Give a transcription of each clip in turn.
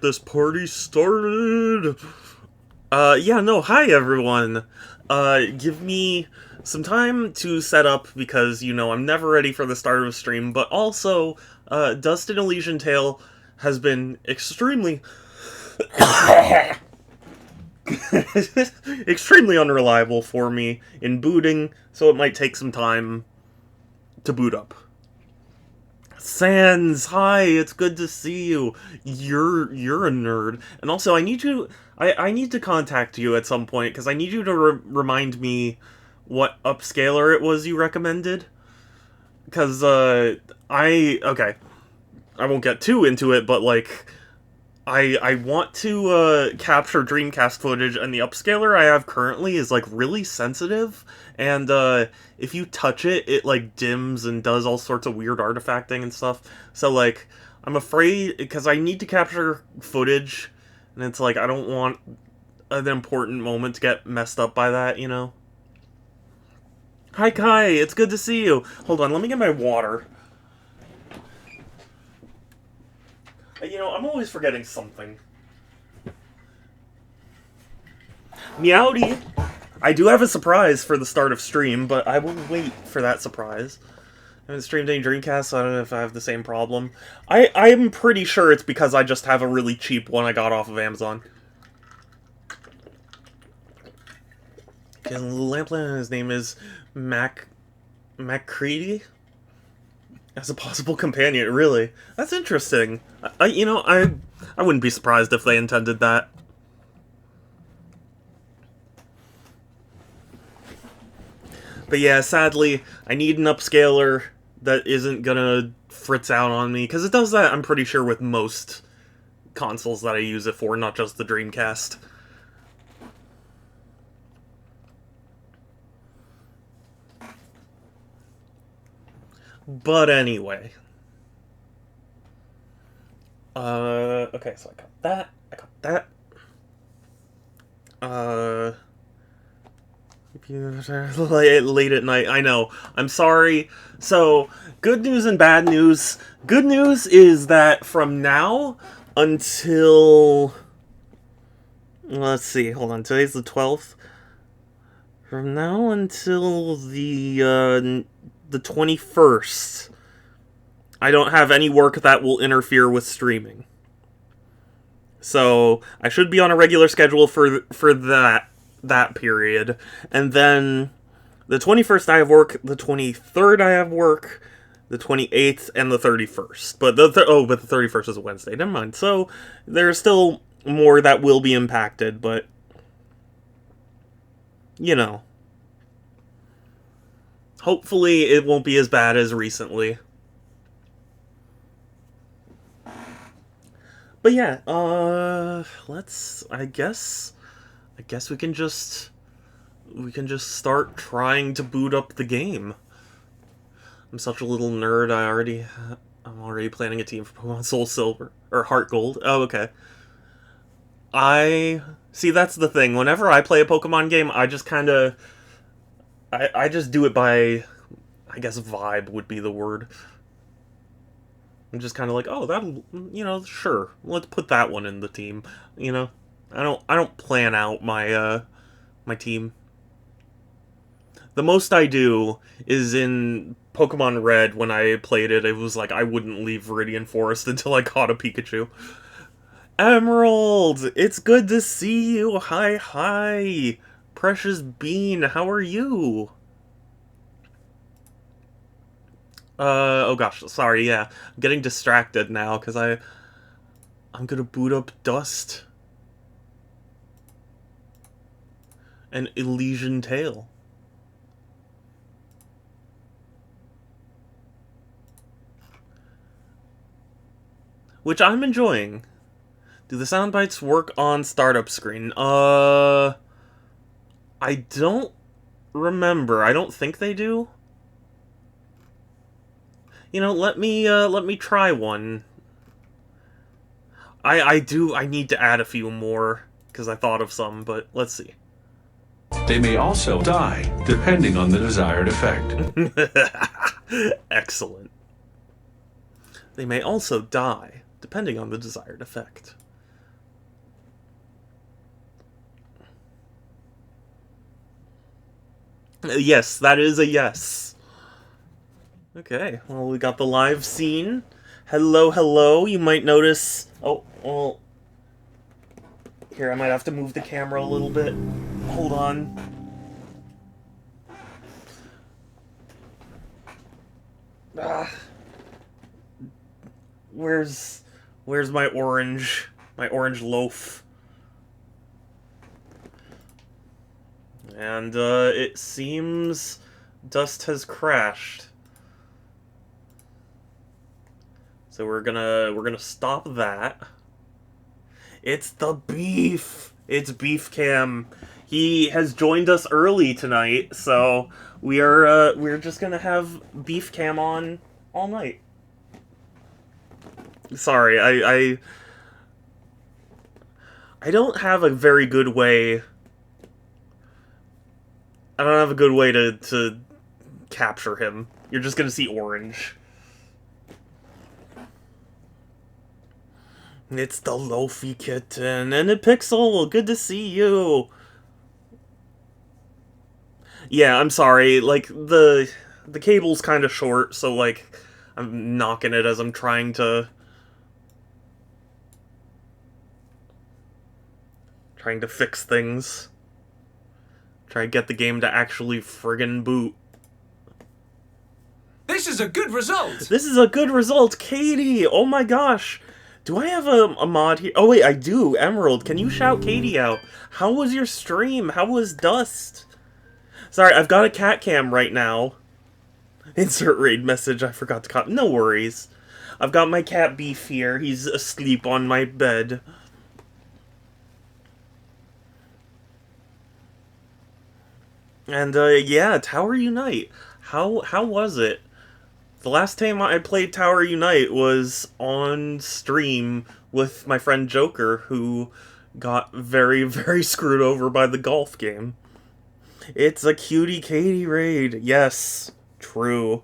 this party started. Yeah, no, hi everyone. Give me some time to set up because, I'm never ready for the start of a stream, but also, Dust and Elysian Tale has been extremely extremely unreliable for me in booting, so it might take some time to boot up. Sans, hi, it's good to see you. You're a nerd. And also, I need to contact you at some point, because I need you to remind me what upscaler it was you recommended. Because, okay, I won't get too into it, but, I want to capture Dreamcast footage, and the upscaler I have currently is really sensitive, and if you touch it, it dims and does all sorts of weird artifacting and stuff. So I'm afraid, because I need to capture footage, and it's I don't want an important moment to get messed up by that, Hi Kai, it's good to see you. Hold on, let me get my water. I'm always forgetting something. Meowdy! I do have a surprise for the start of stream, but I will wait for that surprise. I haven't streamed any Dreamcast, so I don't know if I have the same problem. I'm pretty sure it's because I just have a really cheap one I got off of Amazon. Lampland, his name is Macready? As a possible companion, really. That's interesting. I wouldn't be surprised if they intended that. But yeah, sadly, I need an upscaler that isn't gonna fritz out on me, because it does that, I'm pretty sure, with most consoles that I use it for, not just the Dreamcast. But anyway. Okay, so I got that. Late at night, I know. I'm sorry. So, good news and bad news. Good news is that from now until... Let's see, hold on, today's the 12th. From now until the 21st, I don't have any work that will interfere with streaming. So, I should be on a regular schedule for that period. And then, the 21st I have work, the 23rd I have work, the 28th, and the 31st. But but the 31st is a Wednesday, never mind. So, there's still more that will be impacted, but... Hopefully it won't be as bad as recently. But yeah, I guess we can just start trying to boot up the game. I'm such a little nerd, I'm already planning a team for Pokemon Soul Silver, or Heart Gold. Oh, okay. See, that's the thing, whenever I play a Pokemon game, I just kinda... I just do it by, I guess vibe would be the word. I'm just kind of oh, that'll, sure, let's put that one in the team, I don't plan out my, my team. The most I do is in Pokemon Red, when I played it, it was I wouldn't leave Viridian Forest until I caught a Pikachu. Emerald! It's good to see you! Hi! Precious Bean, how are you? Oh gosh, sorry, yeah. I'm getting distracted now, because I'm gonna boot up Dust. And Elysian Tale. Which I'm enjoying. Do the sound bites work on startup screen? I don't remember. I don't think they do. Let me try one. I need to add a few more, because I thought of some, but let's see. They may also die, depending on the desired effect. Excellent. They may also die, depending on the desired effect. Yes, that is a yes. Okay, well, we got the live scene. Hello, hello. You might notice... Oh, well... Here, I might have to move the camera a little bit. Hold on. Ah, where's my orange loaf? And it seems dust has crashed. So we're gonna stop that. It's the beef. It's Beef Cam. He has joined us early tonight, so we're just gonna have Beef Cam on all night. Sorry, I don't have a very good way. I don't have a good way to capture him. You're just gonna see orange. It's the Loafy Kitten and a Pixel. Good to see you. Yeah, I'm sorry. Like the cable's kind of short, so like I'm knocking it as I'm trying to fix things. Try to get the game to actually friggin' boot. This is a good result! This is a good result, Katie! Oh my gosh! Do I have a mod here? Oh wait, I do. Emerald, can you shout Katie out? How was your stream? How was Dust? Sorry, I've got a cat cam right now. Insert raid message, I forgot to cut. No worries. I've got my cat Beef here. He's asleep on my bed. And, yeah, Tower Unite. How was it? The last time I played Tower Unite was on stream with my friend Joker, who got very, very screwed over by the golf game. It's a cutie Katie raid. Yes, true.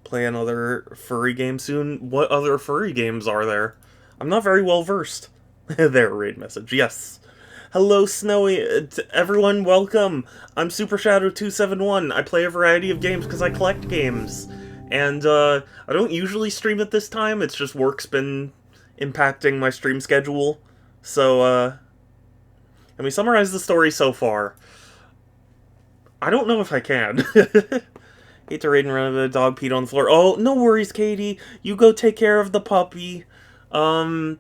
Play another furry game soon. What other furry games are there? I'm not very well versed. There, raid message. Yes. Hello, Snowy. Everyone, welcome. I'm Super Shadow 271. I play a variety of games because I collect games. And, I don't usually stream at this time. It's just work's been impacting my stream schedule. So, let me summarize the story so far. I don't know if I can. Hate to raid and run, the dog peed on the floor. Oh, no worries, Katie. You go take care of the puppy. I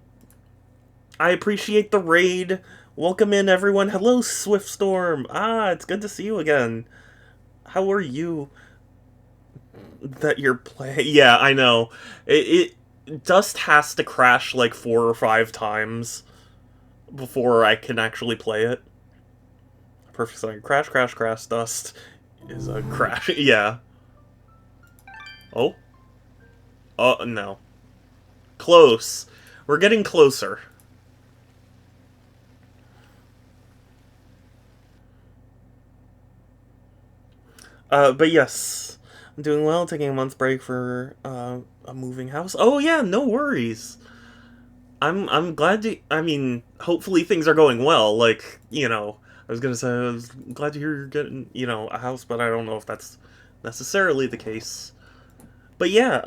appreciate the raid. Welcome in, everyone. Hello, Swiftstorm. Ah, it's good to see you again. How are you? That you're playing... Yeah, I know. Dust has to crash like 4 or 5 times before I can actually play it. Perfect sign. Crash, crash, crash. Dust is a crash. Yeah. Oh? No. Close. We're getting closer. But yes. I'm doing well, taking a month's break for, a moving house. Oh yeah, no worries. I'm glad to, I mean, hopefully things are going well, like, you know, I was gonna say, I was glad to hear you're getting, you know, a house, but I don't know if that's necessarily the case. But yeah,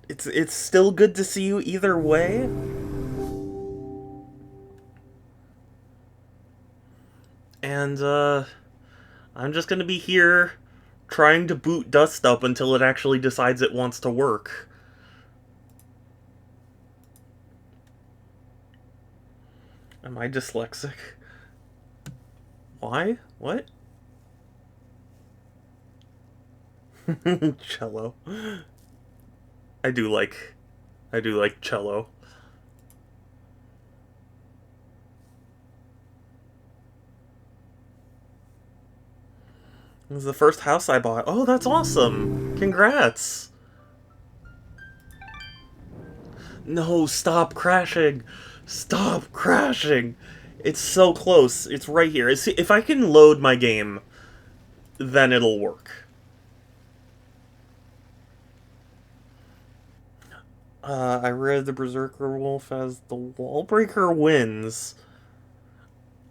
it's still good to see you either way. And, I'm just gonna be here trying to boot Dust up until it actually decides it wants to work. Am I dyslexic? Why? What? Cello. I do like cello. It was the first house I bought. Oh, that's awesome! Congrats! No, stop crashing! Stop crashing! It's so close. It's right here. If I can load my game, then it'll work. I read the Berserker Wolf as the Wallbreaker wins.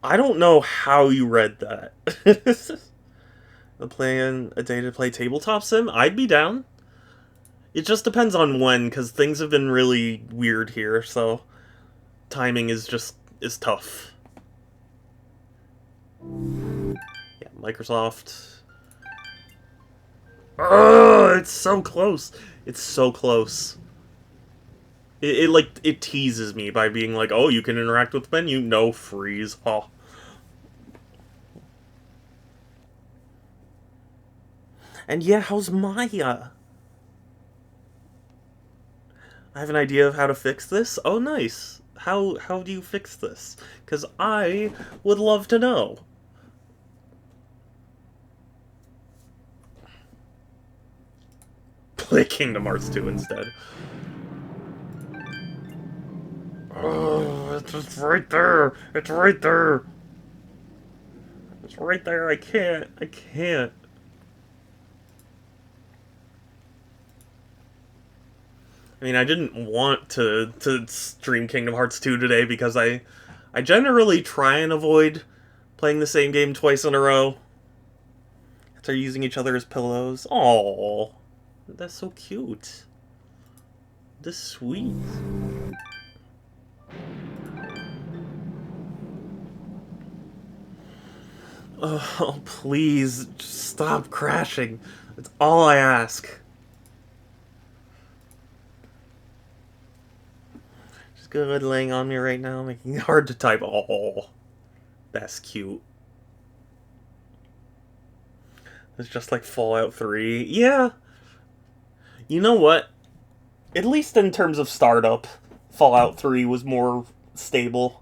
I don't know how you read that. Playing a day to play tabletop sim? I'd be down. It just depends on when, because things have been really weird here, so timing is tough. Yeah, Microsoft. Oh, it's so close. It's so close. It teases me by being like, oh, you can interact with the menu. No, freeze. Oh. And yeah, how's Maya? I have an idea of how to fix this. Oh, nice. How do you fix this? Because I would love to know. Play Kingdom Hearts 2 instead. Oh, it's right there. It's right there. It's right there. I can't. I can't. I mean, I didn't want to stream Kingdom Hearts 2 today because I generally try and avoid playing the same game twice in a row. They're using each other as pillows. Oh, that's so cute. This sweet. Oh, please, just stop crashing. That's all I ask. Just good laying on me right now, making it hard to type. Oh, that's cute. It's just like Fallout 3. Yeah. You know what? At least in terms of startup, Fallout 3 was more stable.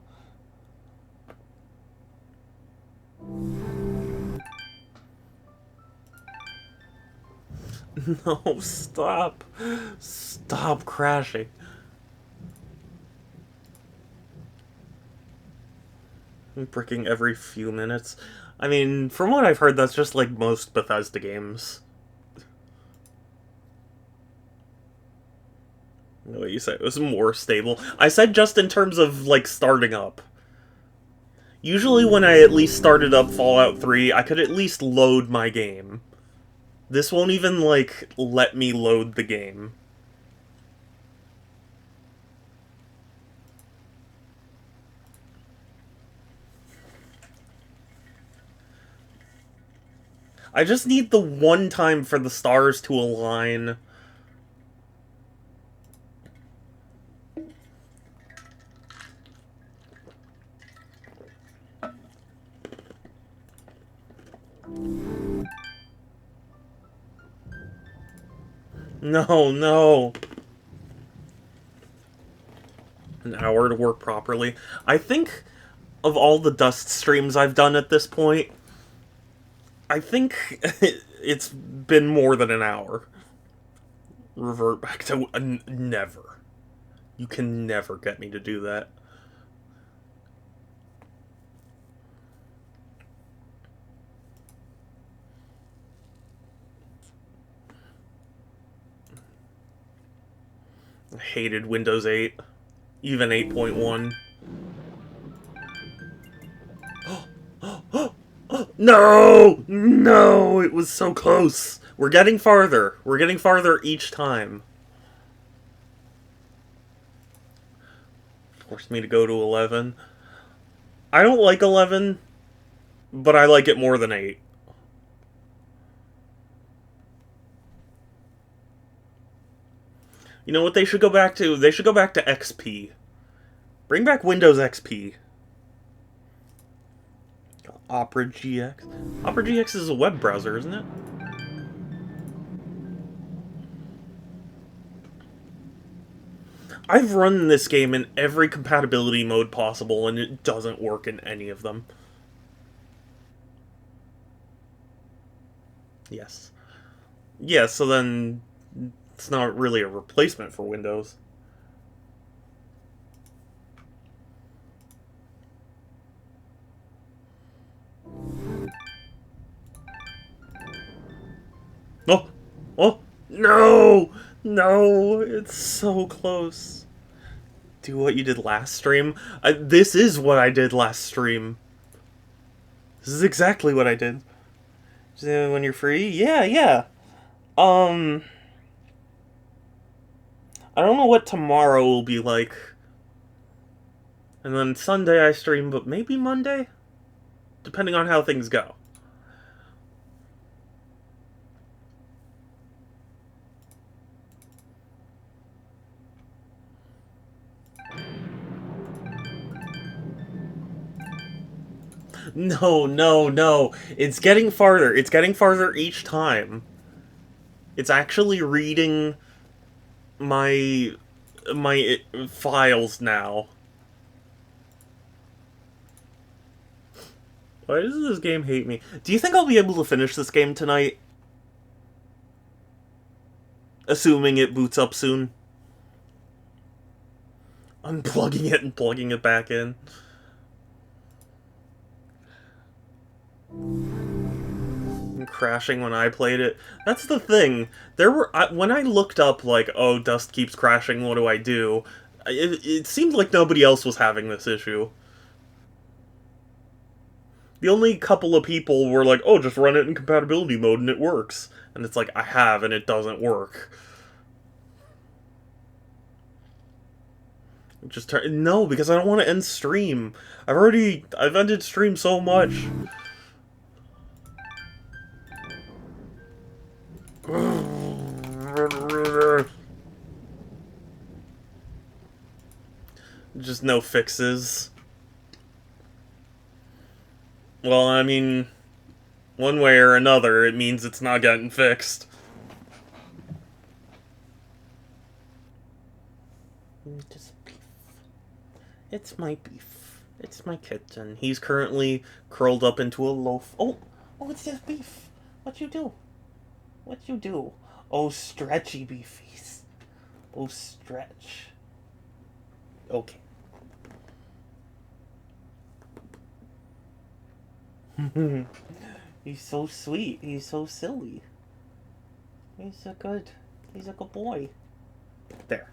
No, stop. Stop crashing. I'm bricking every few minutes. I mean, from what I've heard, that's just like most Bethesda games. No, what you said it was more stable. I said just in terms of like starting up. Usually when I at least started up Fallout 3, I could at least load my game. This won't even, like, let me load the game. I just need the one time for the stars to align. No, no. An hour to work properly. I think of all the Dust streams I've done at this point, I think it's been more than an hour. Revert back to never. You can never get me to do that. I hated Windows 8. Even 8.1. No! No! It was so close! We're getting farther. We're getting farther each time. Forced me to go to 11. I don't like 11, but I like it more than 8. You know what they should go back to? They should go back to XP. Bring back Windows XP. Opera GX. Opera GX is a web browser, isn't it? I've run this game in every compatibility mode possible, and it doesn't work in any of them. Yes. Yeah, so then it's not really a replacement for Windows. Oh! Oh! No! No, it's so close. Do what you did last stream. This is what I did last stream. This is exactly what I did. When you're free? Yeah, yeah. Um, I don't know what tomorrow will be like. And then Sunday I stream, but maybe Monday? Depending on how things go. No, no, no. It's getting farther. It's getting farther each time. It's actually reading my files now. Why does this game hate me? Do you think I'll be able to finish this game tonight? Assuming it boots up soon. Unplugging it and plugging it back in. And crashing when I played it. That's the thing. When I looked up, like, oh, Dust keeps crashing, what do I do? It seemed like nobody else was having this issue. The only couple of people were like, oh, just run it in compatibility mode and it works. And it's like, I have, and it doesn't work. No, because I don't want to end stream. I've ended stream so much. Just no fixes. Well, I mean, one way or another, it means it's not getting fixed. Just beef. It's my beef. It's my kitten. He's currently curled up into a loaf. Oh, it's just beef. What you do? What you do? Oh, stretchy beefies. Oh, stretch. Okay. He's so sweet. He's so silly. He's a good boy. There.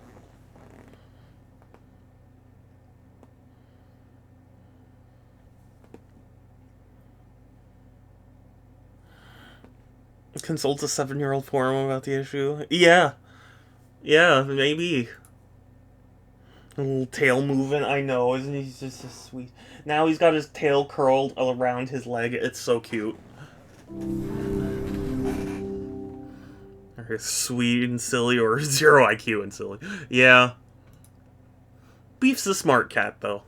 Consult a 7-year-old forum about the issue. Yeah. Yeah, maybe. A little tail moving, I know, isn't he just so sweet? Now he's got his tail curled around his leg, it's so cute. Or sweet and silly, or 0 IQ and silly. Yeah. Beef's a smart cat, though.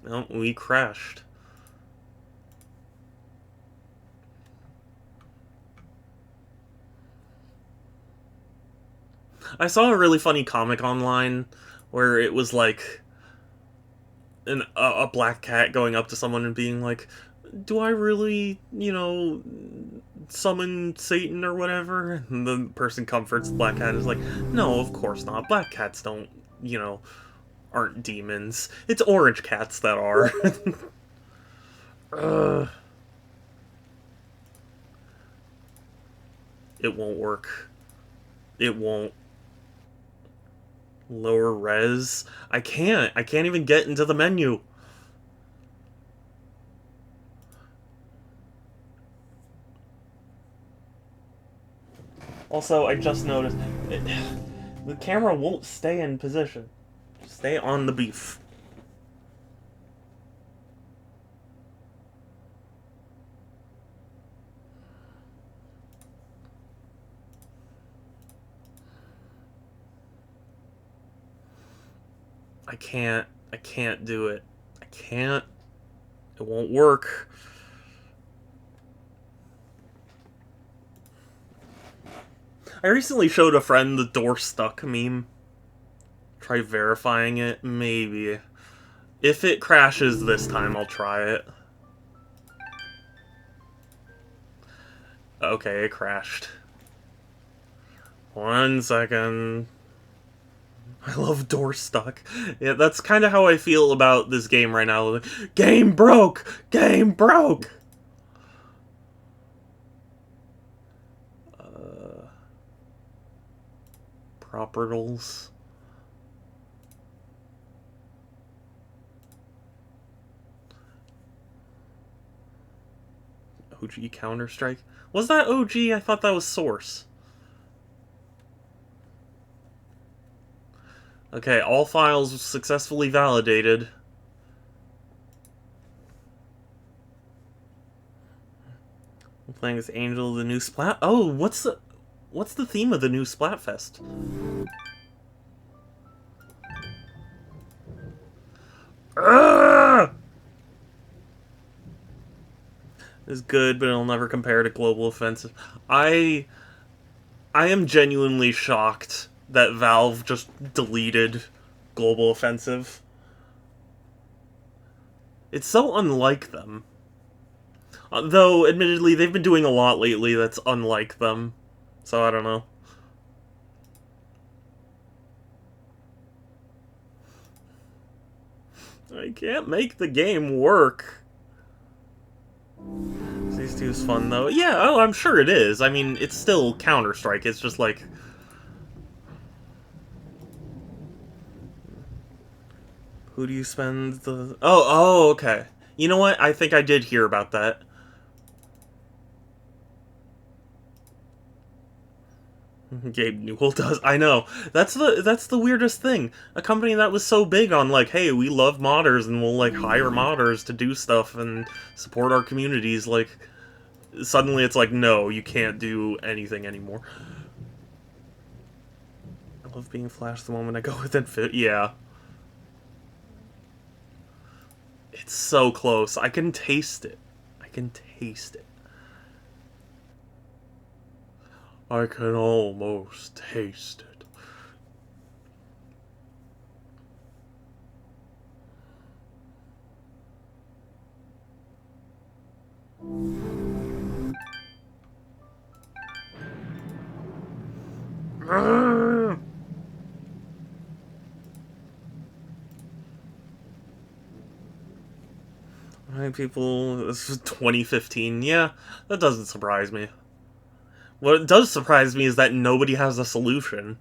Oh, we crashed. I saw a really funny comic online where it was like a black cat going up to someone and being like, do I really, summon Satan or whatever? And the person comforts the black cat and is like, no, of course not. Black cats don't, aren't demons. It's orange cats that are. It won't work. It won't. Lower res? I can't even get into the menu. Also, I just noticed the camera won't stay in position. Stay on the beef. I can't do it. I can't. It won't work. I recently showed a friend the door stuck meme. Try verifying it? Maybe. If it crashes this time, I'll try it. Okay, it crashed. 1 second. I love door stuck. Yeah, that's kind of how I feel about this game right now. Game broke! Game broke! Propertals. OG Counter-Strike. Was that OG? I thought that was Source. Okay, all files successfully validated. I'm playing as Angel, the new Splat. Oh, what's the theme of the new Splatfest? Ugh! It's good, but it'll never compare to Global Offensive. I am genuinely shocked that Valve just deleted Global Offensive. It's so unlike them. Though, admittedly, they've been doing a lot lately that's unlike them. So, I don't know. I can't make the game work. These two is fun, though. Yeah, oh, I'm sure it is. I mean, it's still Counter-Strike. It's just like... Who do you spend the... Oh, okay. You know what? I think I did hear about that. Gabe Newell does. I know. That's the weirdest thing. A company that was so big on like, hey, we love modders and we'll like hire modders to do stuff and support our communities. Like, suddenly it's like, no, you can't do anything anymore. I love being flashed the moment I go within fit. Yeah. It's so close. I can taste it. I can taste it. I can almost taste it. How many people? This is 2015. Yeah, that doesn't surprise me. What does surprise me is that nobody has a solution.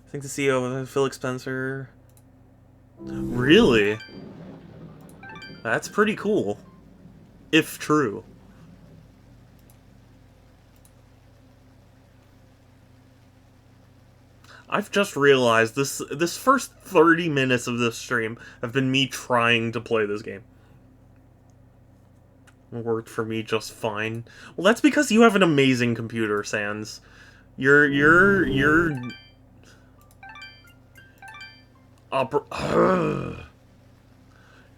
I think the CEO of Phil Spencer. Really? That's pretty cool. If true. I've just realized this first 30 minutes of this stream have been me trying to play this game. It worked for me just fine. Well, that's because you have an amazing computer, Sans. You're you're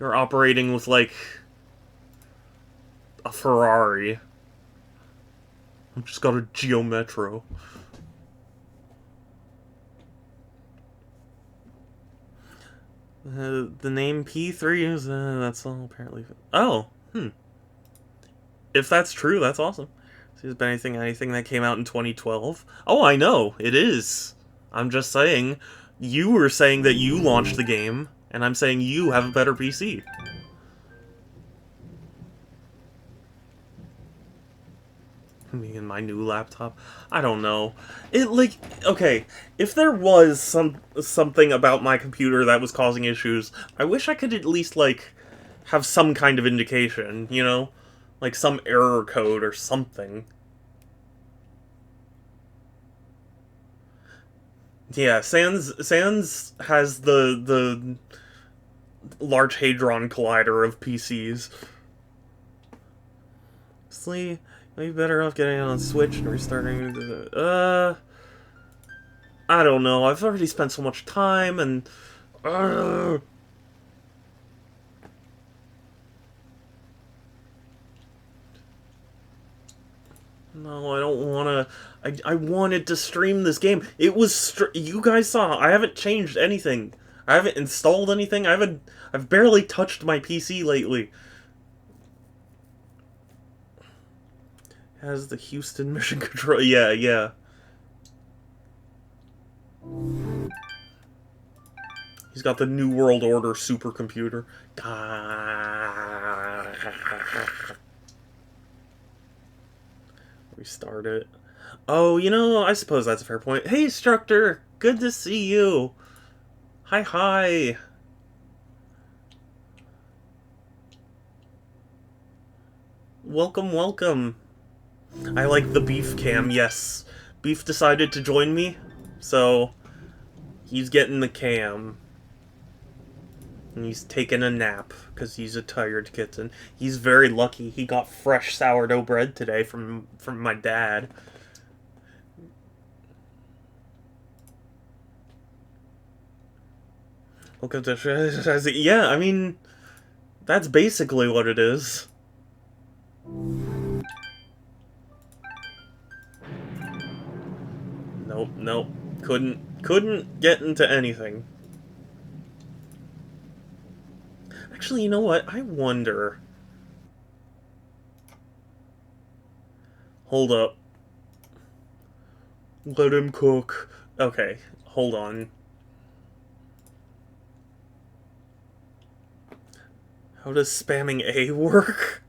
operating with like a Ferrari. I've just got a Geo Metro. The name P3 is, that's all apparently... Oh, If that's true, that's awesome. So, has been anything that came out in 2012? Oh, I know, it is. I'm just saying, you were saying that you launched the game, and I'm saying you have a better PC. Me and my new laptop. I don't know. It like okay, if there was something about my computer that was causing issues, I wish I could at least like have some kind of indication, you know? Like some error code or something. Yeah, Sans has the Large Hadron Collider of PCs. Honestly, maybe better off getting it on Switch and restarting the... I don't know. I've already spent so much time and... No, I don't want to... I wanted to stream this game. It was... You guys saw, I haven't changed anything. I haven't installed anything. I've barely touched my PC lately. Has the Houston Mission Control... Yeah. He's got the New World Order supercomputer. Restart it. Oh, I suppose that's a fair point. Hey, Structor! Good to see you! Hi, hi! Welcome, welcome! I like the beef cam, yes. Beef decided to join me, so he's getting the cam. And he's taking a nap, because he's a tired kitten. He's very lucky. He got fresh sourdough bread today from my dad. Look at this. Yeah, I mean, that's basically what it is. Nope, nope. Couldn't get into anything. Actually, you know what? I wonder. Hold up. Let him cook. Okay, hold on. How does spamming A work?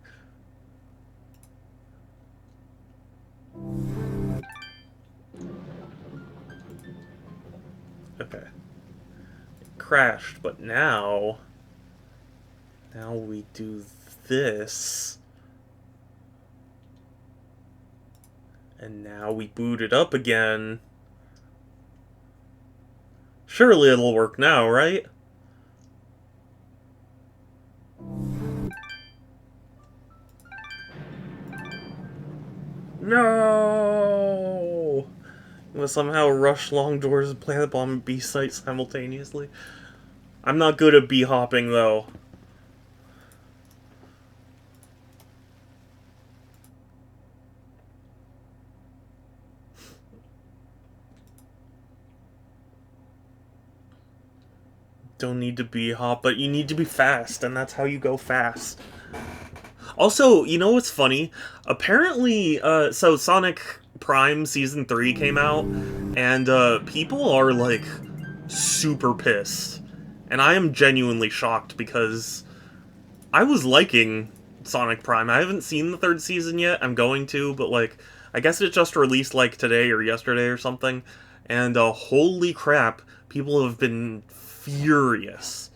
Okay. It crashed, but now we do this. And now we boot it up again. Surely it'll work now, right? No! I'm gonna somehow rush long doors and plant a bomb at B site simultaneously. I'm not good at B-hopping, though. Don't need to B-hop, but you need to be fast, and that's how you go fast. Also, you know what's funny? Apparently, so Sonic Prime Season 3 came out, and people are, like, super pissed. And I am genuinely shocked, because I was liking Sonic Prime. I haven't seen the third season yet. I'm going to, but, like, I guess it just released, like, today or yesterday or something. And, holy crap, people have been furious.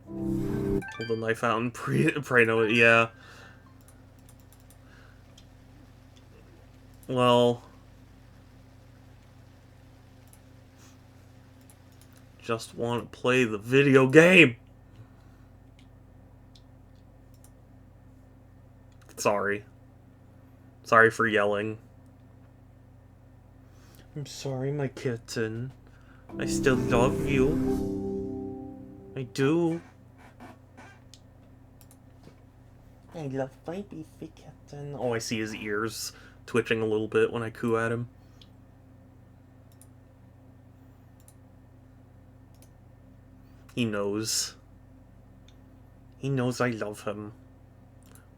Pull the knife out and pray no, yeah. Well, just want to play the video game. Sorry. Sorry for yelling. I'm sorry, my kitten. I still love you. I do. I love my beefy kitten. Oh, I see his ears twitching a little bit when I coo at him. He knows. He knows I love him.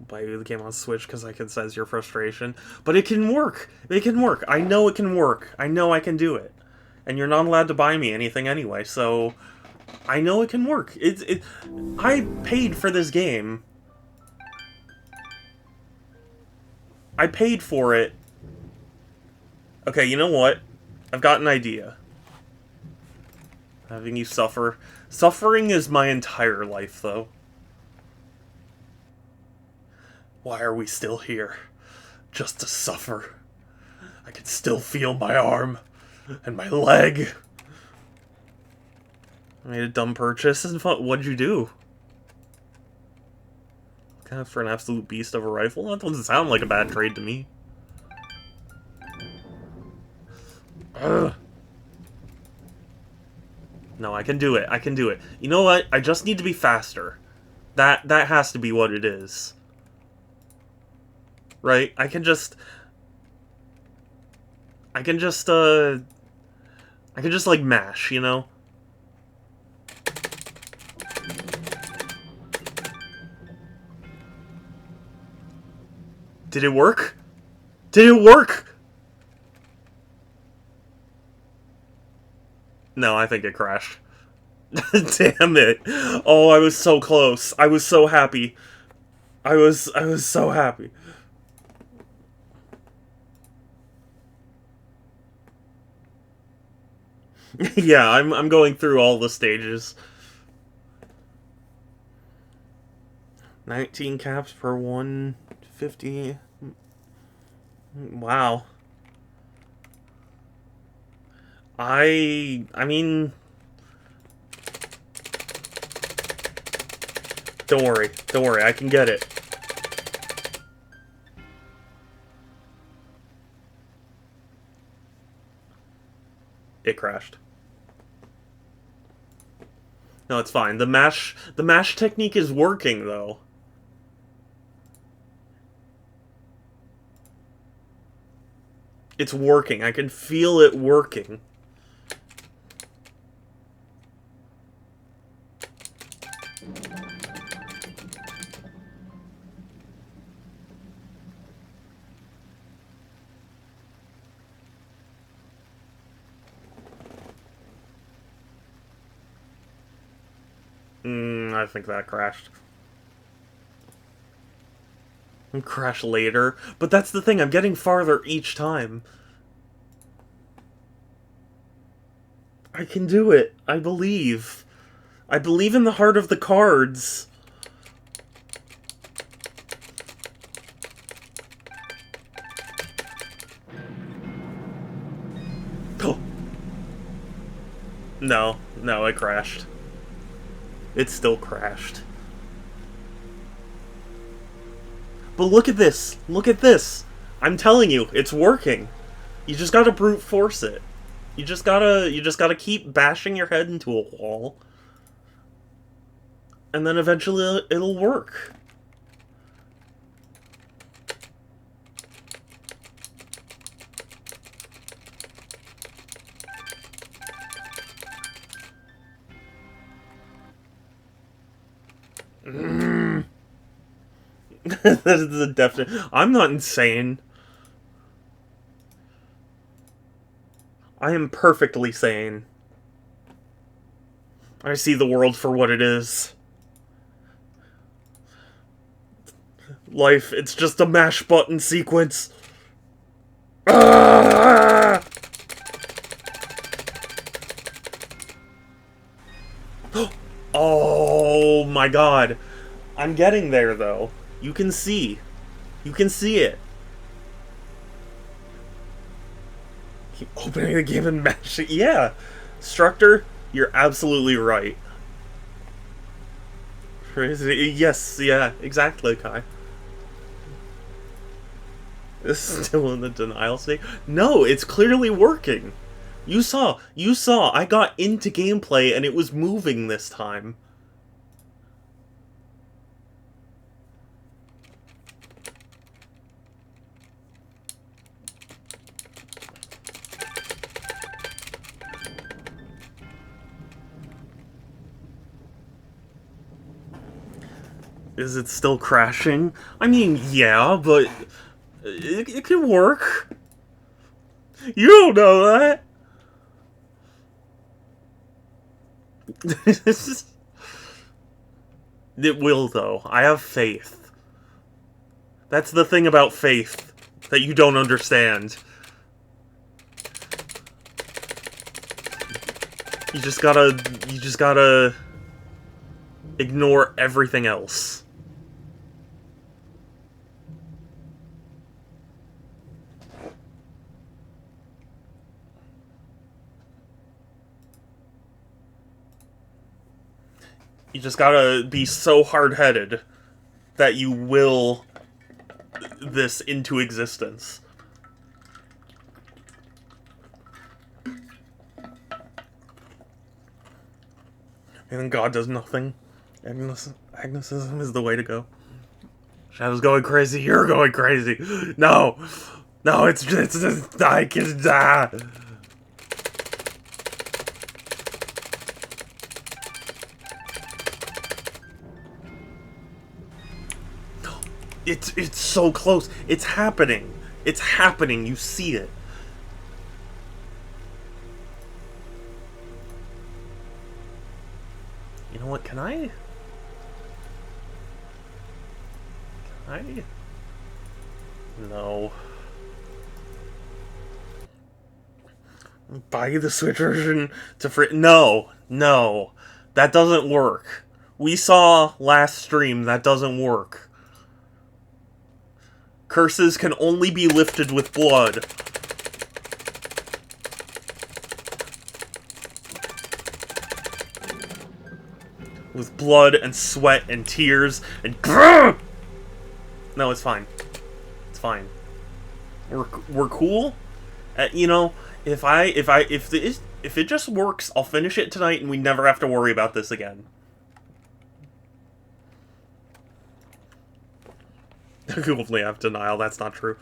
Buy you the game on Switch because I can sense your frustration. But it can work! It can work! I know it can work! I know I can do it. And you're not allowed to buy me anything anyway, so... I know it can work. I paid for this game. I paid for it. Okay, you know what? I've got an idea. Having you suffer. Suffering is my entire life, though. Why are we still here? Just to suffer. I can still feel my arm. And my leg. I made a dumb purchase. What'd you do? Kind of for an absolute beast of a rifle? That doesn't sound like a bad trade to me. Ugh. No, I can do it. I can do it. You know what? I just need to be faster. That has to be what it is. Right? I can just, like, mash, you know? Did it work? Did it work? No, I think it crashed. Damn it. Oh, I was so close. I was so happy. I was so happy. Yeah, I'm going through all the stages. 19 caps per 150. Wow. I mean, don't worry. Don't worry, I can get it. It crashed. No, it's fine. The mash technique is working though. It's working. I can feel it working. I think that crashed. Crash later. But that's the thing, I'm getting farther each time. I can do it. I believe. I believe in the heart of the cards. Oh. No, no, it crashed. It still crashed. But look at this. Look at this. I'm telling you, it's working. You just gotta brute force it. You just gotta keep bashing your head into a wall. And then eventually it'll work. That is a definite. I'm not insane. I am perfectly sane. I see the world for what it is. Life, it's just a mash button sequence. Ah! Oh my god. I'm getting there though. You can see. You can see it. Keep opening the game and mashing. Yeah. Structor, you're absolutely right. Yes, yeah, exactly, Kai. This is still in the denial state. No, it's clearly working. You saw, I got into gameplay and it was moving this time. Is it still crashing? I mean, yeah, but it can work. You don't know that. It will, though. I have faith. That's the thing about faith that you don't understand. You just gotta ignore everything else. You just gotta be so hard-headed that you will this into existence. And then God does nothing. Agnosticism is the way to go. Shadow's going crazy. You're going crazy. No, no, it's just I can die. It's so close. It's happening. It's happening. You see it. You know what? Can I? I... No. Buy the Switch version to free... No. No. That doesn't work. We saw last stream that doesn't work. Curses can only be lifted with blood. With blood and sweat and tears and... No, it's fine. It's fine. We're cool. You know, if it just works, I'll finish it tonight and we never have to worry about this again. Hopefully I have denial, that's not true.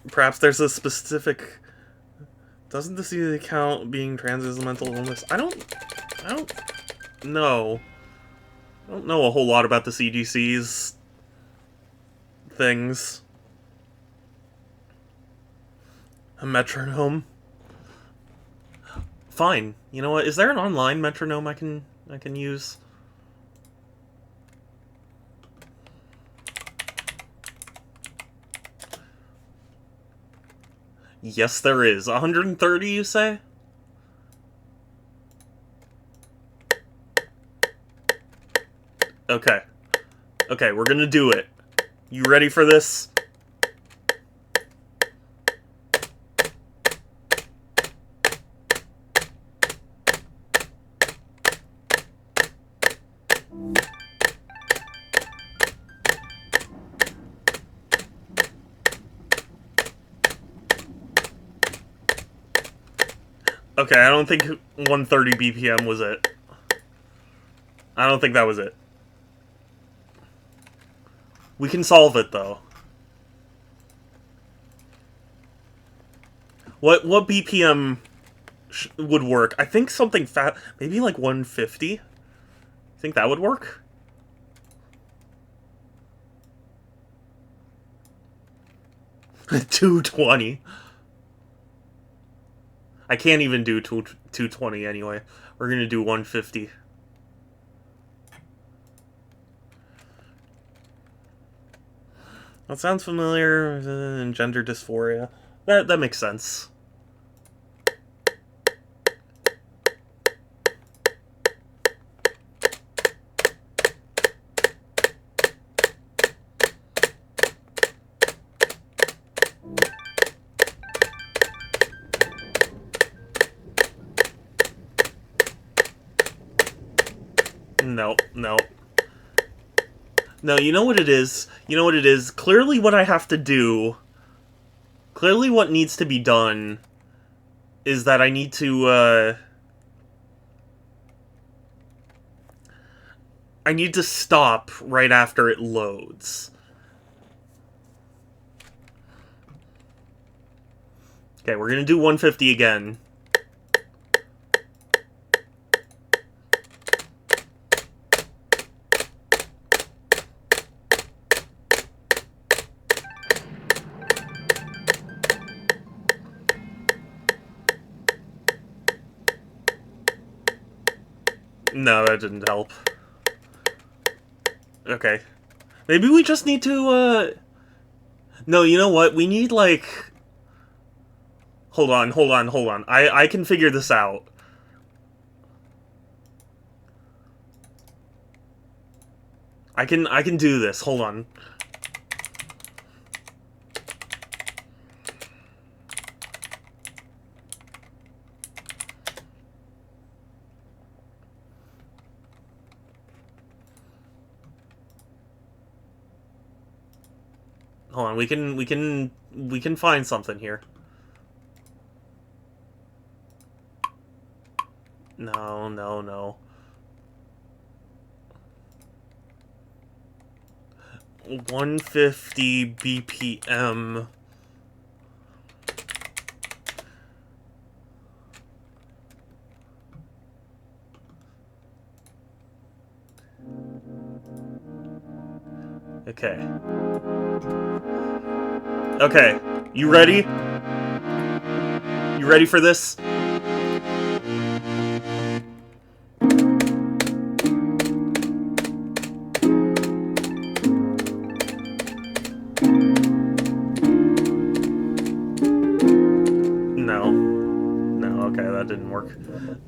Perhaps there's a specific... Doesn't this see the account being trans as a mental illness? I don't know. I don't know a whole lot about the CGC's things. A metronome? Fine. You know what? Is there an online metronome I can use? Yes, there is. 130, you say? Okay. Okay, we're gonna do it. You ready for this? Okay, I don't think 130 BPM was it. I don't think that was it. We can solve it, though. What BPM would work? I think something fat... Maybe like 150? Think that would work? $220. I can't even do 220 anyway. We're gonna do 150. That sounds familiar. Gender dysphoria. That makes sense. No, no. No, you know what it is? You know what it is? Clearly what I have to do... Clearly what needs to be done is that I need to, I need to stop right after it loads. Okay, we're gonna do 150 again. No, that didn't help. Okay. Maybe we just need to, No, you know what? We need, like... Hold on. I can figure this out. I can do this. Hold on. Hold on, we can find something here. No. 150 BPM. Okay. Okay, you ready? You ready for this? didn't work.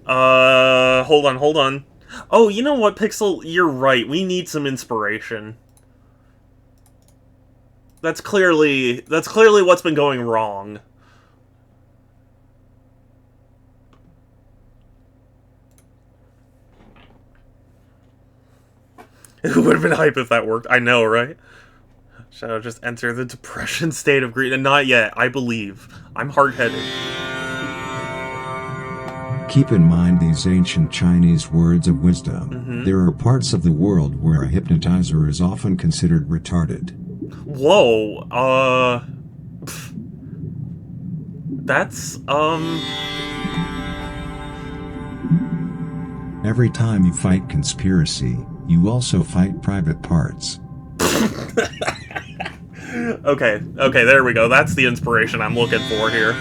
Hold on, hold on. Oh, you know what, Pixel? You're right. We need some inspiration. That's clearly what's been going wrong. It would have been hype if that worked. I know, right? Shall I just enter the depression state of greed? And not yet. I believe. I'm hard-headed. Keep in mind these ancient Chinese words of wisdom. There are parts of the world where a hypnotizer is often considered retarded. Whoa, that's, Every time you fight conspiracy, you also fight private parts. Okay, there we go. That's the inspiration I'm looking for here.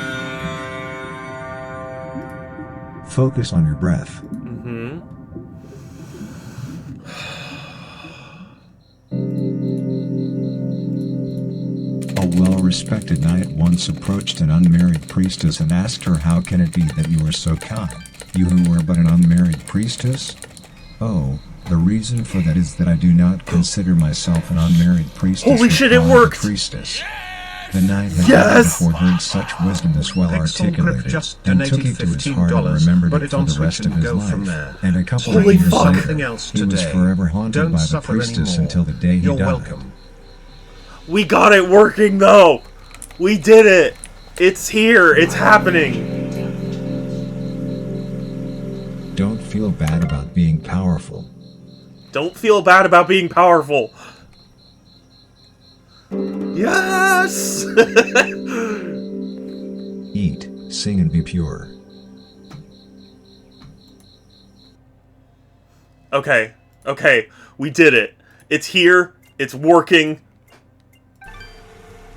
Focus on your breath. A well-respected knight once approached an unmarried priestess and asked her, "How can it be that you are so kind, you who are but an unmarried priestess?" "Oh, the reason for that is that I do not consider myself an unmarried priestess." Holy shit, it worked! Priestess. The knight had never Yes! before heard such wisdom this well articulated, and took it to his heart and remembered it for the rest of his life. And a couple of Holy years fuck! later, he was forever haunted by the priestess until the day he died. We got it working, though! We did it! It's here! It's happening! Don't feel bad about being powerful. Don't feel bad about being powerful. Yes! Eat, sing, and be pure. Okay, we did it. It's here, it's working.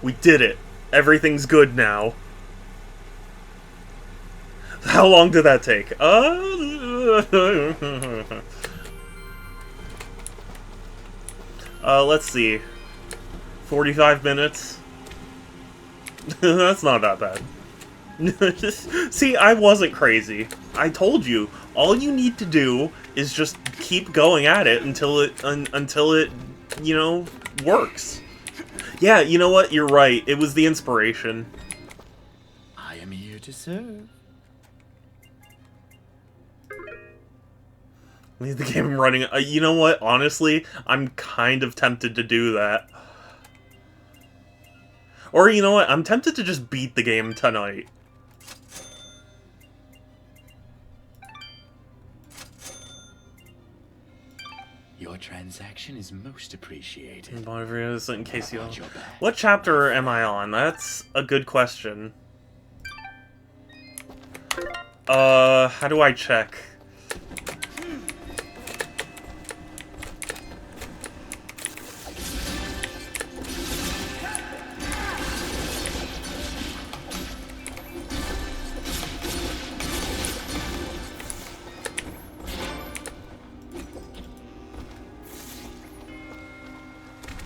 We did it. Everything's good now. How long did that take? Let's see. 45 minutes? That's not that bad. See, I wasn't crazy. I told you. All you need to do is just keep going at it until it, you know, works. Yeah, you know what? You're right. It was the inspiration. I am here to serve. Leave the game running. You know what? Honestly, I'm kind of tempted to do that. Or, you know what? I'm tempted to just beat the game tonight. Your transaction is most appreciated. In case you... What chapter am I on? That's a good question. How do I check?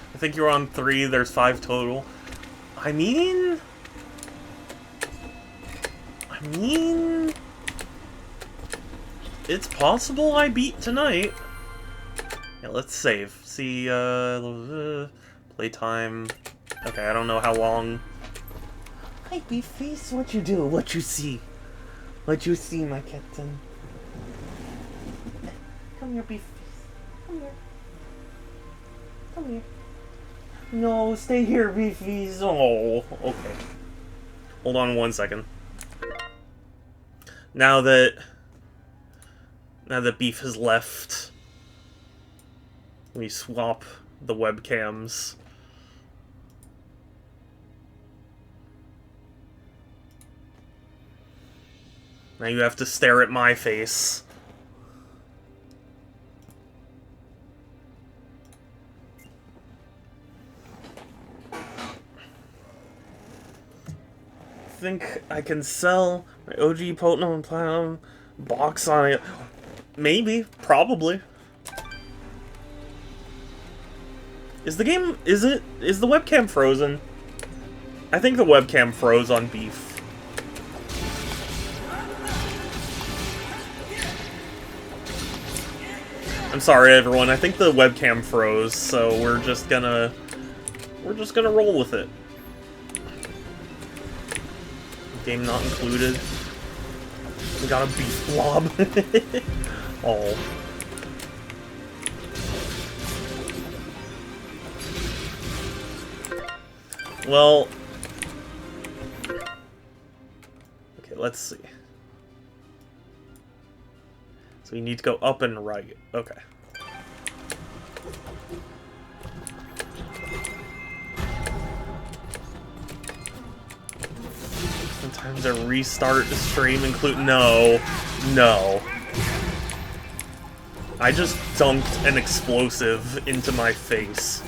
I think you're on 3, there's 5 total. I mean... It's possible I beat tonight. Yeah, let's save. See, playtime. Okay, I don't know how long. Hi, Beefface, what you do? What you see? What you see, my captain? Come here, Beefface. Come here. Come here. No, stay here, Beefies. Oh, okay. Hold on 1 second. Now that Beef has left, we swap the webcams. Now you have to stare at my face. I think I can sell my OG Platinum and Platinum box on it. Maybe. Probably. Is the game... Is the webcam frozen? I think the webcam froze on Beef. I'm sorry, everyone. I think the webcam froze, so we're just gonna roll with it. Game not included. We got a beef blob. Oh. Well. Okay, let's see. So you need to go up and right. Okay. Sometimes a restart the stream include no. I just dunked an explosive into my face.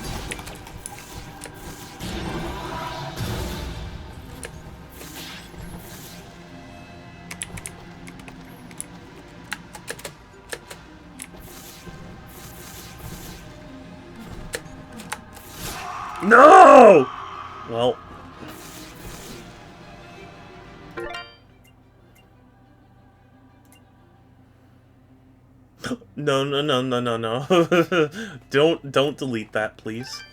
No! Well. No. Don't delete that, please.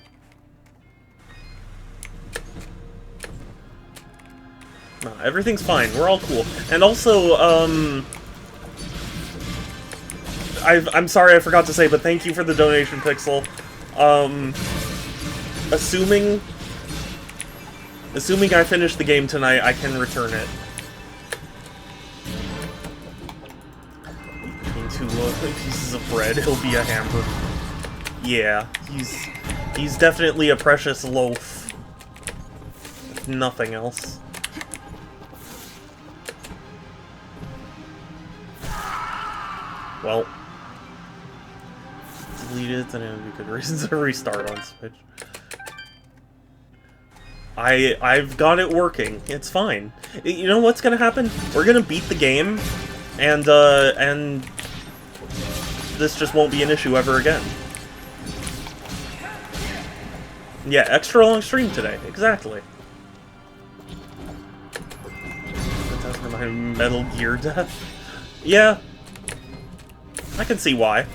No, everything's fine. We're all cool. And also, I'm sorry I forgot to say, but thank you for the donation, Pixel. Assuming I finish the game tonight, I can return it. Between two pieces of bread, he'll be a hamburger. Yeah, he's definitely a precious loaf. If nothing else. Well, delete it, then it would be good reason to restart on Switch. I've got it working. It's fine. You know what's gonna happen? We're gonna beat the game, and this just won't be an issue ever again. Yeah, extra long stream today. Exactly. That does remind me of Metal Gear death. Yeah. I can see why.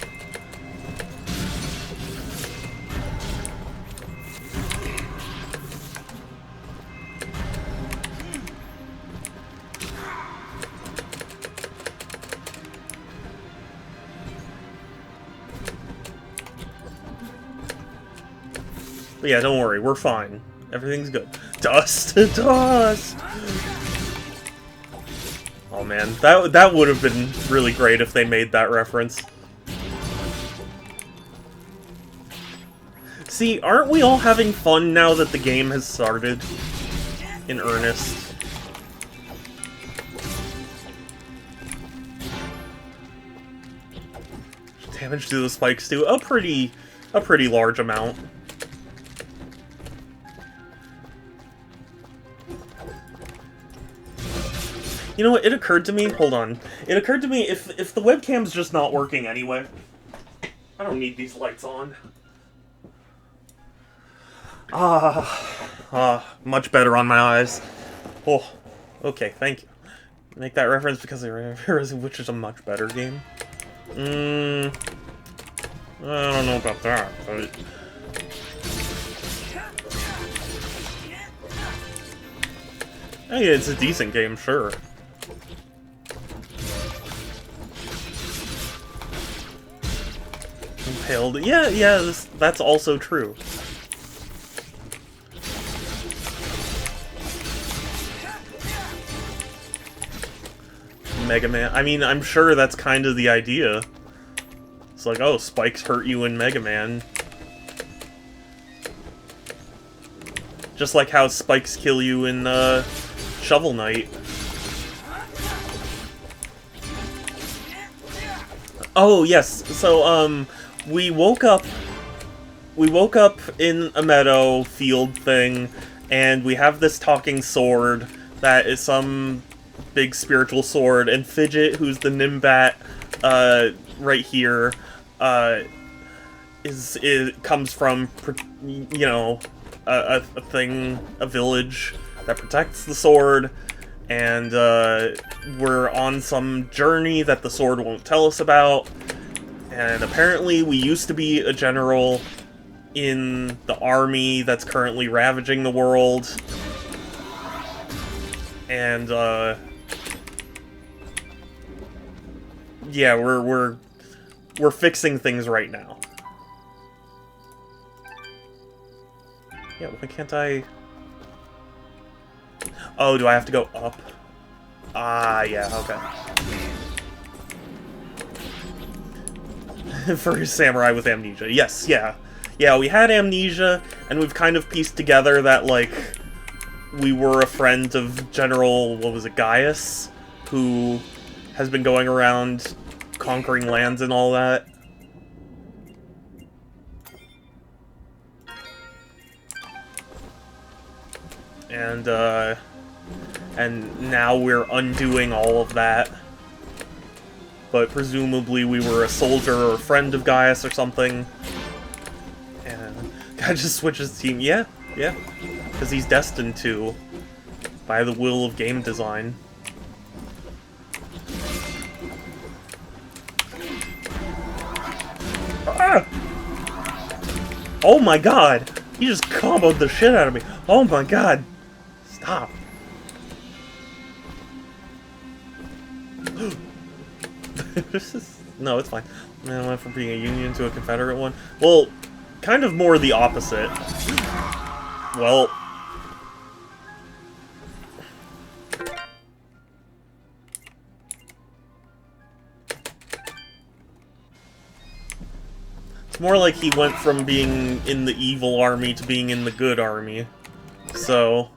But yeah, don't worry, we're fine. Everything's good. Dust! Dust! Oh man, that would have been really great if they made that reference. See, aren't we all having fun now that the game has started? In earnest. Damage to the spikes do a pretty large amount. You know what, it occurred to me, hold on. It occurred to me, if the webcam's just not working anyway, I don't need these lights on. Much better on my eyes. Oh, okay, thank you. Make that reference because which is a much better game. I don't know about that, but... Hey, it's a decent game, sure. Impaled. Yeah, that's also true. Mega Man. I mean, I'm sure that's kind of the idea. It's like, oh, spikes hurt you in Mega Man. Just like how spikes kill you in Shovel Knight. Oh, yes. So, we woke up in a meadow field thing, and we have this talking sword that is some big spiritual sword, and Fidget, who's the Nimbat, right here, comes from, you know, a village that protects the sword, and we're on some journey that the sword won't tell us about, And apparently we used to be a general in the army that's currently ravaging the world. And, yeah, we're fixing things right now. Yeah, why can't I... Oh, do I have to go up? Ah, yeah, okay. For a samurai with amnesia. Yes, yeah. Yeah, we had amnesia, and we've kind of pieced together that, like, we were a friend of General, what was it, Gaius? Who has been going around conquering lands and all that. And now we're undoing all of that. But presumably we were a soldier or a friend of Gaius or something. And guy just switches team. Yeah, yeah. Because he's destined to. By the will of game design. Ah! Oh my god! He just comboed the shit out of me. Oh my god! Stop. No, it's fine. Man, I went from being a Union to a Confederate one. Well, kind of more the opposite. Well... It's more like he went from being in the evil army to being in the good army. So...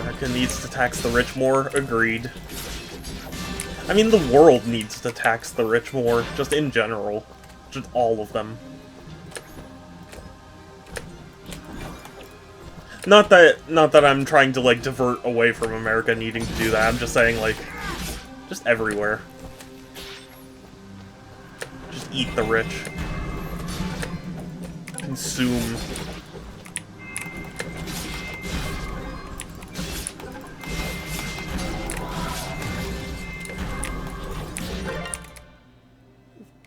America needs to tax the rich more. Agreed. I mean, the world needs to tax the rich more, just in general. Just all of them. Not that I'm trying to, like, divert away from America needing to do that. I'm just saying, like, just everywhere. Just eat the rich. Consume.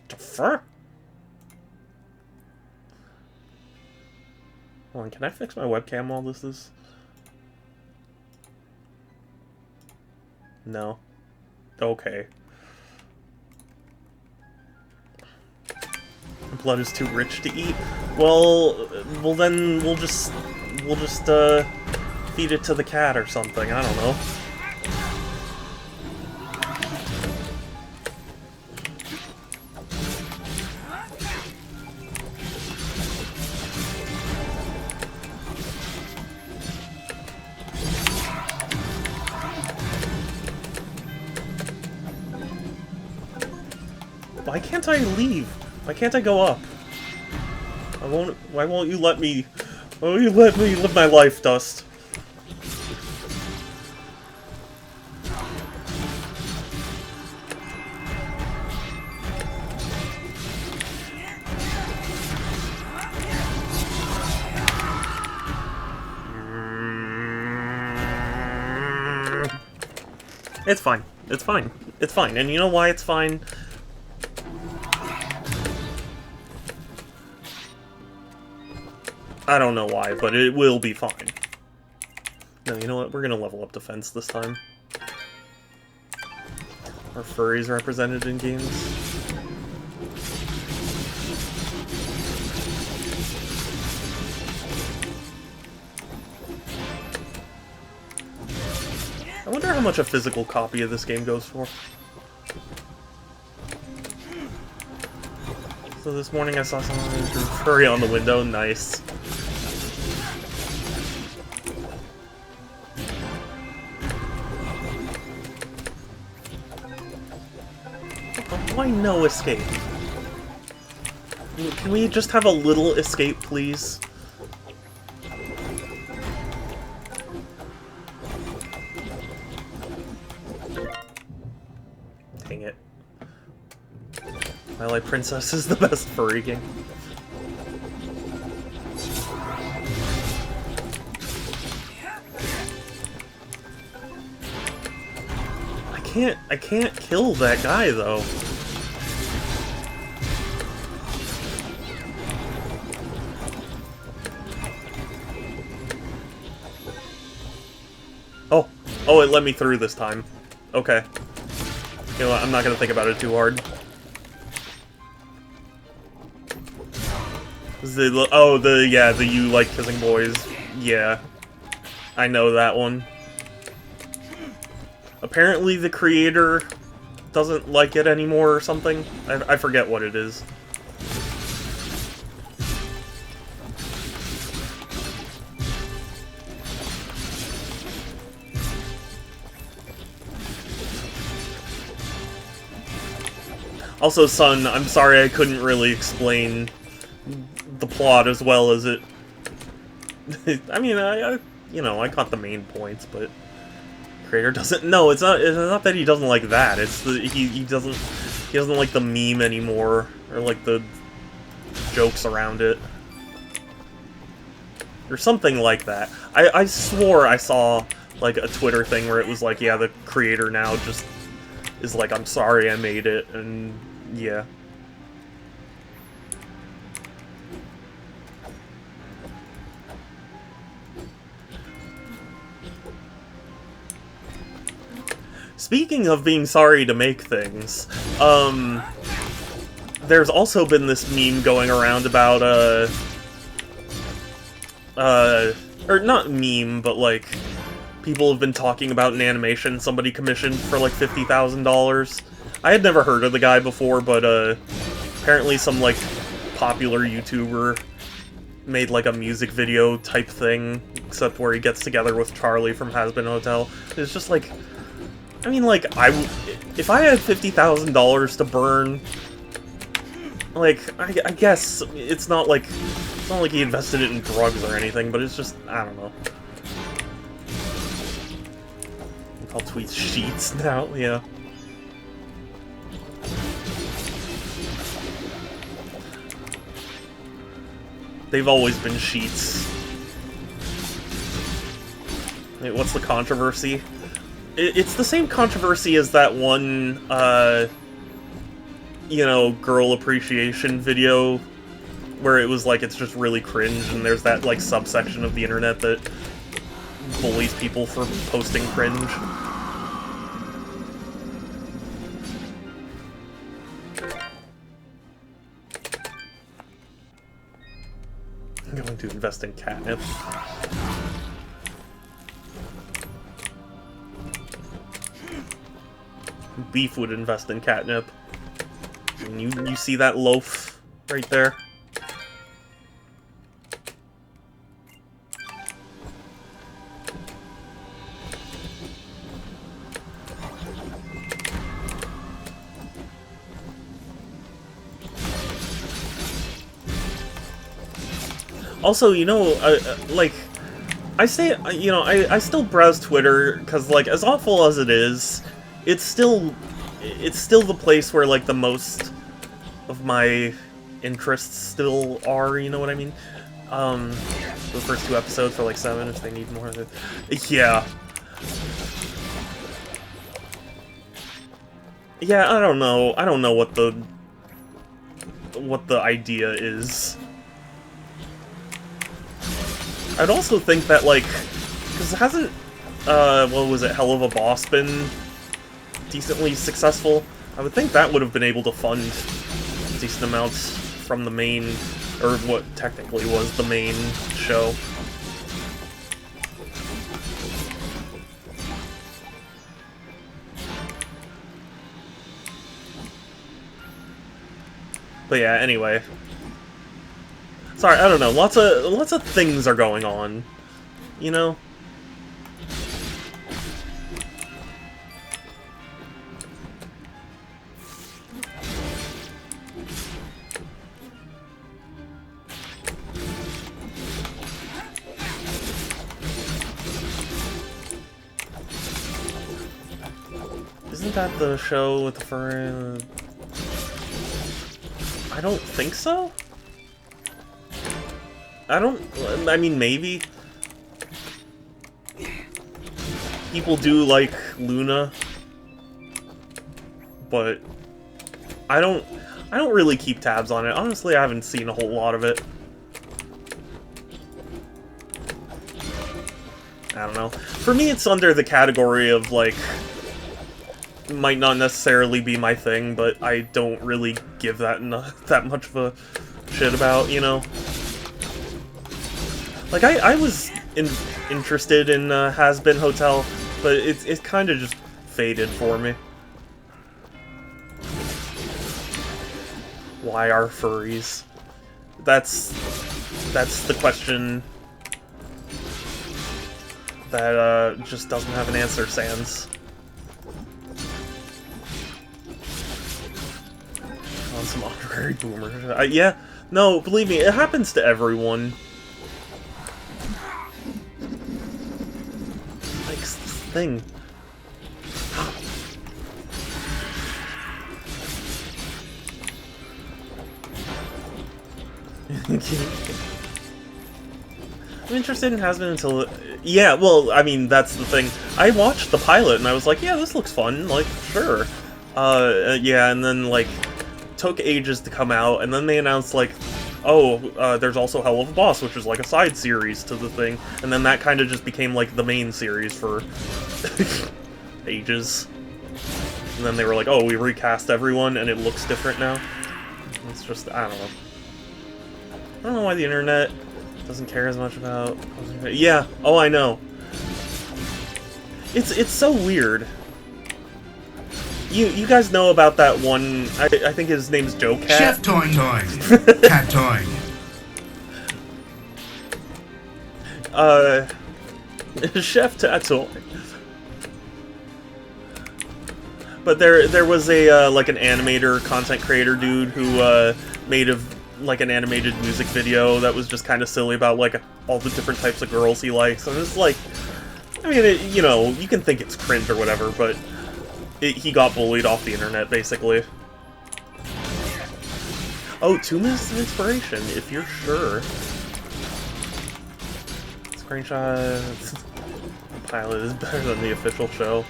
Defer? Hold on, can I fix my webcam while this is... No. Okay. Blood is too rich to eat? Well then we'll just feed it to the cat or something, I don't know. Why can't I leave? Why can't I go up? Why won't you let me... Why won't you let me live my life, Dust? It's fine. It's fine. It's fine. And you know why it's fine? I don't know why, but it will be fine. No, you know what? We're gonna level up defense this time. Are furries represented in games? I wonder how much a physical copy of this game goes for. So this morning I saw someone who drew furry on the window. Nice. Why no escape? Can we just have a little escape, please? Dang it. Twilight Princess is the best furry game. I can't kill that guy though. Oh, it let me through this time. Okay. You know what, I'm not gonna think about it too hard. The you like kissing boys. Yeah. I know that one. Apparently the creator doesn't like it anymore or something. I forget what it is. Also, Son, I'm sorry I couldn't really explain the plot as well as it... I mean, I caught the main points, but... Creator doesn't... No, it's not that he doesn't like that, it's the... He doesn't like the meme anymore, or like the jokes around it. Or something like that. I swore I saw, like, a Twitter thing where it was like, yeah, the creator now just is like, I'm sorry I made it, and... yeah. Speaking of being sorry to make things, there's also been this meme going around about, or not meme, but like, people have been talking about an animation somebody commissioned for like $50,000. I had never heard of the guy before, but apparently some like popular YouTuber made like a music video type thing, except where he gets together with Charlie from Has Been Hotel. It's just like, I mean, like, if I had $50,000 to burn, like, I guess it's not like he invested it in drugs or anything, but it's just, I don't know. I'll tweet sheets now, yeah. They've always been sheets. Wait, what's the controversy? It's the same controversy as that one, you know, girl appreciation video, where it was like, it's just really cringe, and there's that, like, subsection of the internet that bullies people for posting cringe. I'm going to invest in catnip. Beef would invest in catnip. And you see that loaf right there? Also, you know, like, I say, you know, I still browse Twitter, because, like, as awful as it is, it's still the place where, like, the most of my interests still are, you know what I mean? The first 2 episodes for, like, 7, if they need more of it. Yeah. Yeah, I don't know what the idea is. I'd also think that, like, because hasn't, what was it, Hell of a Boss been decently successful? I would think that would have been able to fund decent amounts from the main, or what technically was the main show. But yeah, anyway. Sorry, I don't know. Lots of things are going on, you know? Isn't that the show with the fur? I don't think so. I mean, maybe. People do like Luna, but I don't really keep tabs on it. Honestly, I haven't seen a whole lot of it. I don't know. For me, it's under the category of, like, might not necessarily be my thing, but I don't really give that that much of a shit about, you know? Like, I was interested in Has Been Hotel, but it's kind of just faded for me. Why are furries? That's the question that just doesn't have an answer, Sans. On some honorary boomer. Yeah, no, believe me, it happens to everyone. Like, this thing. I'm interested in Has Been until... Yeah, well, I mean, that's the thing. I watched the pilot and I was like, yeah, this looks fun, like, sure. Yeah, and then, like, took ages to come out, and then they announced, like, oh, there's also Hell of a Boss, which is, like, a side series to the thing, and then that kind of just became, like, the main series for ages. And then they were like, oh, we recast everyone, and it looks different now. It's just, I don't know. I don't know why the internet doesn't care as much about... Yeah, oh, I know. It's so weird. You guys know about that one... I think his name's Joe Cat. Chef Toing Toing. Cat Toing. Chef Tattoo. But there was a like an animator, content creator dude who made like an animated music video that was just kind of silly about like all the different types of girls he likes, and it's like, I mean, you know, you can think it's cringe or whatever, but he got bullied off the internet basically. Oh, 2 minutes of inspiration, if you're sure. Screenshot. The pilot is better than the official show.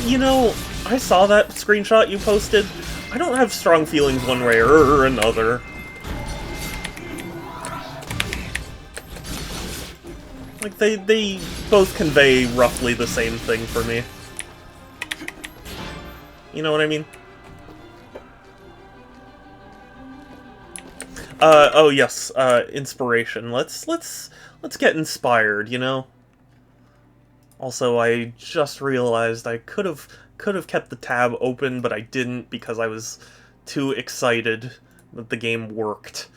You know, I saw that screenshot you posted. I don't have strong feelings one way or another. Like, they both convey roughly the same thing for me. You know what I mean? Oh yes, inspiration. Let's get inspired, you know? Also, I just realized I could have kept the tab open, but I didn't because I was too excited that the game worked.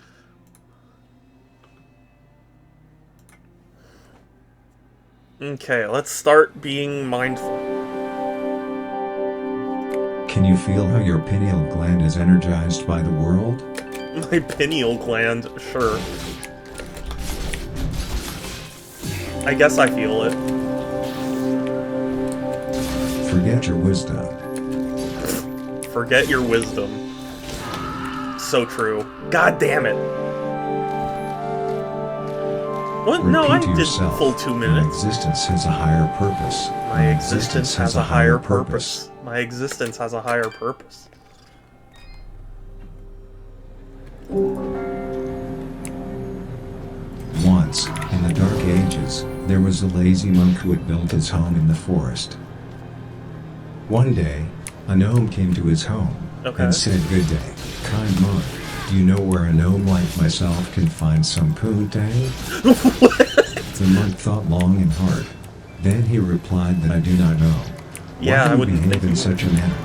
Okay, let's start being mindful. Can you feel how your pineal gland is energized by the world? My pineal gland, sure. I guess I feel it. Forget your wisdom. Forget your wisdom. So true. God damn it. What? No, I did full 2 minutes. My existence has a higher purpose. My existence has a higher purpose. My existence has a higher purpose. Once, in the Dark Ages, there was a lazy monk who had built his home in the forest. One day, a gnome came to his home and said, "Good day, kind monk. Do you know where a gnome like myself can find some poontang?" The monk thought long and hard. Then he replied that I do not know. Yeah, Why I do you wouldn't behave think in such a manner?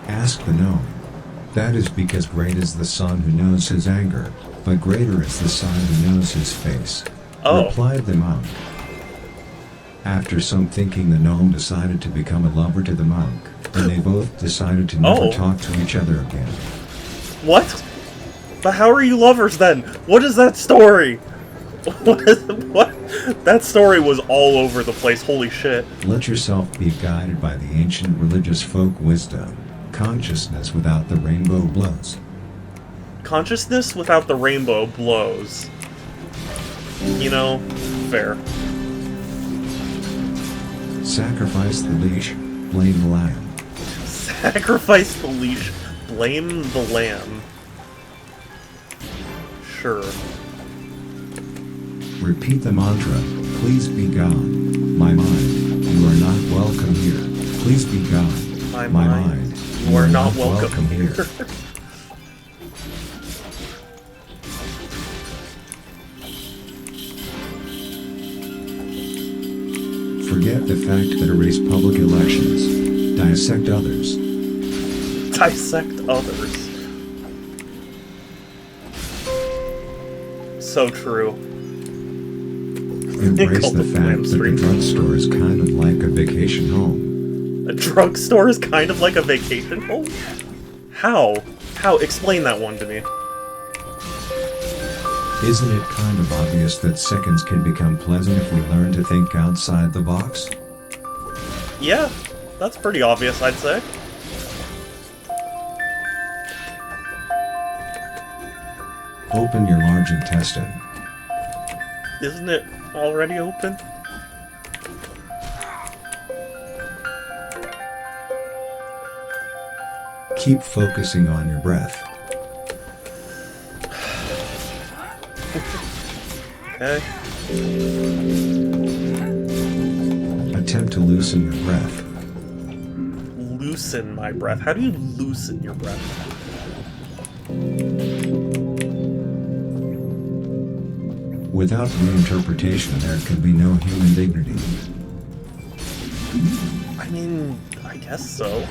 Asked the gnome. That is because great is the sun who knows his anger, but greater is the sun who knows his face. Replied the monk. After some thinking, the gnome decided to become a lover to the monk, and they both decided to never talk to each other again. What? But how are you lovers then? What is that story? What? That story was all over the place, holy shit. Let yourself be guided by the ancient religious folk wisdom. Consciousness without the rainbow blows. Consciousness without the rainbow blows. You know, fair. Sacrifice the leash, blame the lamb. Sacrifice the leash, blame the lamb. Sure. Repeat the mantra, please be gone. My mind, you are not welcome here. Please be gone. My mind, you are not welcome here. Forget the fact that erase public elections. Dissect others. Dissect others. So true. Embrace Cult the of fact Lamb that the Stream. drugstore is kind of like a vacation home. A drugstore is kind of like a vacation home? How? How? Explain that one to me. Isn't it kind of obvious that seconds can become pleasant if we learn to think outside the box? Yeah, that's pretty obvious, I'd say. Open your large intestine. Isn't it already open? Keep focusing on your breath. Okay. Attempt to loosen your breath. Loosen my breath. How do you loosen your breath? Without reinterpretation, there can be no human dignity. I mean, I guess so.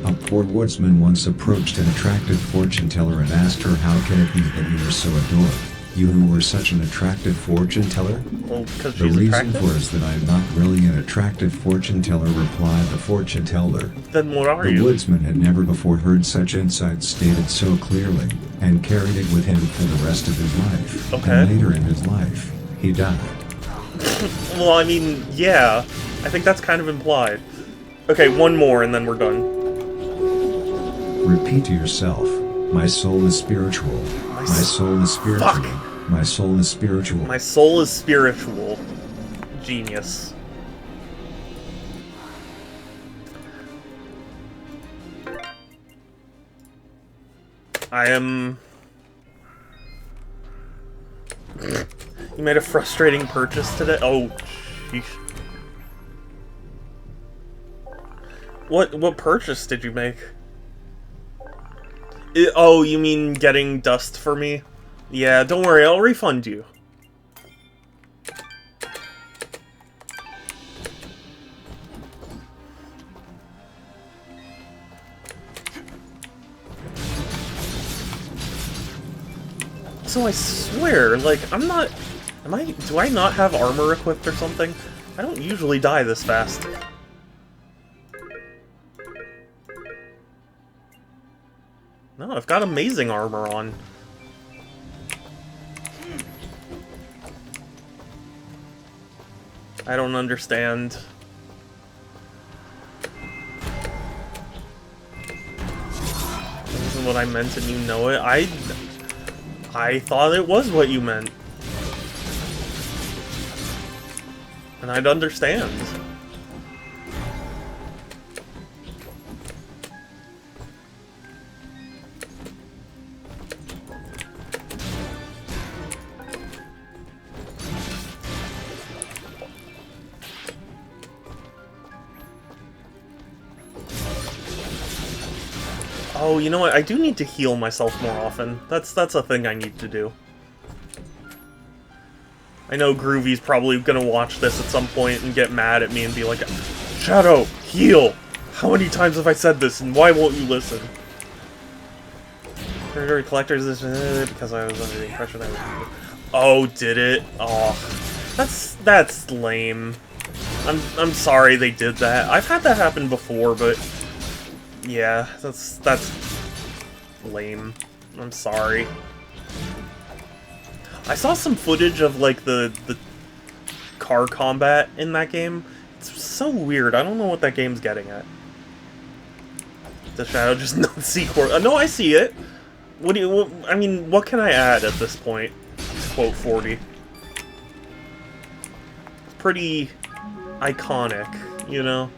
A poor woodsman once approached an attractive fortune teller and asked her, "How can it be that you are so adored? You who were such an attractive fortune teller?" Well, because The she's reason attractive? for it is that I am not really an attractive fortune teller, replied the fortune teller. Then what are The you? woodsman had never before heard such insights stated so clearly, and carried it with him for the rest of his life. Okay. And later in his life, he died. Well, I mean, yeah. I think that's kind of implied. Okay, one more and then we're done. Repeat to yourself, my soul is spiritual. My soul is spiritual. Fuck. My soul is spiritual. My soul is spiritual. Genius. I am... You made a frustrating purchase today? Oh, sheesh. What purchase did you make? Oh, you mean getting dust for me? Yeah, don't worry, I'll refund you. So I swear, like, I'm not... do I not have armor equipped or something? I don't usually die this fast. No, I've got amazing armor on. I don't understand. This isn't what I meant and you know it. I thought it was what you meant. And I'd understand. Oh, you know what? I do need to heal myself more often. That's a thing I need to do. I know Groovy's probably gonna watch this at some point and get mad at me and be like, Shadow, heal! How many times have I said this and why won't you listen? Territory collectors because I was under the impression I was... Oh, did it? Oh, that's lame. I'm sorry they did that. I've had that happen before, but yeah, that's lame. I'm sorry. I saw some footage of like the car combat in that game. It's so weird. I don't know what that game's getting at. The shadow just not see no, I see it. What do you? I mean, what can I add at this point? Quote 40. It's pretty iconic, you know.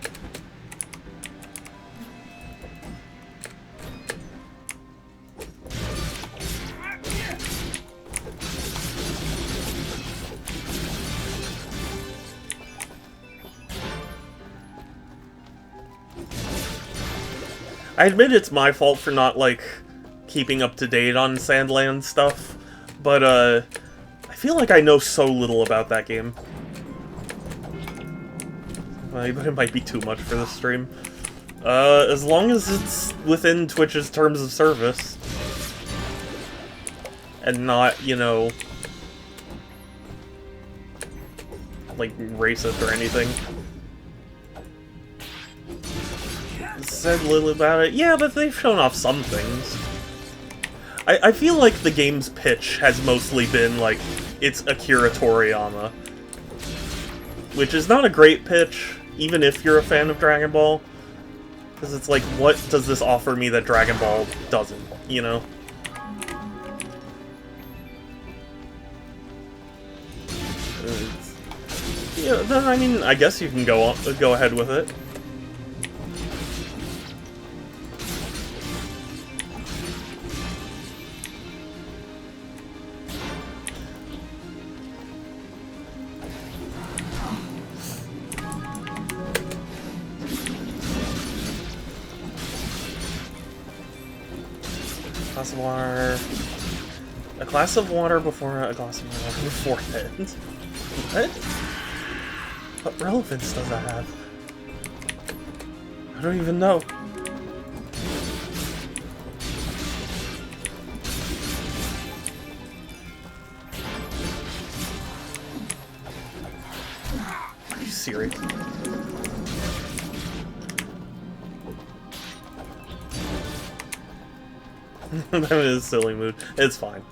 I admit it's my fault for not, like, keeping up to date on Sandland stuff, but, I feel like I know so little about that game. But it might be too much for this stream. As long as it's within Twitch's terms of service. And not, you know, like, racist or anything. Said little about it. Yeah, but they've shown off some things. I feel like the game's pitch has mostly been, like, it's Akira Toriyama. Which is not a great pitch, even if you're a fan of Dragon Ball. Because it's like, what does this offer me that Dragon Ball doesn't, you know? Yeah, then, I mean, I guess you can go ahead with it. Glass of water. A glass of water before a glass of water beforehand. What? What relevance does that have? I don't even know. Are you serious? I'm in a silly mood. It's fine.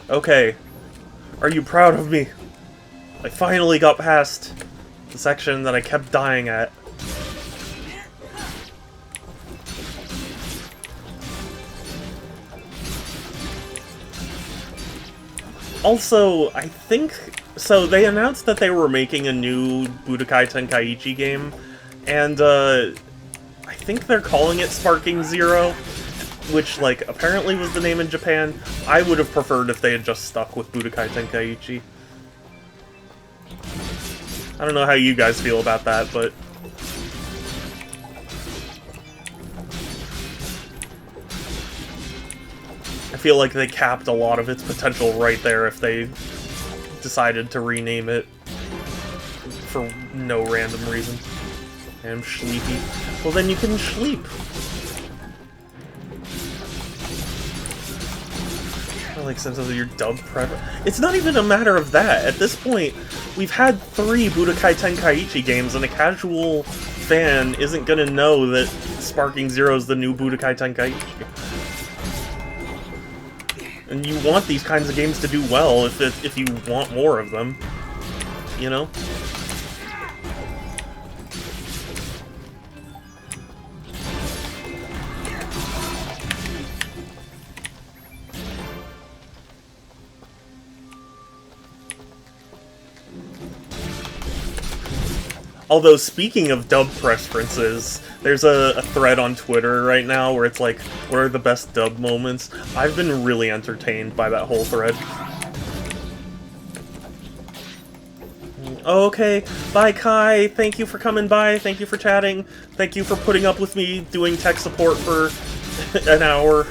Okay. Are you proud of me? I finally got past the section that I kept dying at. Also, I think... So, they announced that they were making a new Budokai Tenkaichi game, and, I think they're calling it Sparking Zero, which, like, apparently was the name in Japan. I would have preferred if they had just stuck with Budokai Tenkaichi. I don't know how you guys feel about that, but... I feel like they capped a lot of its potential right there if they decided to rename it for no random reason. I'm sleepy. Well, then you can sleep. I like sense of your dub preference. It's not even a matter of that. At this point, we've had 3 Budokai Tenkaichi games, and a casual fan isn't gonna know that Sparking Zero is the new Budokai Tenkaichi. And you want these kinds of games to do well if you want more of them, you know? Although, speaking of dub preferences, there's a thread on Twitter right now where it's like, what are the best dub moments? I've been really entertained by that whole thread. Okay, bye Kai, thank you for coming by, thank you for chatting, thank you for putting up with me doing tech support for an hour.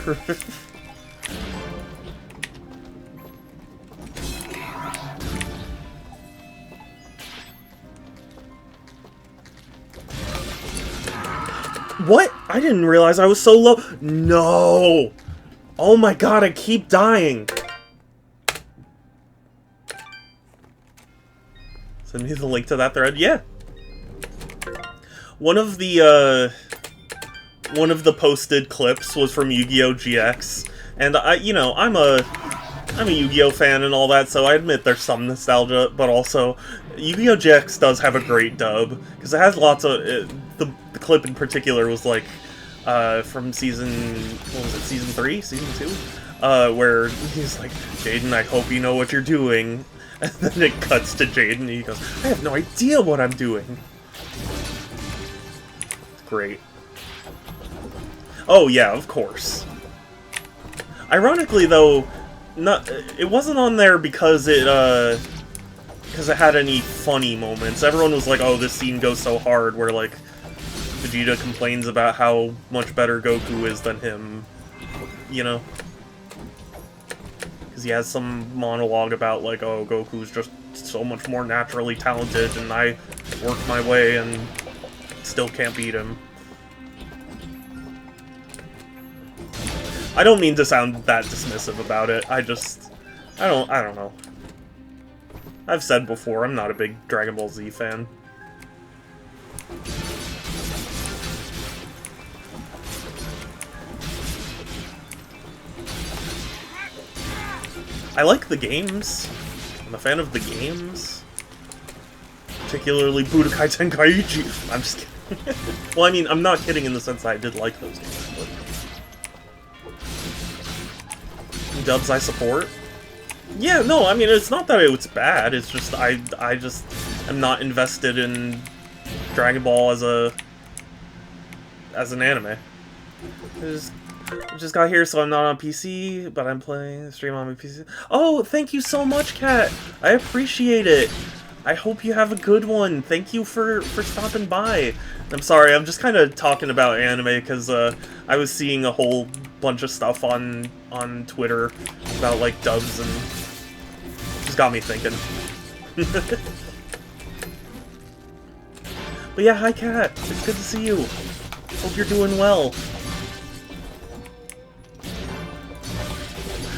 What? I didn't realize I was so low. No! Oh my god, I keep dying. Send me the link to that thread. Yeah. One of the posted clips was from Yu-Gi-Oh! GX. And you know, I'm a I'm a Yu-Gi-Oh fan and all that, so I admit there's some nostalgia, but also Yu-Gi-Oh! GX does have a great dub, because it has lots of... the clip in particular was like, from season... what was it, season 3? Season 2? Where he's like, Jaden, I hope you know what you're doing. And then it cuts to Jaden, and he goes, I have no idea what I'm doing. It's great. Oh yeah, of course. Ironically, though, it wasn't on there because it had any funny moments. Everyone was like, oh, this scene goes so hard, where, like, Vegeta complains about how much better Goku is than him, you know? Because he has some monologue about, like, oh, Goku's just so much more naturally talented, and I worked my way and still can't beat him. I don't mean to sound that dismissive about it, I don't know. I've said before, I'm not a big Dragon Ball Z fan. I like the games. I'm a fan of the games. Particularly Budokai Tenkaichi. I'm just kidding. Well, I mean, I'm not kidding in the sense that I did like those games, but... dubs I support? Yeah, no, I mean, it's not that it's bad, it's just, I just am not invested in Dragon Ball as an anime. I just got here, so I'm not on PC, but I'm playing stream on my PC. Oh, thank you so much, Kat! I appreciate it! I hope you have a good one. Thank you for stopping by. I'm sorry, I'm just kind of talking about anime, because I was seeing a whole bunch of stuff on Twitter about, like, dubs, and just got me thinking. But yeah, hi Kat, it's good to see you. Hope you're doing well.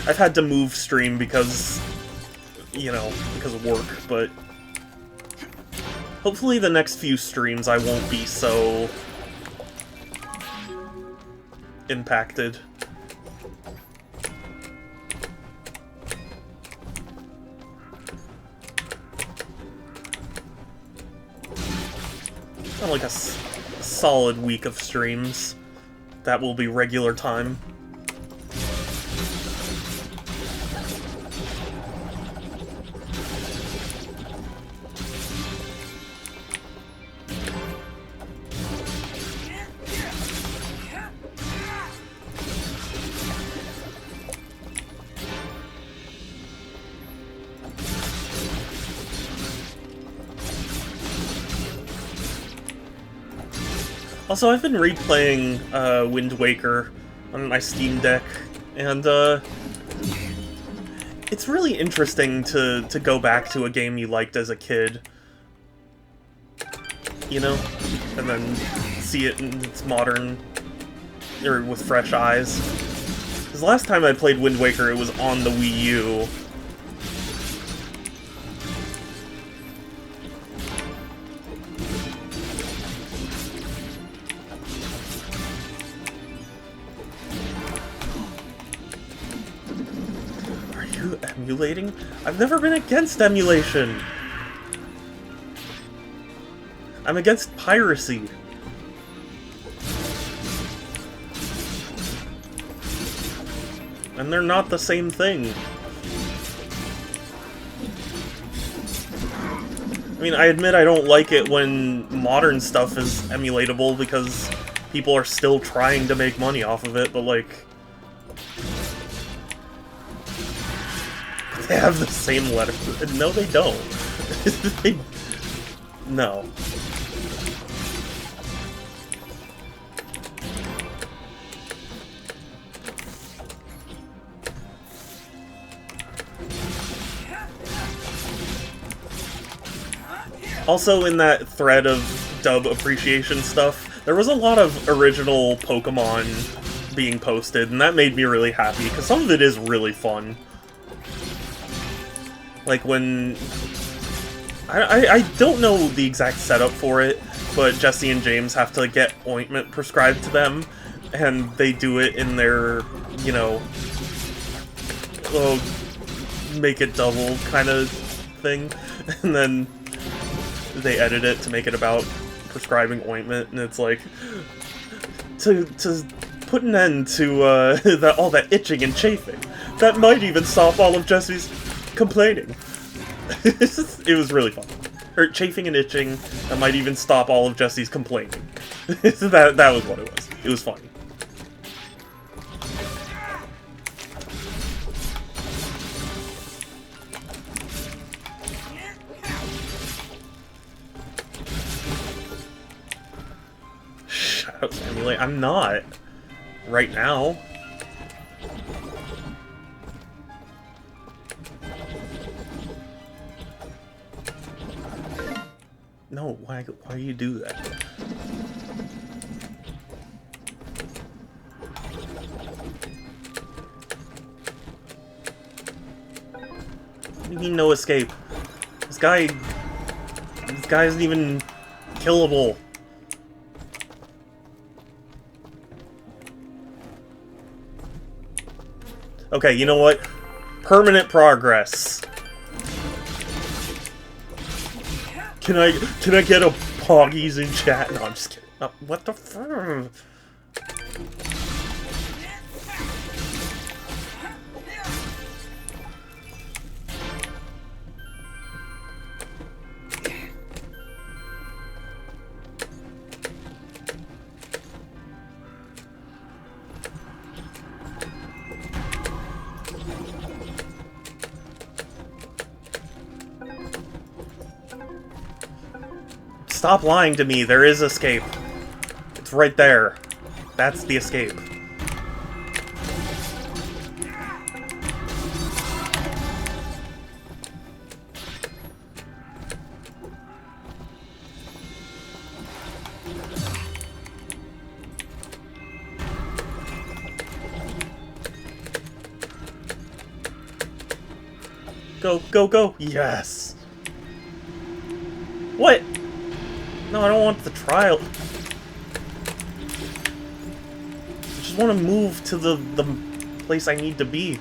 I've had to move stream because, you know, because of work, but hopefully the next few streams I won't be so impacted. Not like a solid week of streams. That will be regular time. Also, I've been replaying Wind Waker on my Steam Deck, and it's really interesting to go back to a game you liked as a kid, you know, and then see it in its modern, or with fresh eyes. Because last time I played Wind Waker, it was on the Wii U. Emulating? I've never been against emulation! I'm against piracy. And they're not the same thing. I mean, I admit I don't like it when modern stuff is emulatable because people are still trying to make money off of it, but like... They have the same letter. No, they don't. No. Also, in that thread of dub appreciation stuff, there was a lot of original Pokemon being posted, and that made me really happy, because some of it is really fun. Like when... I don't know the exact setup for it, but Jesse and James have to get ointment prescribed to them, and they do it in their, you know, make it double kind of thing, and then they edit it to make it about prescribing ointment, and it's like to put an end to all that itching and chafing. That might even stop all of Jesse's complaining. It was really fun. Or chafing and itching, that might even stop all of Jesse's complaining. that was what it was. It was funny. Shadow Emulate? I'm not. Right now. No, why do you do that? What do you mean no escape? This guy isn't even killable. Okay, you know what? Permanent progress. Can I get a Poggies in chat? No, I'm just kidding. What the fuck? Stop lying to me, there is escape. It's right there. That's the escape. Go, go, go! Yes! What? No, I don't want the trial. I just want to move to the place I need to be.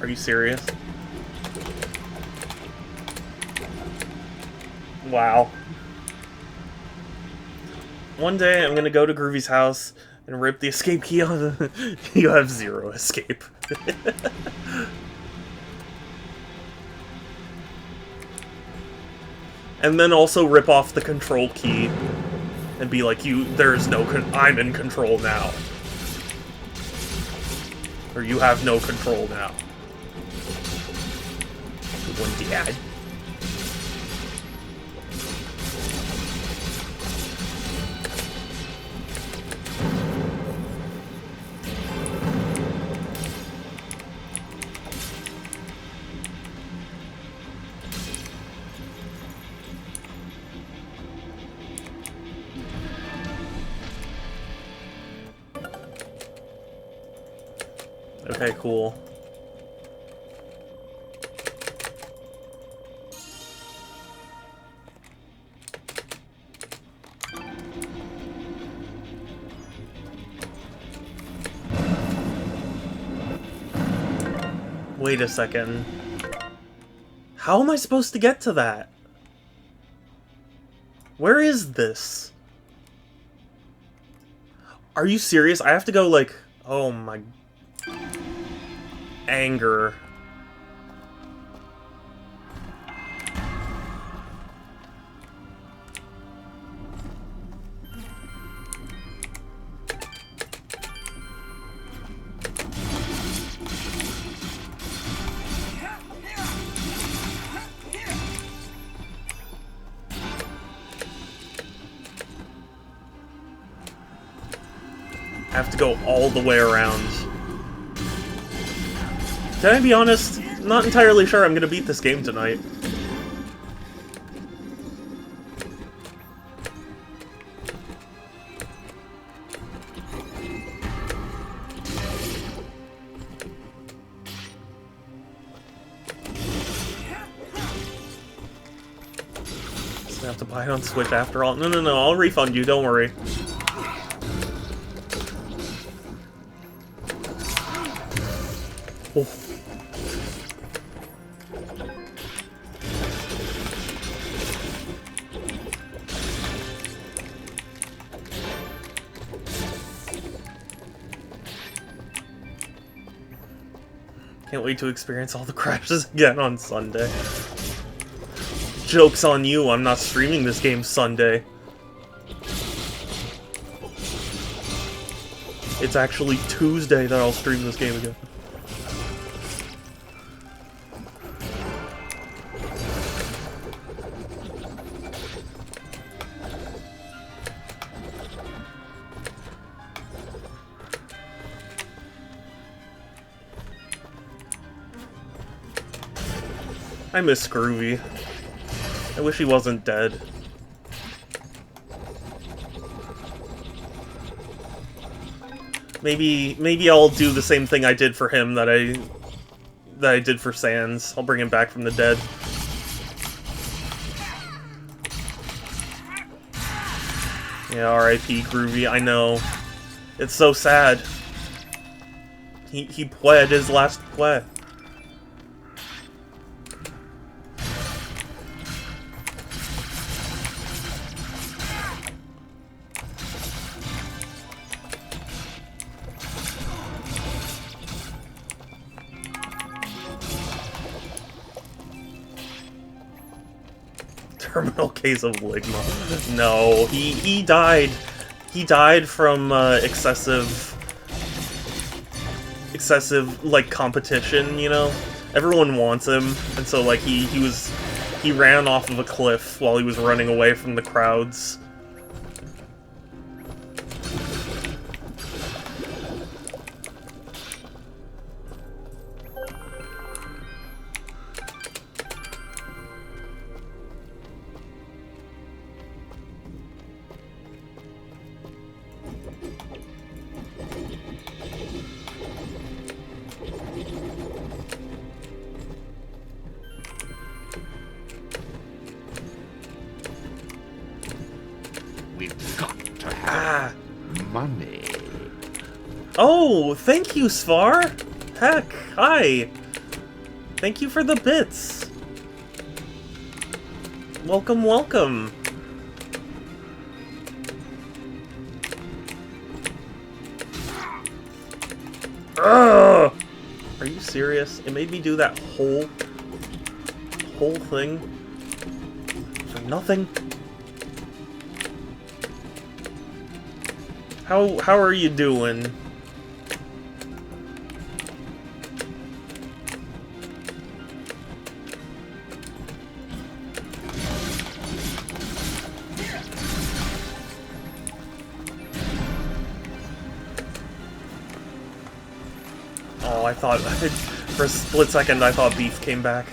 Are you serious? Wow. One day I'm gonna go to Groovy's house and rip the escape key on the... You have zero escape. And then also rip off the control key and be like, there's no I'm in control now. Or you have no control now. Good one, Dad. Okay, cool. Wait a second. How am I supposed to get to that? Where is this? Are you serious? I have to go, like... Oh my... Anger. I have to go all the way around. Can I be honest? I'm not entirely sure I'm gonna beat this game tonight. have to buy it on Switch after all. No, I'll refund you, don't worry. Oh. Can't wait to experience all the crashes again on Sunday. Joke's on you, I'm not streaming this game Sunday. It's actually Tuesday that I'll stream this game again. I miss Groovy. I wish he wasn't dead. Maybe I'll do the same thing I did for him that I did for Sans. I'll bring him back from the dead. Yeah, R.I.P. Groovy. I know. It's so sad. He pled his last play. Terminal case of Ligma. No, he died. He died from excessive like competition. You know, everyone wants him, and so like he ran off of a cliff while he was running away from the crowds. We've got to have money. Oh, thank you, Svar. Heck, hi. Thank you for the bits. Welcome, welcome. Ugh! Are you serious? It made me do that whole thing for nothing. How are you doing? Oh, I thought for a split second I thought Beef came back.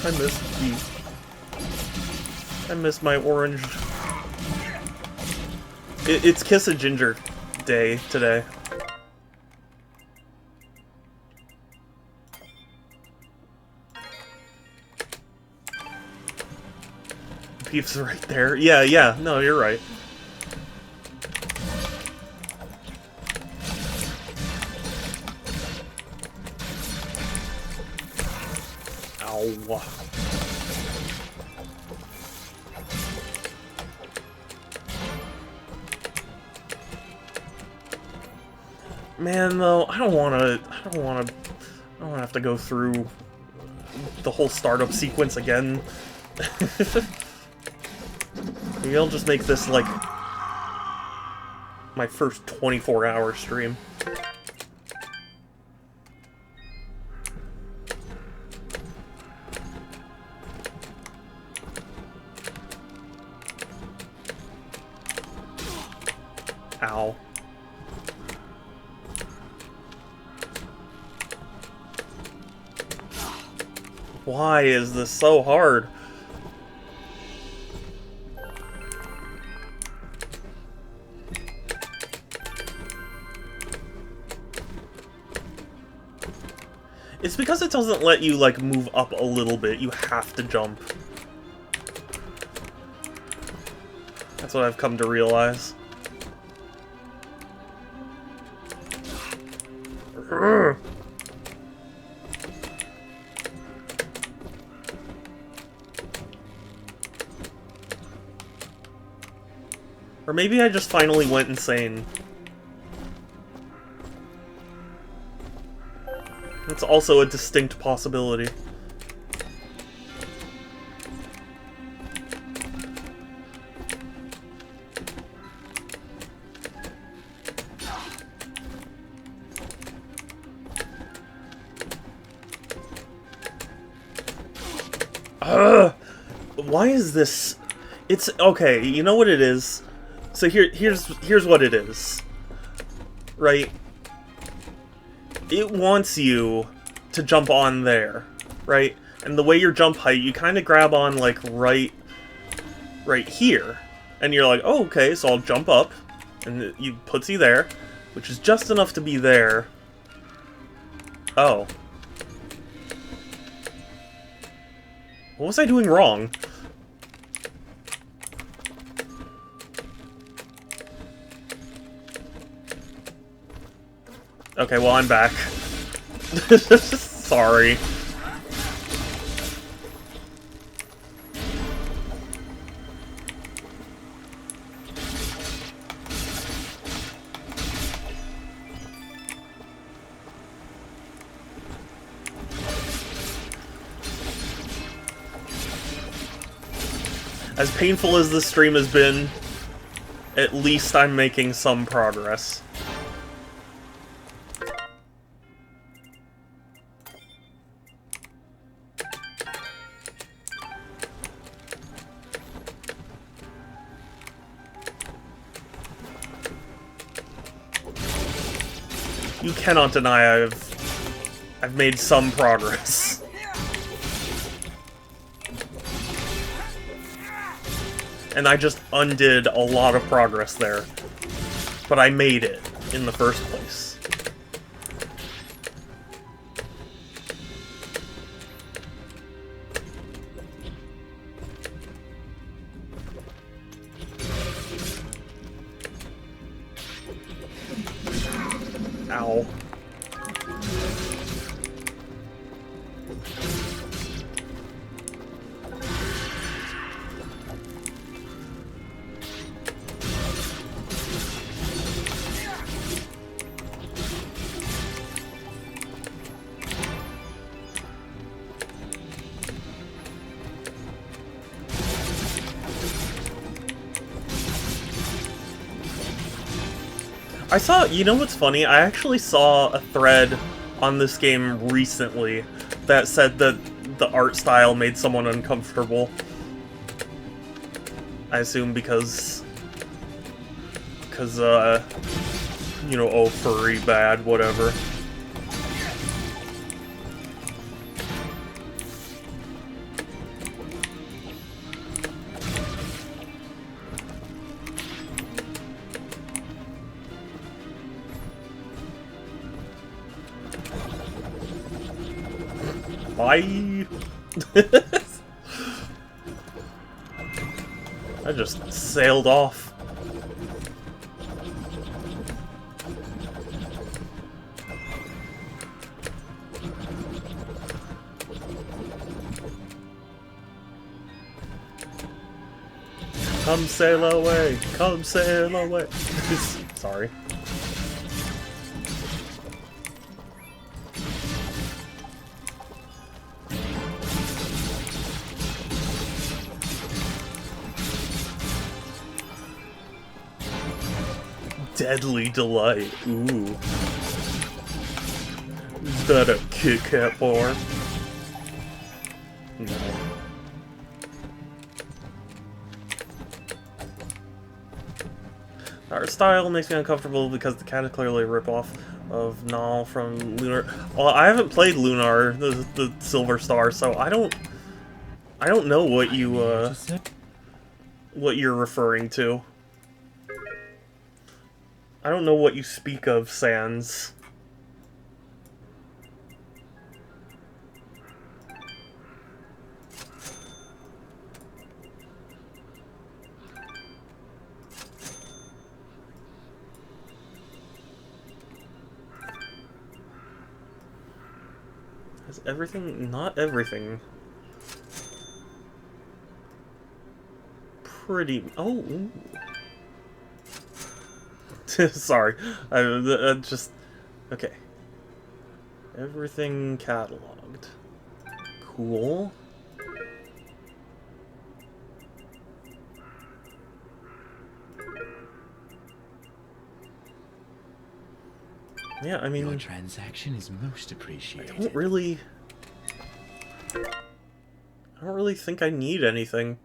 I miss Beef. I miss my orange. It's Kiss a Ginger Day today. Beef's right there. Yeah, no, you're right. Ow. Man, though, I don't wanna have to go through the whole startup sequence again. Maybe I'll just make this, like, my first 24-hour stream. Ow. Why is this so hard? It's because it doesn't let you, like, move up a little bit. You have to jump. That's what I've come to realize. Urgh. Or maybe I just finally went insane. That's also a distinct possibility. Why is this? It's okay. You know what it is. So here's what it is. Right? It wants you to jump on there, right? And the way your jump height, you kind of grab on like right here, and you're like, oh, okay, so I'll jump up, and it puts you there, which is just enough to be there. Oh. What was I doing wrong? Okay, well, I'm back. Sorry. As painful as this stream has been, at least I'm making some progress. You cannot deny I've made some progress. And I just undid a lot of progress there. But I made it in the first place. Ow. I saw, you know what's funny? I actually saw a thread on this game recently that said that the art style made someone uncomfortable. I assume because, you know, oh, furry, bad, whatever. Bye! I just sailed off. Come sail away, come sail away. Sorry. Deadly Delight. Ooh. Is that a Kit Kat bar? No. Our style makes me uncomfortable because the cat is clearly a ripoff of Null from Lunar. Well, I haven't played Lunar, the Silver Star, so I don't know what what you're referring to. I don't know what you speak of, Sans. Is everything... Not everything. Pretty... Oh, ooh. Sorry. I just... Okay. Everything cataloged. Cool. Yeah, I mean... Your transaction is most appreciated. I don't really think I need anything.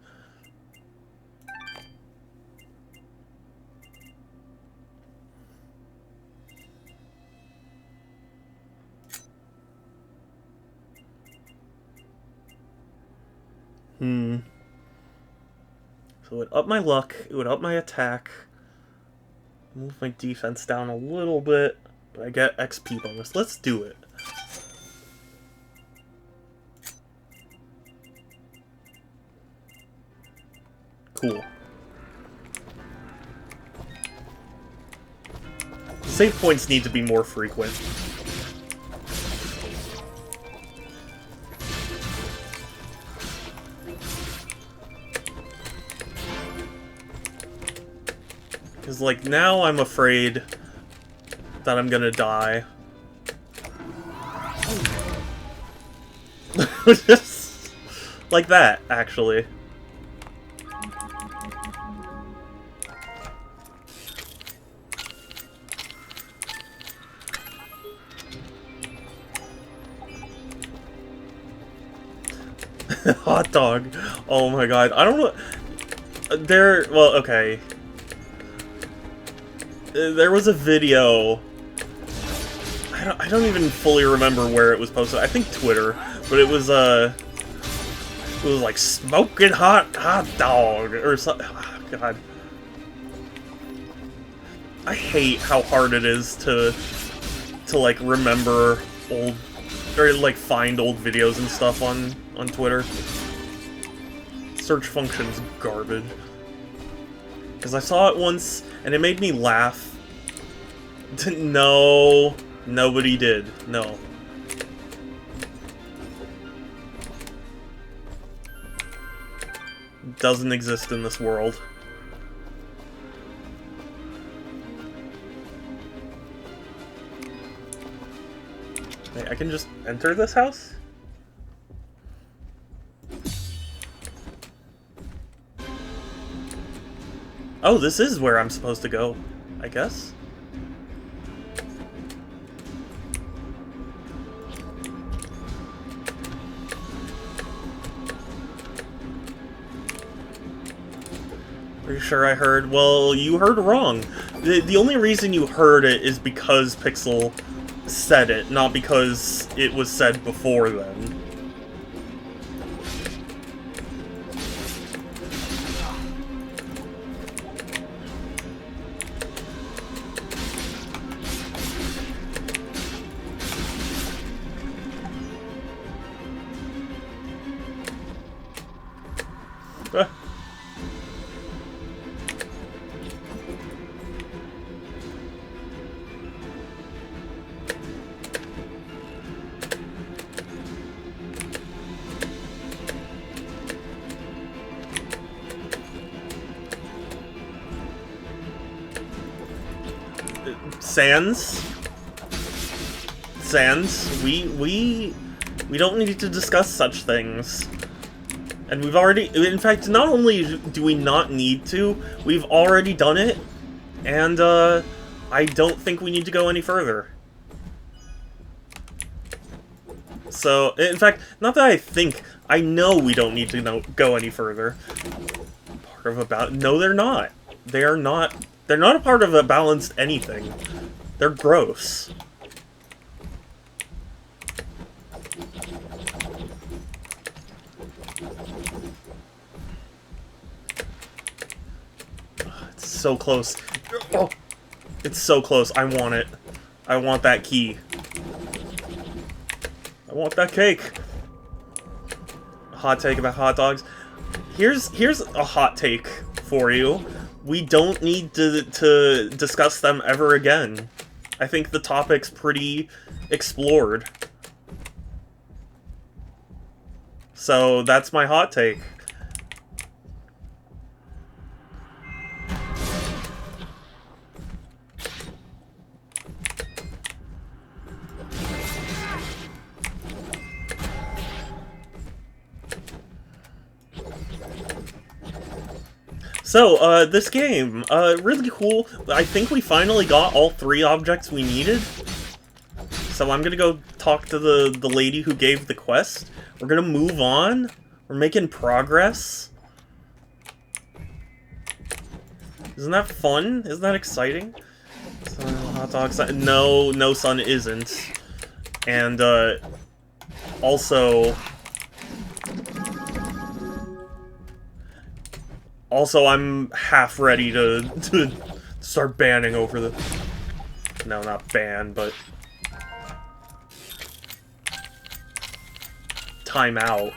So it would up my luck, it would up my attack, move my defense down a little bit, but I get XP bonus. Let's do it. Cool. Save points need to be more frequent. Because, like, now I'm afraid that I'm gonna die. Just like that, actually. Hot dog. Oh my god. I don't know. Well, okay. There was a video. I don't even fully remember where it was posted. I think Twitter, but it was like smoking hot dog or something. Oh, god. I hate how hard it is to like remember old or like find old videos and stuff on Twitter. Search function's garbage. Because I saw it once, and it made me laugh. No, nobody did. No. Doesn't exist in this world. Wait, I can just enter this house? Oh, this is where I'm supposed to go, I guess. Pretty sure I heard... Well, you heard wrong. The only reason you heard it is because Pixel said it, not because it was said before then. Sans, we don't need to discuss such things. And we've already, in fact, not only do we not need to, we've already done it, and I don't think we need to go any further. So, in fact, not that I think, I know we don't need to go any further. Part of a no, they're not. They're not a part of a balanced anything. They're gross. It's so close. Oh, it's so close. I want it. I want that key. I want that cake. A hot take about hot dogs. Here's a hot take for you. We don't need to discuss them ever again. I think the topic's pretty explored. So that's my hot take. So, this game, really cool. I think we finally got all 3 objects we needed. So I'm gonna go talk to the lady who gave the quest. We're gonna move on. We're making progress. Isn't that fun? Isn't that exciting? So, hot dogs. No, son isn't. And, also... Also, I'm half ready to start banning over the... No, not ban, but... time out.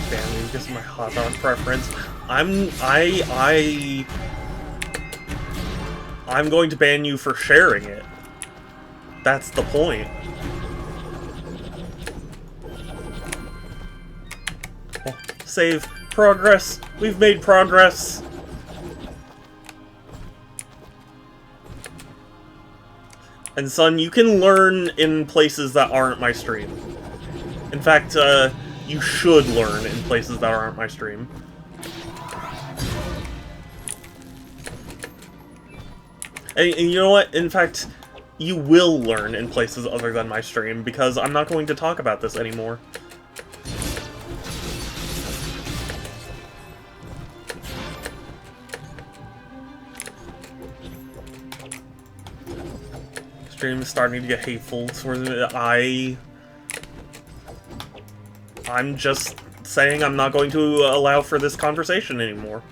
Banning because of my hot dog preference. I'm going to ban you for sharing it. That's the point. Oh, save. Progress. We've made progress. And son, you can learn in places that aren't my stream. In fact, you should learn in places that aren't my stream. And you know what? In fact, you will learn in places other than my stream, because I'm not going to talk about this anymore. Stream is starting to get hateful towards me. I'm just saying I'm not going to allow for this conversation anymore.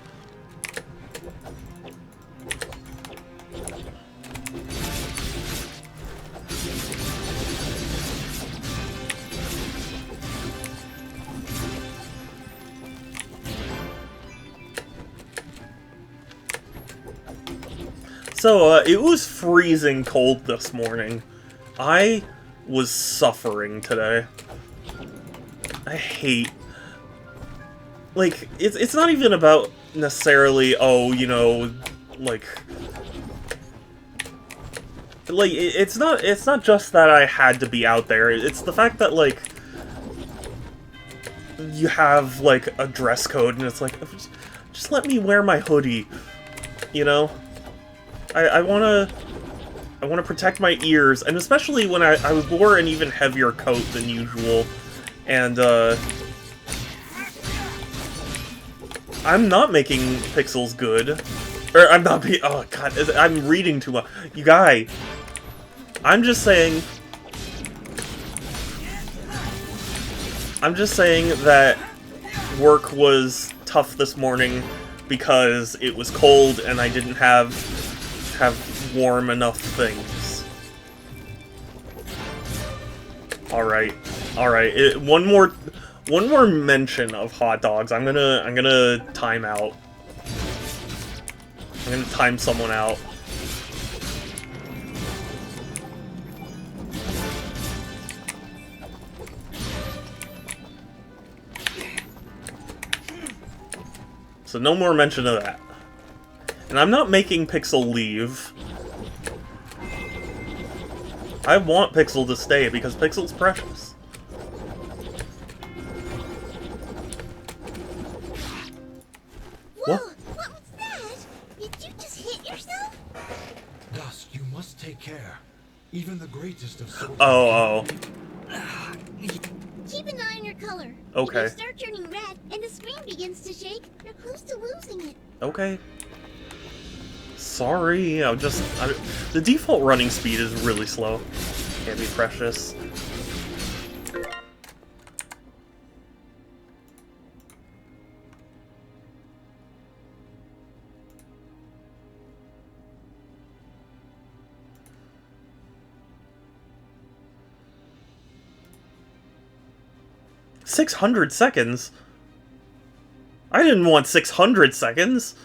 So, it was freezing cold this morning. I was suffering today. I hate... Like, it's not even about necessarily, oh, you know, like... Like, it's not just that I had to be out there, it's the fact that, like... You have, like, a dress code, and it's like, just let me wear my hoodie, you know? I wanna protect my ears, and especially when I wore an even heavier coat than usual, and I'm not making pixels good, or I'm not being. Oh god, I'm reading too much. You guy, I'm just saying that work was tough this morning because it was cold and I didn't have warm enough things. All right. One more mention of hot dogs. I'm gonna time out. I'm gonna time someone out. So no more mention of that. And I'm not making Pixel leave. I want Pixel to stay because Pixel's precious. Whoa, what was that? Did you just hit yourself? Dusk, you must take care. Even the greatest of soldiers. Oh. Keep an eye on your color. Okay. If you start turning red and the screen begins to shake, you're close to losing it. Okay. Sorry, the default running speed is really slow. Can't be precious. 600 seconds? I didn't want 600 seconds!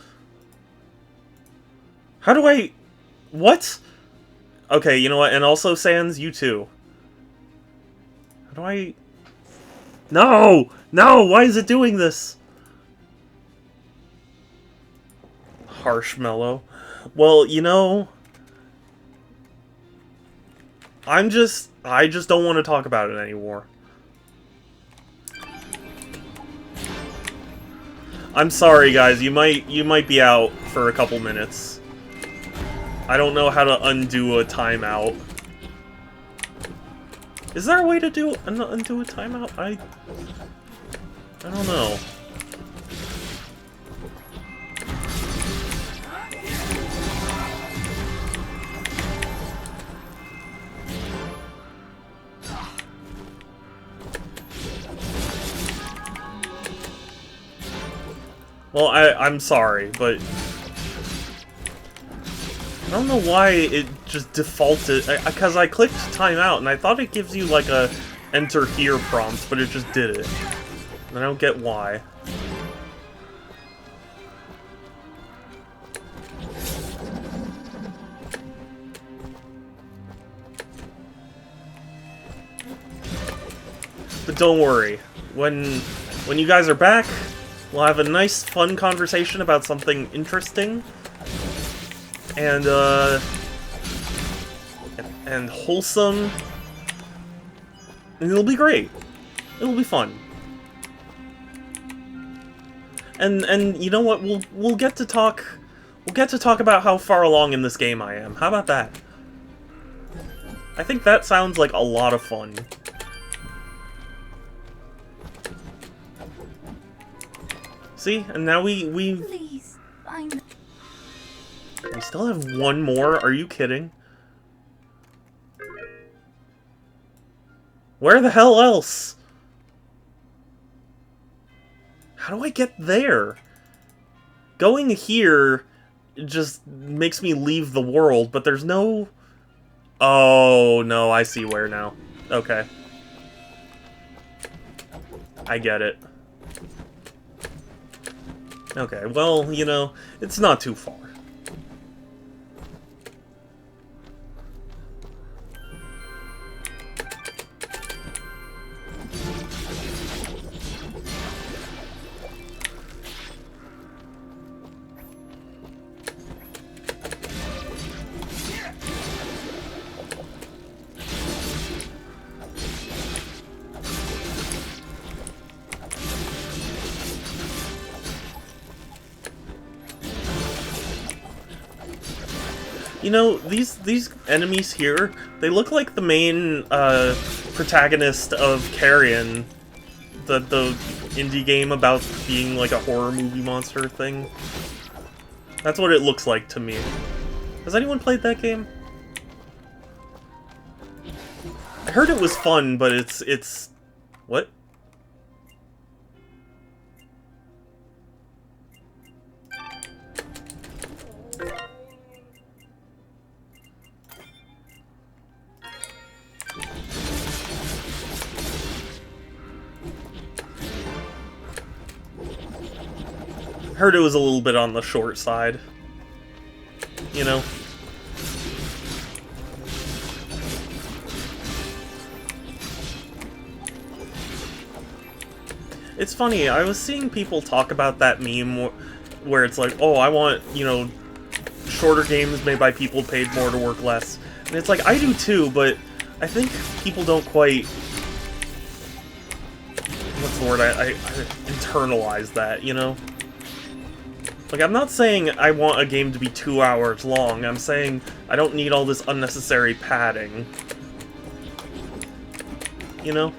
How do I... What? Okay, you know what? And also, Sans, you too. How do I... No! No! Why is it doing this? Harshmellow. Well, you know... I just don't want to talk about it anymore. I'm sorry, guys. You might be out for a couple minutes. I don't know how to undo a timeout. Is there a way to undo a timeout? I don't know. Well, I'm sorry, but I don't know why it just defaulted, because I clicked timeout and I thought it gives you like a enter here prompt, but it just did it. And I don't get why. But don't worry, when you guys are back, we'll have a nice, fun conversation about something interesting and wholesome, and it'll be great. It'll be fun. And you know what? We'll get to talk. We'll get to talk about how far along in this game I am. How about that? I think that sounds like a lot of fun. See, and now we Please, find. we still have one more. Are you kidding? Where the hell else? How do I get there? Going here just makes me leave the world, but there's no... Oh, no, I see where now. Okay. I get it. Okay, well, you know, it's not too far. You know, these enemies here, they look like the main protagonist of Carrion, the indie game about being like a horror movie monster thing. That's what it looks like to me. Has anyone played that game? I heard it was fun, but it's... What? Heard it was a little bit on the short side. You know? It's funny, I was seeing people talk about that meme where it's like, oh, I want, you know, shorter games made by people paid more to work less. And it's like, I do too, but I think people don't quite... What's the word? I internalize that, you know? Like, I'm not saying I want a game to be 2 hours long, I'm saying I don't need all this unnecessary padding. You know?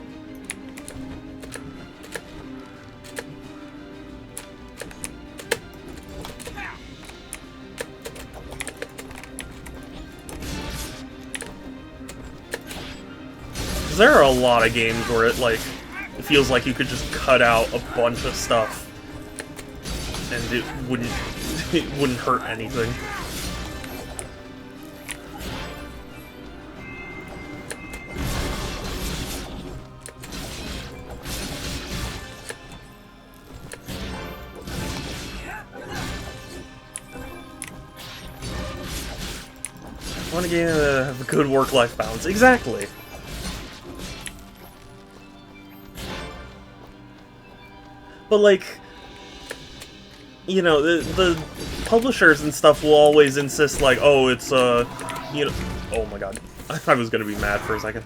There are a lot of games where it feels like you could just cut out a bunch of stuff and it wouldn't hurt anything. I want a game to have a good work-life balance. Exactly. But, like, you know, the publishers and stuff will always insist, like, oh, it's, you know... Oh my god. I was gonna be mad for a second.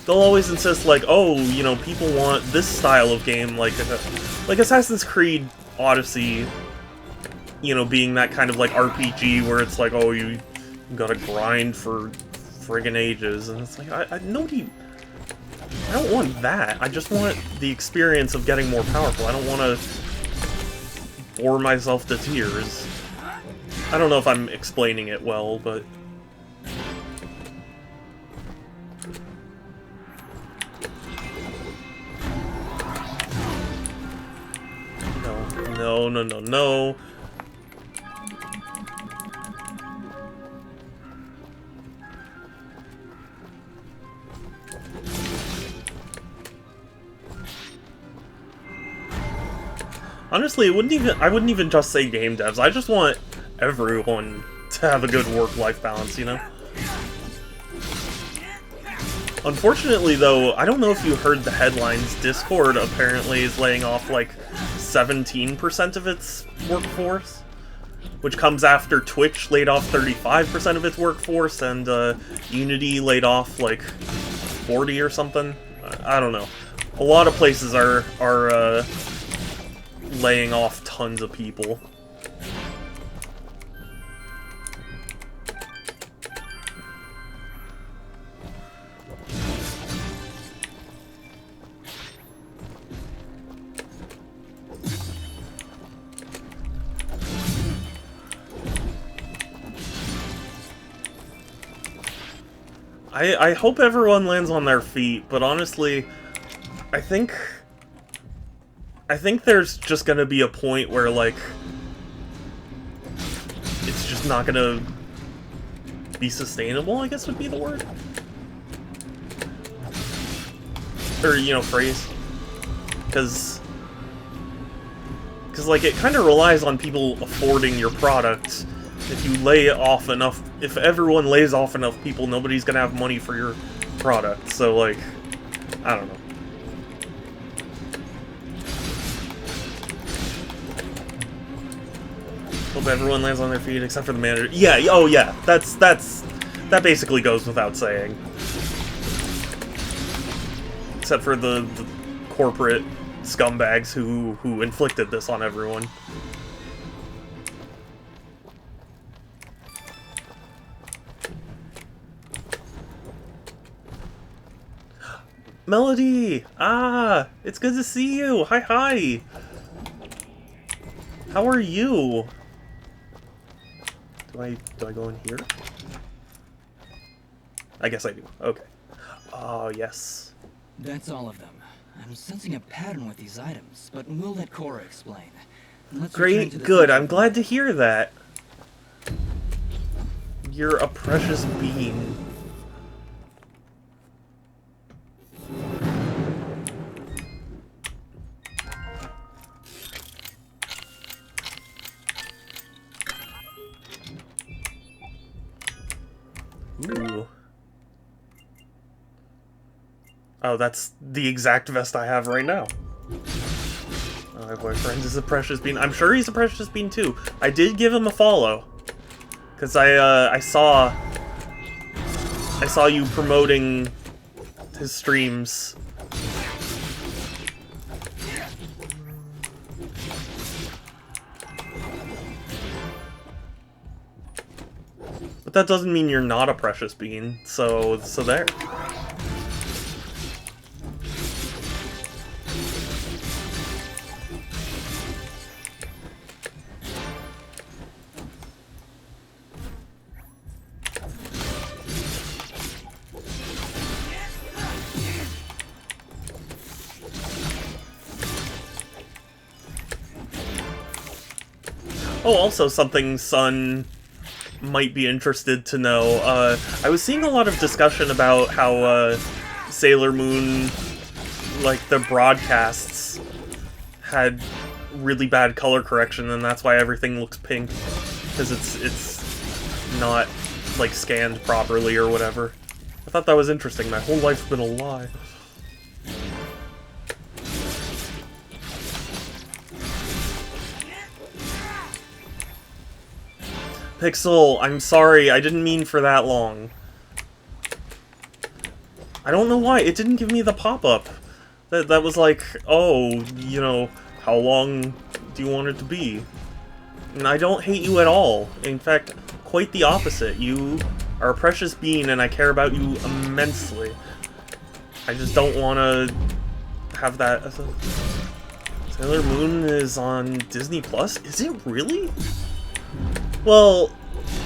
They'll always insist, like, oh, you know, people want this style of game, like Assassin's Creed Odyssey, you know, being that kind of, like, RPG where it's like, oh, you gotta grind for friggin' ages, and it's like, nobody... I don't want that. I just want the experience of getting more powerful. I don't want to bore myself to tears. I don't know if I'm explaining it well, but... No. Honestly, I wouldn't even just say game devs. I just want everyone to have a good work-life balance, you know? Unfortunately, though, I don't know if you heard the headlines. Discord apparently is laying off, like, 17% of its workforce, which comes after Twitch laid off 35% of its workforce, and Unity laid off, like, 40 or something. I don't know. A lot of places are laying off tons of people. I hope everyone lands on their feet, but honestly, I think there's just gonna be a point where, like, it's just not gonna be sustainable, I guess would be the word. Or, you know, phrase. Because, like, it kind of relies on people affording your product. If you lay off enough, if everyone lays off enough people, nobody's gonna have money for your product. So, like, I don't know. Hope everyone lands on their feet except for the manager. Yeah, oh yeah, that basically goes without saying. Except for the corporate scumbags who inflicted this on everyone. Melody! Ah! It's good to see you! Hi! How are you? Do I go in here? I guess I do. Okay. Oh, yes. That's all of them. I'm sensing a pattern with these items, but we'll let Cora explain. Let's return to Great, the good. subject. I'm glad to hear that. You're a precious being. Ooh. Oh, that's the exact vest I have right now. My boyfriend is a precious bean. I'm sure he's a precious bean too. I did give him a follow, cause I saw you promoting his streams. But that doesn't mean you're not a precious bean. So there. Oh, also something Sun might be interested to know. I was seeing a lot of discussion about how Sailor Moon, like, the broadcasts had really bad color correction, and that's why everything looks pink. Because it's not, like, scanned properly or whatever. I thought that was interesting. My whole life's been a lie. Pixel, I'm sorry, I didn't mean for that long. I don't know why, it didn't give me the pop-up. That was like, oh, you know, how long do you want it to be? And I don't hate you at all. In fact, quite the opposite. You are a precious being and I care about you immensely. I just don't want to have that as a... Sailor Moon is on Disney Plus? Is it really? Well,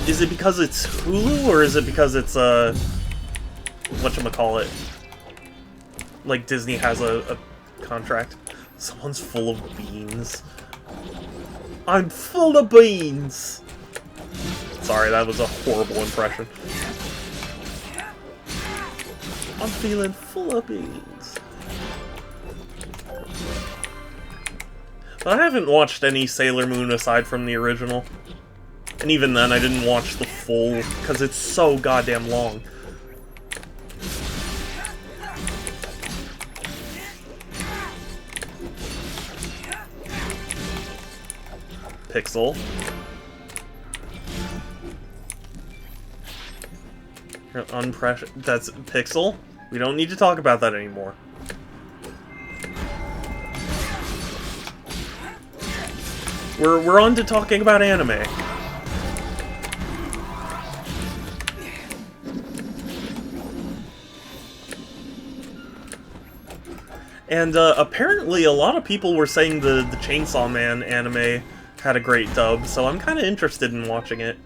is it because it's Hulu, or is it because it's, whatchamacallit? Like, Disney has a contract? Someone's full of beans. I'm full of beans! Sorry, that was a horrible impression. I'm feeling full of beans. But I haven't watched any Sailor Moon aside from the original. And even then, I didn't watch the full, because it's so goddamn long. Pixel. You're unprecious. That's Pixel? We don't need to talk about that anymore. We're on to talking about anime. And apparently a lot of people were saying the Chainsaw Man anime had a great dub, so I'm kind of interested in watching it.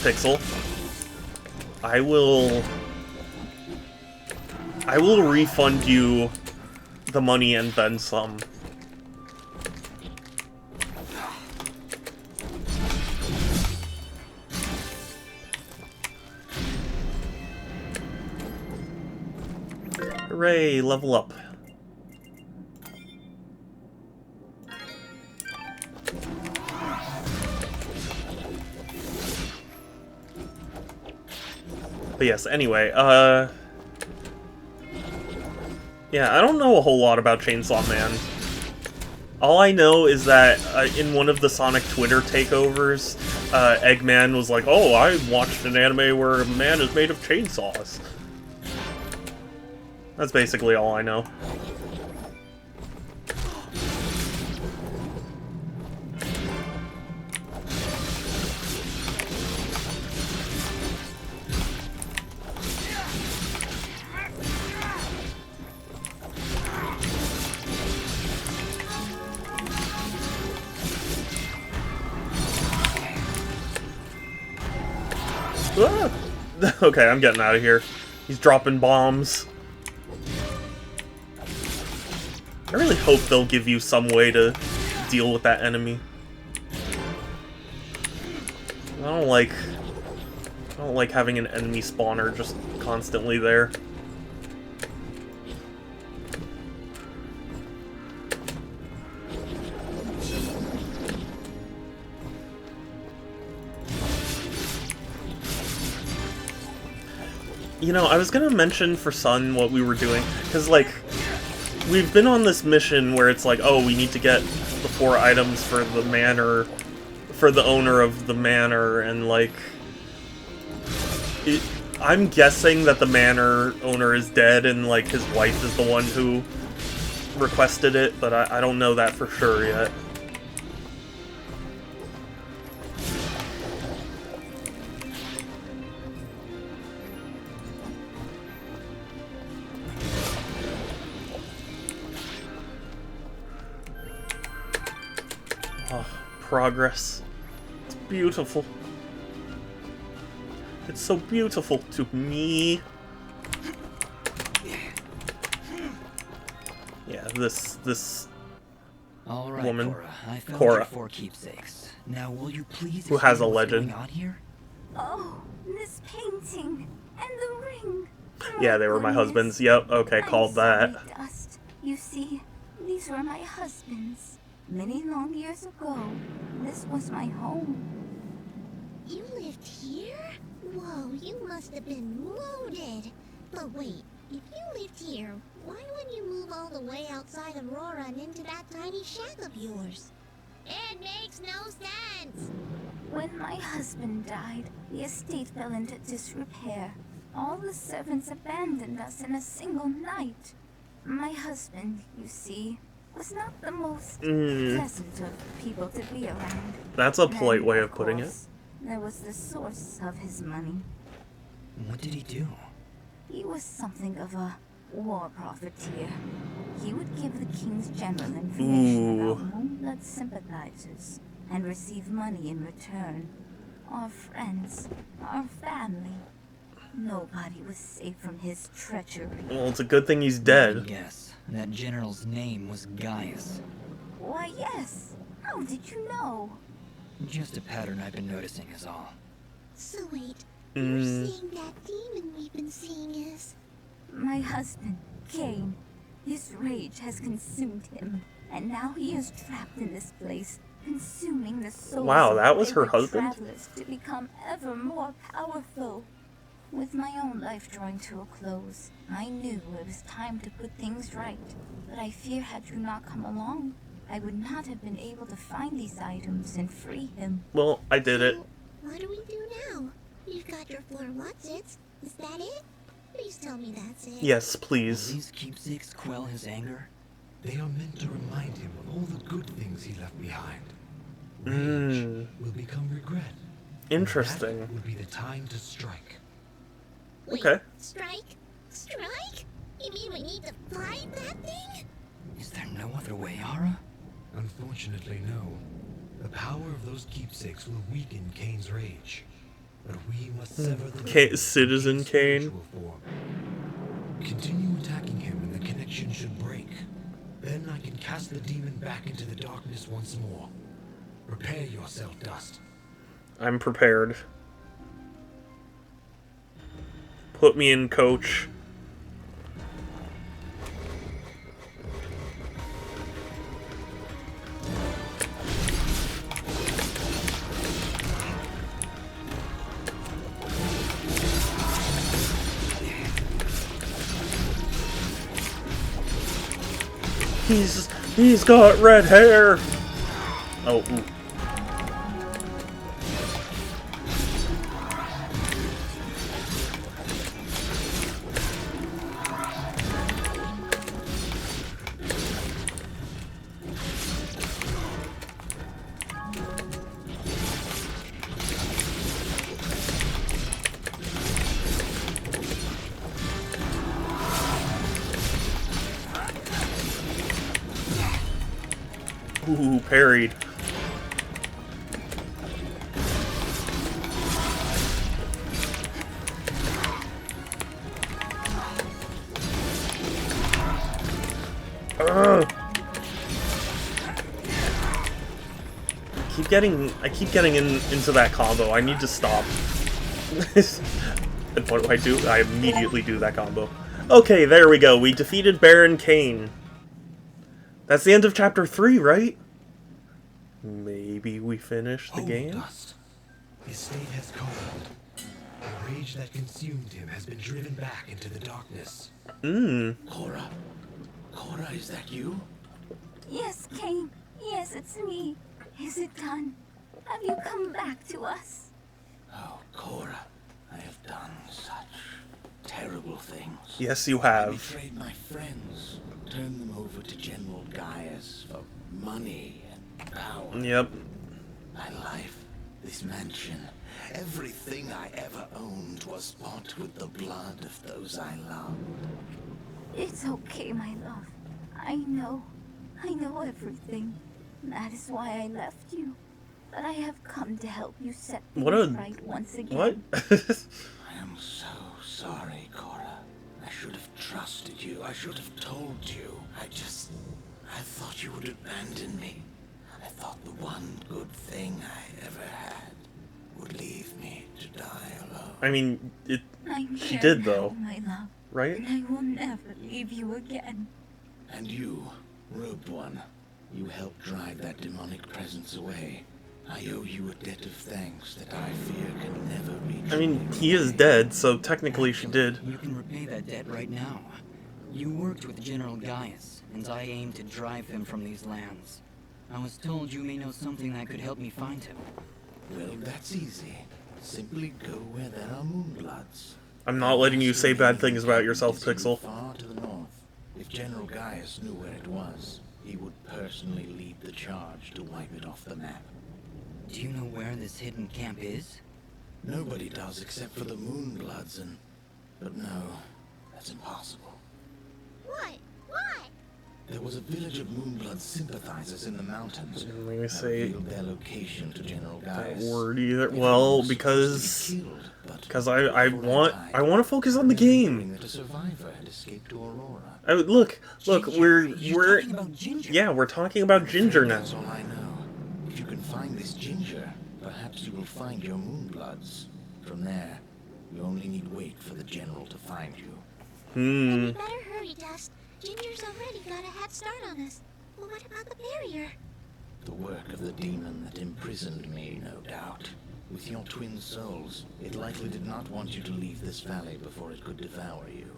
Pixel, I will refund you the money and then some. Hooray, level up. But yes, anyway, yeah, I don't know a whole lot about Chainsaw Man. All I know is that in one of the Sonic Twitter takeovers, Eggman was like, oh, I watched an anime where a man is made of chainsaws. That's basically all I know. Ah! Okay, I'm getting out of here. He's dropping bombs. I really hope they'll give you some way to deal with that enemy. I don't like having an enemy spawner just constantly there. You know, I was gonna mention for Sun what we were doing, because, like, we've been on this mission where it's like, oh, we need to get the 4 items for the manor, for the owner of the manor, and, like, I'm guessing that the manor owner is dead and, like, his wife is the one who requested it, but I don't know that for sure yet. Progress. It's beautiful. It's so beautiful to me. Yeah, this All right, woman, Cora. I found Cora, your 4 keepsakes. Now, will you please who has a explain what's legend. going on here? Oh, this painting and the ring. Yeah, they were my husbands. Yep, okay, called that. Dust. You see, These were my husband's. Many long years ago, this was my home. You lived here? Whoa, you must have been loaded. But wait, if you lived here, why wouldn't you move all the way outside Aurora and into that tiny shack of yours? It makes no sense! When my husband died, the estate fell into disrepair. All the servants abandoned us in a single night. My husband, you see, was not the most pleasant of people to be around. That's a polite And, way of putting it. course, there was the source of his money. What did he do? He was something of a war profiteer. He would give the king's general information about Moonblood sympathizers and receive money in return. Our friends, our family. Nobody was safe from his treachery. Well, it's a good thing he's I dead. guess that general's name was Gaius. Why, yes. How did you know? Just a pattern I've been noticing is all. So wait, you're saying that demon we've been seeing is... My husband, Cain. His rage has consumed him, and now he is trapped in this place, consuming the souls Wow, that of was her wayward husband? travelers to become ever more powerful. With my own life drawing to a close, I knew it was time to put things right. But I fear had you not come along, I would not have been able to find these items and free him. Well, I did it. So, what do we do now? You've got your 4 whatsits. Is that it? Please tell me that's it. Yes, Will please. these keepsakes quell his anger? They are meant to remind him of all the good things he left behind. Rage will become regret. and Interesting. That would be the time to strike. Wait, Okay. Strike? Strike? You mean we need to fight that thing? Is there no other way, Ara? Unfortunately, no. The power of those keepsakes will weaken Cain's rage. But we must sever the Citizen Cain's Cain. spiritual form. Continue attacking him and the connection should break. Then I can cast the demon back into the darkness once more. Prepare yourself, Dust. I'm prepared. Put me in, coach. He's got red hair. Oh, ooh. Ooh, parried. Ugh. I keep getting into that combo. I need to stop. And what do? I immediately do that combo. Okay, there we go. We defeated Baron Cain. That's the end of chapter 3, right? Maybe we finish the game? Dust. His state has calmed. The rage that consumed him has been driven back into the darkness. Cora? Cora, is that you? Yes, Cain. Yes, it's me. Is it done? Have you come back to us? Oh, Cora, I have done such terrible things. Yes, you I have. betrayed my friends, turned them over to General Gaius for money and power. Yep. My life, this mansion, everything I ever owned was bought with the blood of those I loved. It's okay, my love. I know everything. That is why I left you. But I have come to help you set things What a... right once again. What? I am so sorry, Cora. I should have trusted you. I should have told you. I thought you would abandon me. I thought the one good thing I ever had would leave me to die alone. I mean, I'm she here did, now, though. my love. Right? And I will never leave you again. And you, Robed One, you helped drive that demonic presence away. I owe you a debt of thanks that I fear can never be I mean, truly he is repaid. dead, so technically she did. You can repay that debt right now. You worked with General Gaius, and I aim to drive him from these lands. I was told you may know something that could help me find him. Well, that's easy. Simply go where there are Moonbloods. I'm not letting you say bad things about yourself, Pixel. Far to the north. If General Gaius knew where it was, he would personally lead the charge to wipe it off the map. Do you know where this hidden camp is? Nobody does except for the Moonbloods, but no, that's impossible. What? Why? There was a village of Moonblood sympathizers in the mountains. Let me that say revealed their location to General that Gaius. word either. Everyone Well, was because supposed to be killed, but I before want died, to focus on the remembering game. that a survivor had escaped to Aurora. Look, we're You're talking about Ginger. yeah, we're talking about Ginger now. That's all I know. If you can find this Ginger, perhaps you will find your Moonbloods. From there, you only need wait for the General to find you. Then we better hurry, Dust. Ginger's already got a head start on us. Well, what about the barrier? The work of the demon that imprisoned me, no doubt. With your twin souls, it likely did not want you to leave this valley before it could devour you.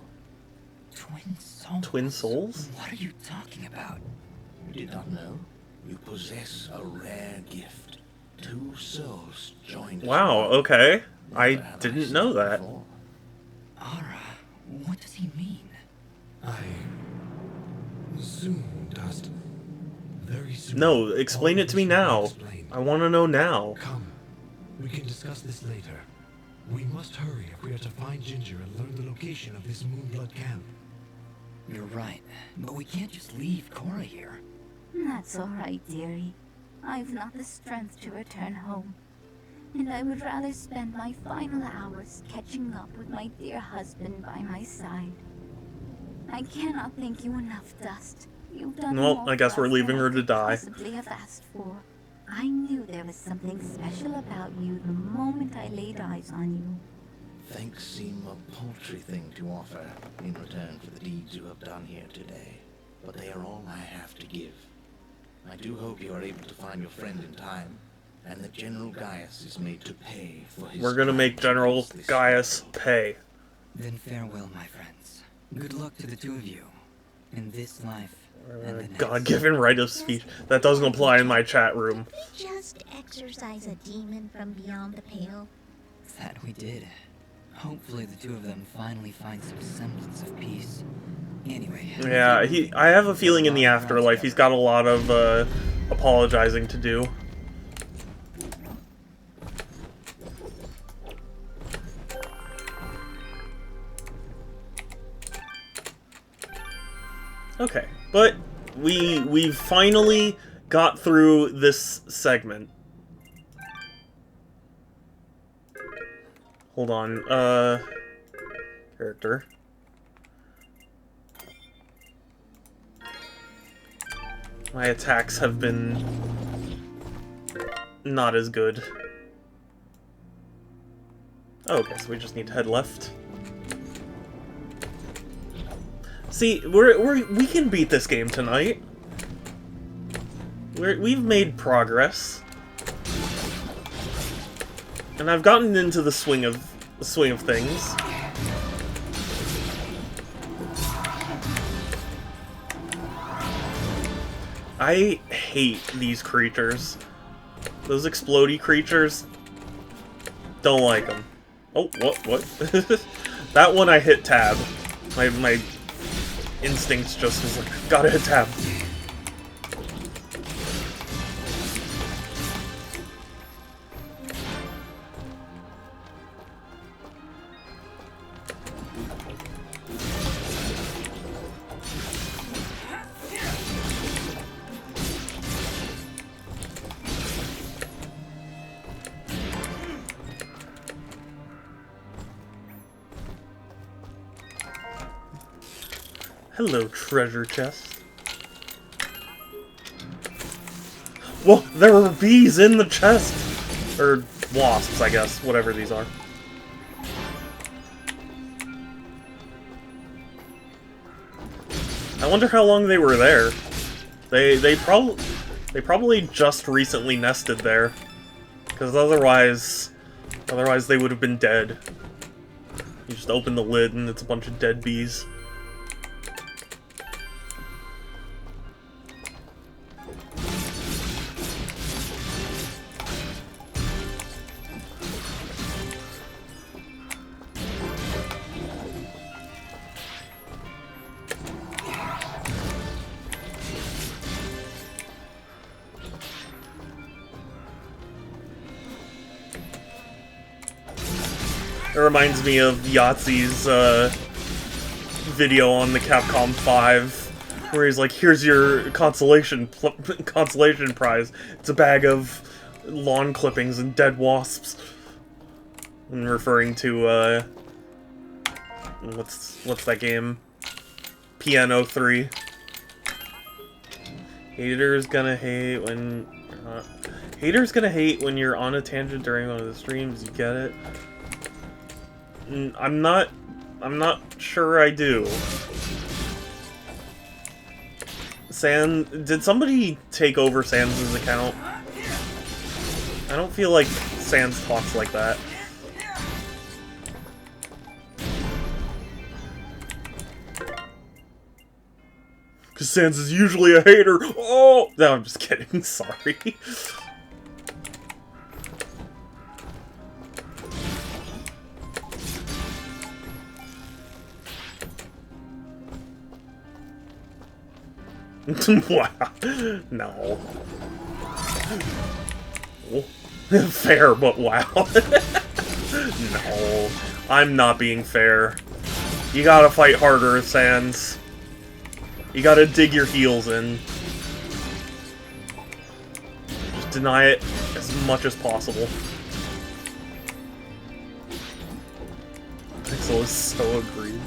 Twin souls? Twin souls? What are you talking about? You did not know? You possess a rare gift. Two souls joined as Wow. one. Okay, Never I have didn't seen know it that. before. Ara, what does he mean? Soon, Dust. Very soon. No, explain All it to me this will be now. explained. I want to know now. Come. We can discuss this later. We must hurry if we are to find Ginger and learn the location of this Moonblood camp. You're right, but we can't just leave Cora here. That's all right, dearie. I've not the strength to return home, and I would rather spend my final hours catching up with my dear husband by my side. I cannot thank you enough, Dust. You've done Well, more I guess for we're us leaving than her I to could die. Possibly have asked for. I knew there was something special about you the moment I laid eyes on you. Thanks seem a paltry thing to offer in return for the deeds you have done here today, but they are all I have to give. I do hope you are able to find your friend in time, and that General Gaius is made to pay for his We're gonna make crimes General against this Gaius world. pay. Then farewell, my friends. Good luck to the two of you. In this life and the next. God-given right of speech. That doesn't apply in my chat room. Did we just exorcise a demon from beyond the pale? That we did. Hopefully the two of them finally find some semblance of peace. Anyway. Yeah, I have a feeling in the afterlife he's got a lot of apologizing to do. Okay, but we've finally got through this segment. Hold on, character. My attacks have been not as good. Oh, okay, so we just need to head left. See, we can beat this game tonight. We've made progress, and I've gotten into the swing of things. I hate these creatures. Those explodey creatures. Don't like them. Oh, what? That one I hit tab. My instincts just was like, gotta hit tab. Hello, treasure chest. Whoa, there were bees in the chest! Or wasps, I guess, whatever these are. I wonder how long they were there. They probably just recently nested there, because otherwise they would have been dead. You just open the lid and it's a bunch of dead bees. It reminds me of Yahtzee's video on the Capcom 5, where he's like, "Here's your consolation prize. It's a bag of lawn clippings and dead wasps." And referring to what's that game? Piano 3. Haters gonna hate when you're on a tangent during one of the streams. You get it? I'm not sure I do. Did somebody take over Sans' account? I don't feel like Sans talks like that. Because Sans is usually a hater. Oh! No, I'm just kidding. Sorry. Wow. No. Fair, but wow. No. I'm not being fair. You gotta fight harder, Sans. You gotta dig your heels in. Just deny it as much as possible. Pixel is so aggrieved.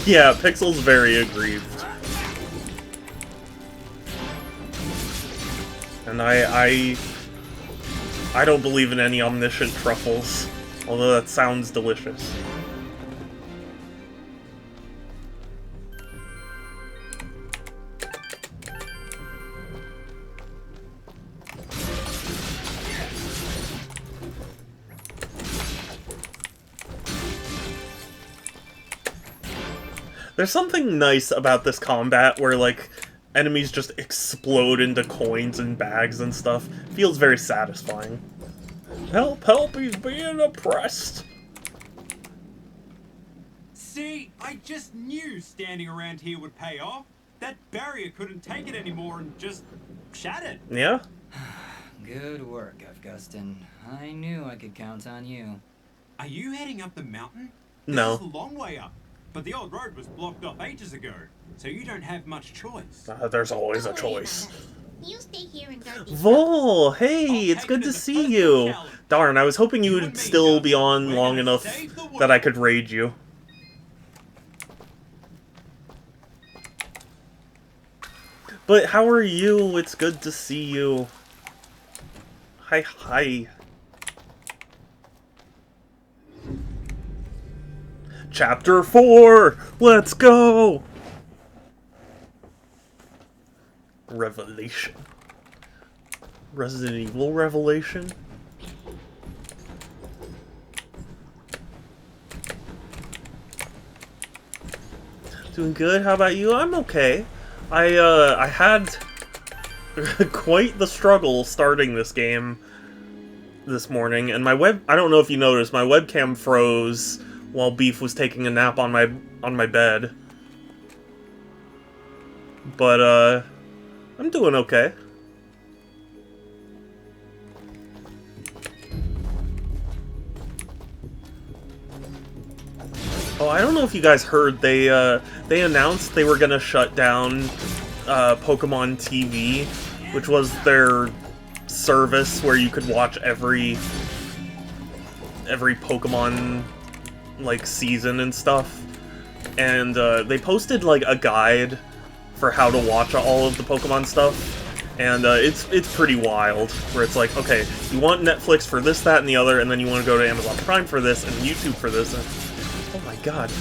Yeah, Pixel's very aggrieved. And I don't believe in any omniscient truffles, although that sounds delicious. There's something nice about this combat where, like, enemies just explode into coins and bags and stuff. Feels very satisfying. Help, help, he's being oppressed! See, I just knew standing around here would pay off. That barrier couldn't take it anymore and just shattered. Yeah? Good work, Augustin. I knew I could count on you. Are you heading up the mountain? No. This is a long way up. But the old road was blocked off ages ago, so you don't have much choice. There's always a choice. You stay here and guard these Vol, hey, it's good to see you. Darn, I was hoping you would still be on long enough that I could raid you. But how are you? It's good to see you. Hi, hi. Chapter 4! Let's go! Revelation. Resident Evil Revelation? Doing good, how about you? I'm okay. I had quite the struggle starting this game this morning, and my I don't know if you noticed, my webcam froze while Beef was taking a nap on my bed. But, I'm doing okay. Oh, I don't know if you guys heard, they announced they were gonna shut down, Pokemon TV, which was their service where you could watch every Pokemon, like, season and stuff. And they posted, like, a guide for how to watch all of the Pokemon stuff. And it's pretty wild, where it's like, okay, you want Netflix for this, that, and the other, and then you want to go to Amazon Prime for this, and YouTube for this, and oh my god.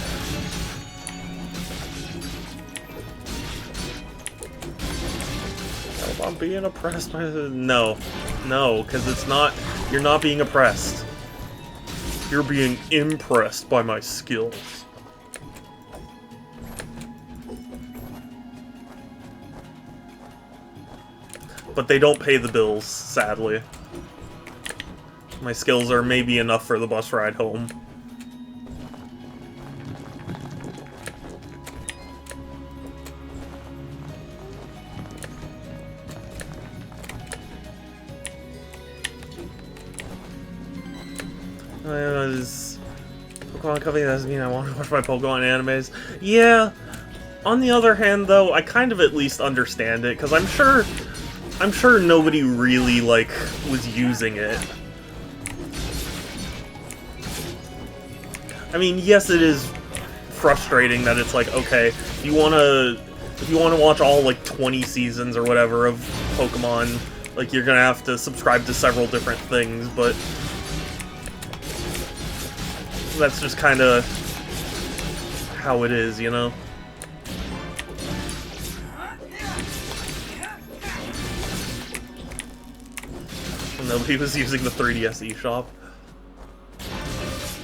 I'm being oppressed by the... No. No, because it's not... You're not being oppressed. You're being impressed by my skills. But they don't pay the bills, sadly. My skills are maybe enough for the bus ride home. Pokemon Company doesn't mean I want to watch my Pokemon animes. Yeah. On the other hand, though, I kind of at least understand it, because I'm sure nobody really, like, was using it. I mean, yes, it is frustrating that it's like, okay, if you wanna watch all, like, 20 seasons or whatever of Pokemon, like, you're gonna have to subscribe to several different things, but that's just kind of how it is, you know? Nobody was using the 3DS eShop.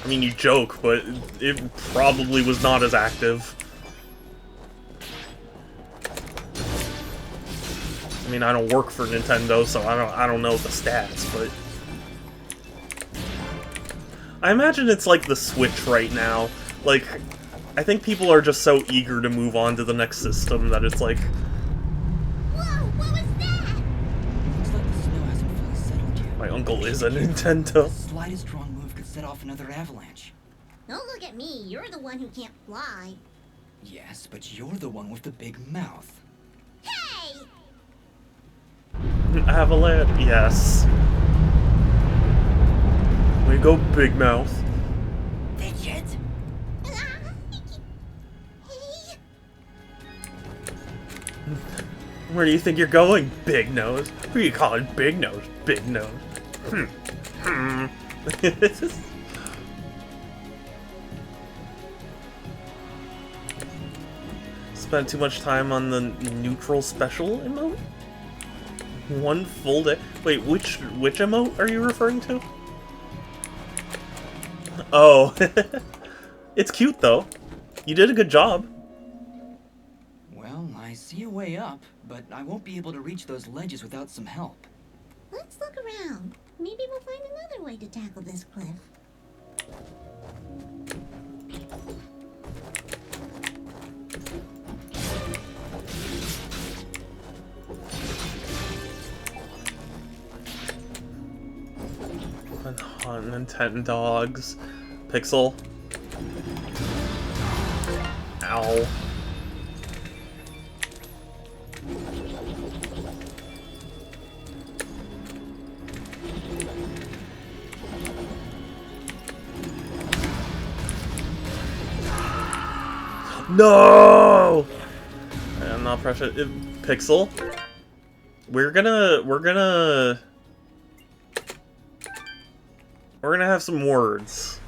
I mean, you joke, but it probably was not as active. I mean, I don't work for Nintendo, so I don't know the stats, but I imagine it's like the Switch right now. Like, I think people are just so eager to move on to the next system that it's like... Whoa, what was that? Looks like the snow hasn't fully settled yet. My uncle is a Nintendo. The slightest wrong move could set off another avalanche. Don't look at me. You're the one who can't fly. Yes, but you're the one with the big mouth. Hey! Avalanche, yes. Way to go, Big Mouth. Fidget! Where do you think you're going, Big Nose? Who are you calling Big Nose? Big Nose. Spent too much time on the neutral special emote? One full day? Wait, which emote are you referring to? Oh. It's cute, though. You did a good job. Well, I see a way up, but I won't be able to reach those ledges without some help. Let's look around. Maybe we'll find another way to tackle this cliff. Hunting and tenting dogs. Pixel. Ow. No! I'm not pressure. Pixel. We're gonna have some words.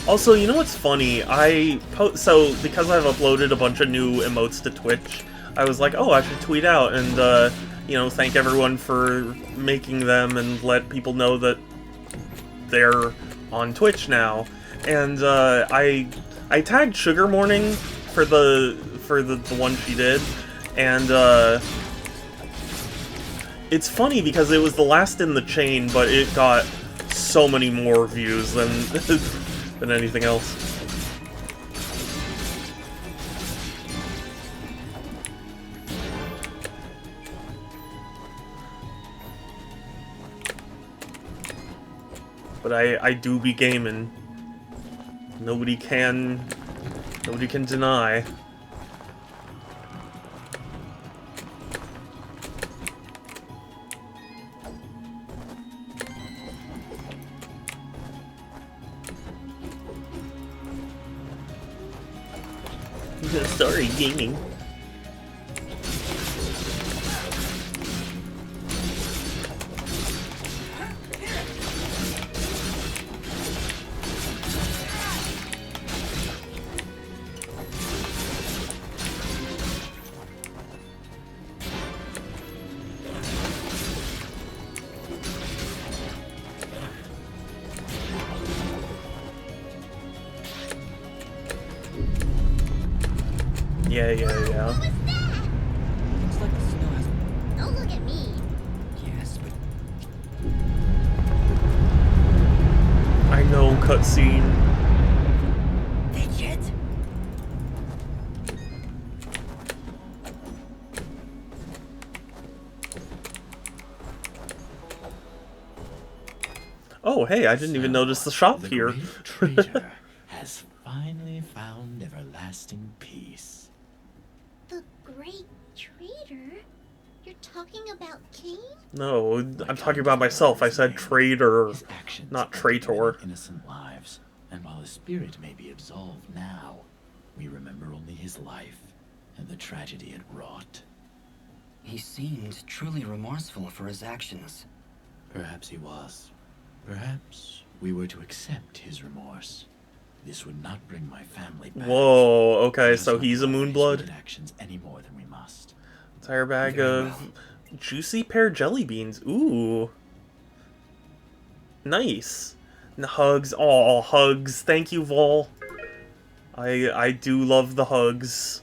Also, you know what's funny? So because I've uploaded a bunch of new emotes to Twitch, I was like, oh, I should tweet out and you know, thank everyone for making them and let people know that they're on Twitch now. And I tagged Sugar Morning for the one she did, and it's funny because it was the last in the chain, but it got so many more views than than anything else. But I do be gaming. Nobody can deny. Sorry, gaming. Yeah. What was that? Looks like the snow has... Don't look at me. Yes, but I know, cutscene. Fidget? Oh, hey, I didn't even notice the shop The here. great traitor has finally found everlasting peace. The Great Traitor? You're talking about Cain? No, I'm talking about myself. I said traitor, His actions not have traitor. taken innocent lives, and while his spirit may be absolved now, we remember only his life and the tragedy it wrought. He seemed truly remorseful for his actions. Perhaps he was. Perhaps we were to accept his remorse. This would not bring my family back. Whoa, okay, Let us so not he's a glorify his Moonblood? wicked actions any more than we must. Entire bag Very of juicy pear jelly beans. Ooh. Nice. And hugs. Aw, hugs. Thank you, Vol. I do love the hugs.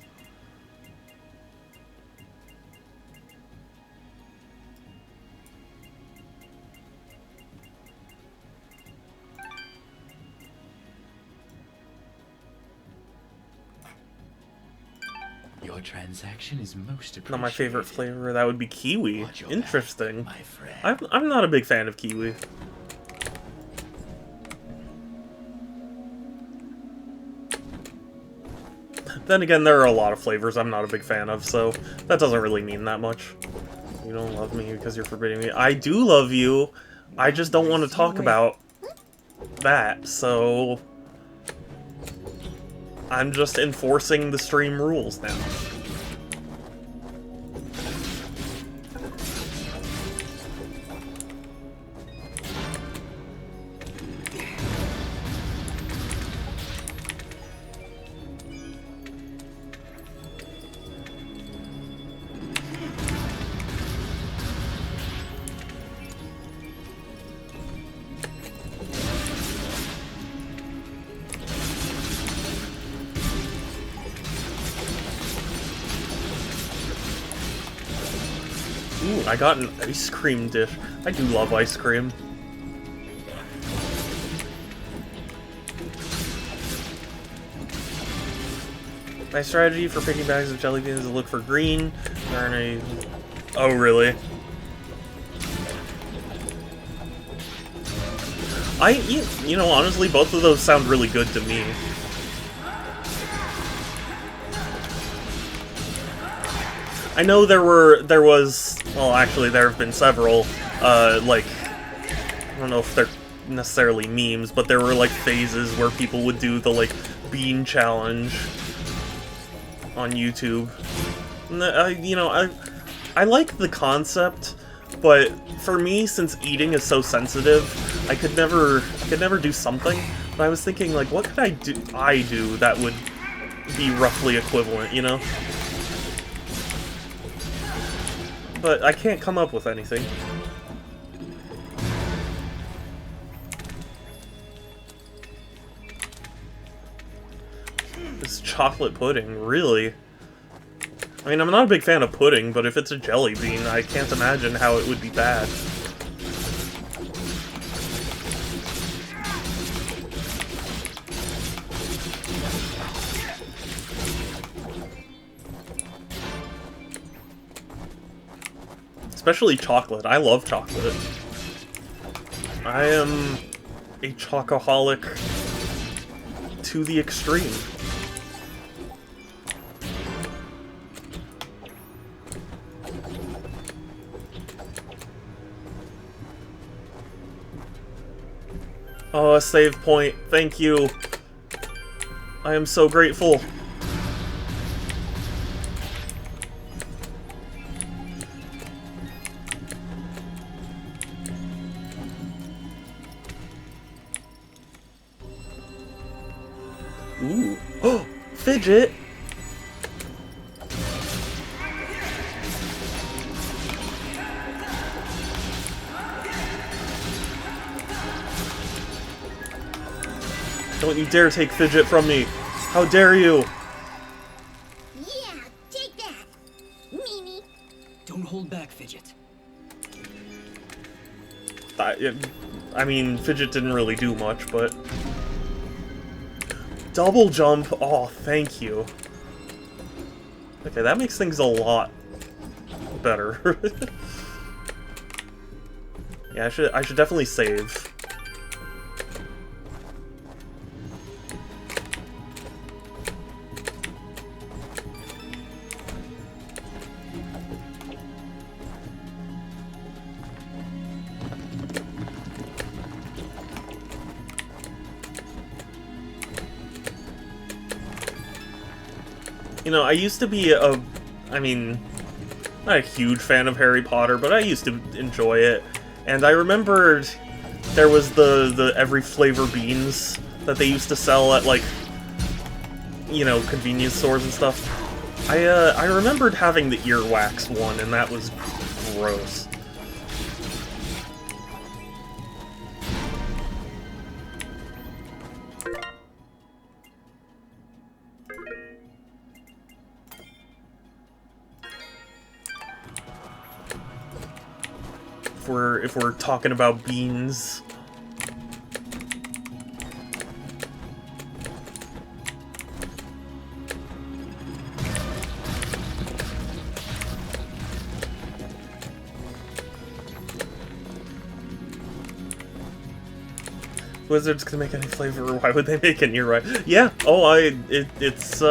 Your transaction is most appreciated. Not my favorite flavor. That would be kiwi. Watch your Interesting. back, my friend. I'm not a big fan of kiwi. Then again, there are a lot of flavors I'm not a big fan of, so that doesn't really mean that much. You don't love me because you're forbidding me. I do love you. I just don't want to talk about that, so I'm just enforcing the stream rules now. Ooh, I got an ice cream dish. I do love ice cream. My strategy for picking bags of jelly beans is to look for green. There aren't any... Oh, really? You know, honestly, both of those sound really good to me. I know there was, well, actually there have been several, like, I don't know if they're necessarily memes, but there were, like, phases where people would do the, like, bean challenge on YouTube. And, you know, I like the concept, but for me, since eating is so sensitive, I could never do something. But I was thinking, like, what could I do that would be roughly equivalent, you know? But I can't come up with anything. This chocolate pudding, really? I mean, I'm not a big fan of pudding, but if it's a jelly bean, I can't imagine how it would be bad. Especially chocolate. I love chocolate. I am a chocoholic to the extreme. Oh, a save point. Thank you. I am so grateful. Fidget. Don't you dare take Fidget from me. How dare you? Yeah, take that, Mimi. Don't hold back, Fidget. I mean, Fidget didn't really do much, but... Double jump! Oh, thank you. Okay, that makes things a lot better. Yeah, I should definitely save. You know, I used to be I mean, not a huge fan of Harry Potter, but I used to enjoy it. And I remembered there was the every flavor beans that they used to sell at, like, you know, convenience stores and stuff. I remembered having the earwax one, and that was gross. If we're talking about beans. Wizards can make any flavor. Why would they make it? You're right. Yeah. Oh, it's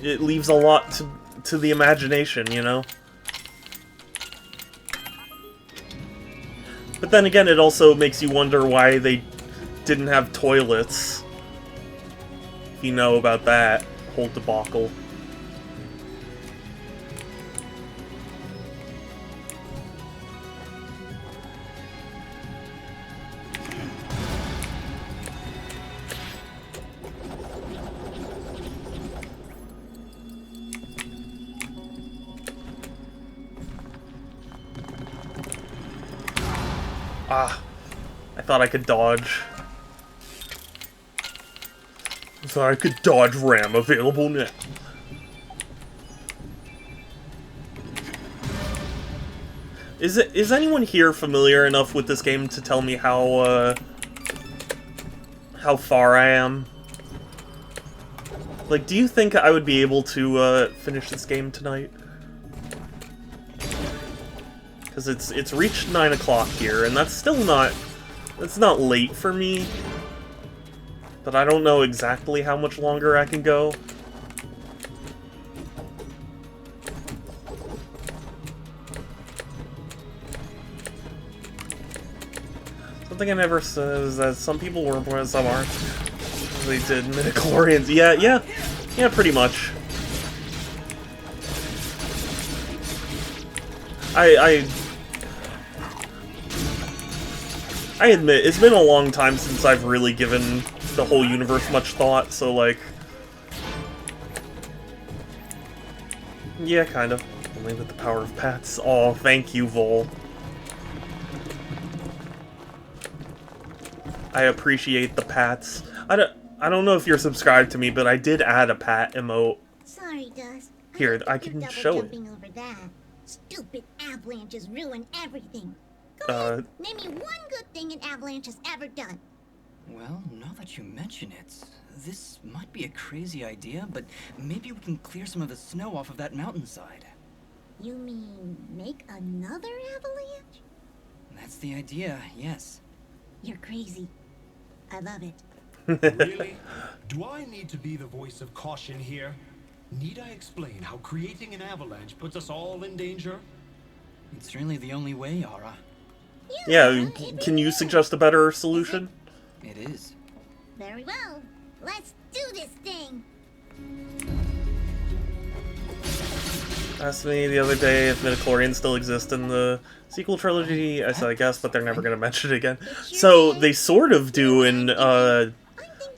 it leaves a lot to the imagination, you know. But then again, it also makes you wonder why they didn't have toilets. If you know about that whole debacle. Ah, I thought I could dodge. I thought I could dodge RAM available now. Is anyone here familiar enough with this game to tell me how far I am? Like, do you think I would be able to finish this game tonight? Because it's reached 9 o'clock here, and that's still not... It's not late for me. But I don't know exactly how much longer I can go. Something I never said is that some people were born and some aren't. They did midichlorians. Yeah, pretty much. I admit, it's been a long time since I've really given the whole universe much thought, so, like... Yeah, kind of. Only with the power of pats. Oh, thank you, Vol. I appreciate the pats. I don't know if you're subscribed to me, but I did add a pat emote. Sorry, Dust. Here, I can show it. Over that. Stupid avalanches ruin everything. Go ahead, name me one good thing an avalanche has ever done. Well, now that you mention it, this might be a crazy idea, but maybe we can clear some of the snow off of that mountainside. You mean make another avalanche? That's the idea, yes. You're crazy. I love it. Really? Do I need to be the voice of caution here? Need I explain how creating an avalanche puts us all in danger? It's really the only way, Yara. Yeah, can you suggest a better solution? It is. Very well. Let's do this thing. Asked me the other day if midichlorians still exist in the sequel trilogy. I said I guess, but they're never going to mention it again. So they sort of do in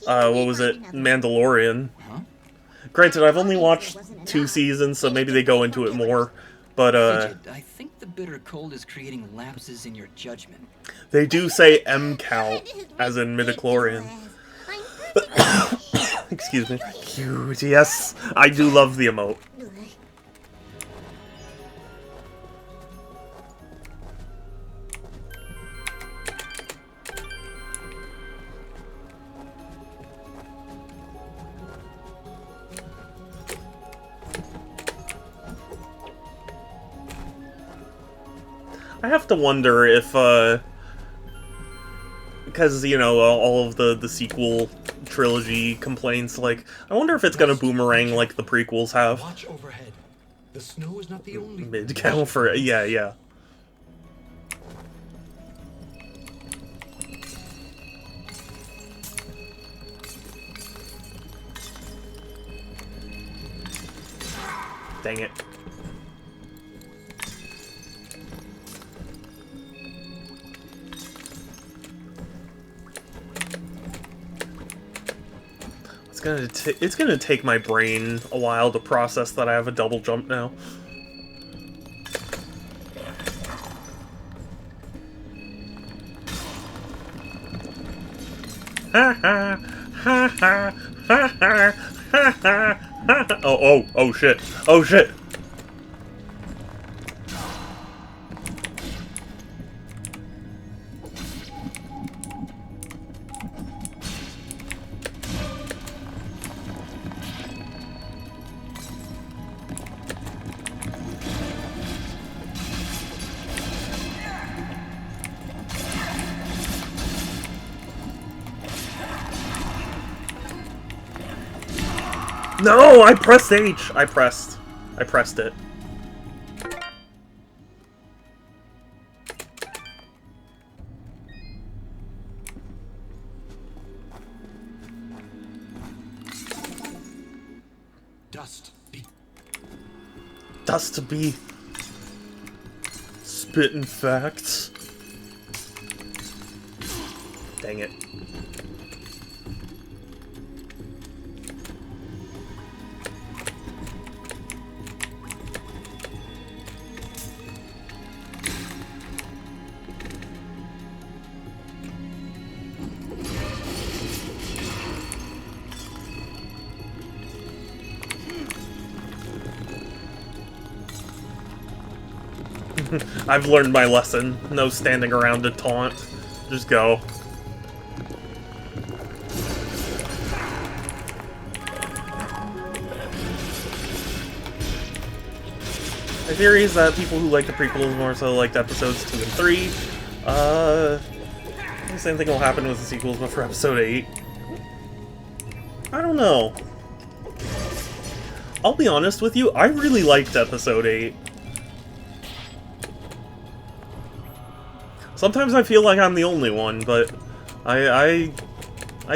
what was it? Mandalorian. Granted, I've only watched 2 seasons, so maybe they go into it more. But, Fidget, I think the bitter cold is creating lapses in your judgment. they do say M count, as in midichlorian. Excuse me. Cute, yes. I do love the emote. I have to wonder if, because, you know, all of the sequel trilogy complaints, like, I wonder if it's gonna boomerang like the prequels have. Watch overhead. The snow is not the only Mid-count for, yeah, yeah. Dang it. It's gonna take my brain a while to process that I have a double jump now. Ha ha ha ha ha ha ha ha. Oh shit. Oh shit. No, I pressed H. I pressed it. Dust to be spitting facts. Dang it. I've learned my lesson. No standing around to taunt. Just go. My theory is that people who like the prequels more so liked episodes 2 and 3. The same thing will happen with the sequels, but for episode 8. I don't know. I'll be honest with you, I really liked episode 8. Sometimes I feel like I'm the only one, but I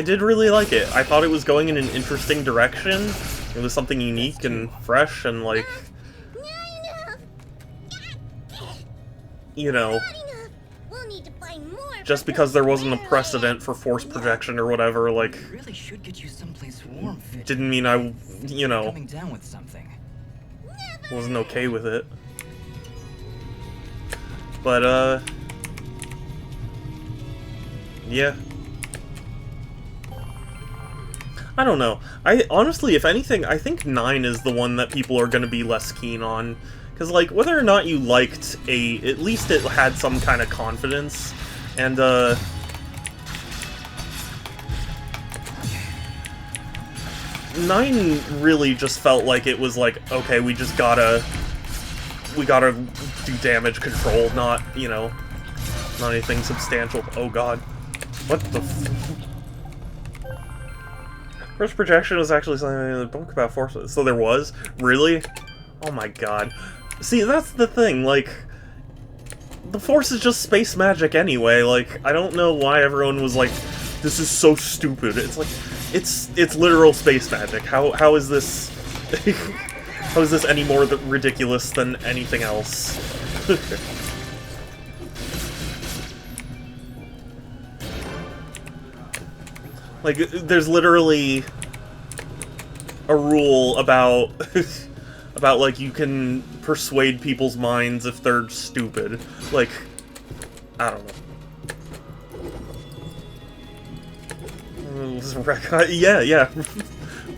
did really like it. I thought it was going in an interesting direction. It was something unique and fresh and, like, you know, just because there wasn't a precedent for force projection or whatever, like, didn't mean I, you know, wasn't okay with it. But, yeah. I don't know. Honestly, if anything, I think 9 is the one that people are gonna be less keen on. Because, like, whether or not you liked 8, at least it had some kind of confidence. And, 9 really just felt like it was like, okay, we gotta do damage control, not, you know, not anything substantial. Oh god. What the First projection was actually something in the book about force. So there was? Really? Oh my god. See, that's the thing, like, the force is just space magic anyway, like, I don't know why everyone was like, this is so stupid. It's like, it's literal space magic. How is this how is this any more ridiculous than anything else? Like, there's literally a rule about about like you can persuade people's minds if they're stupid. Like, I don't know. Yeah.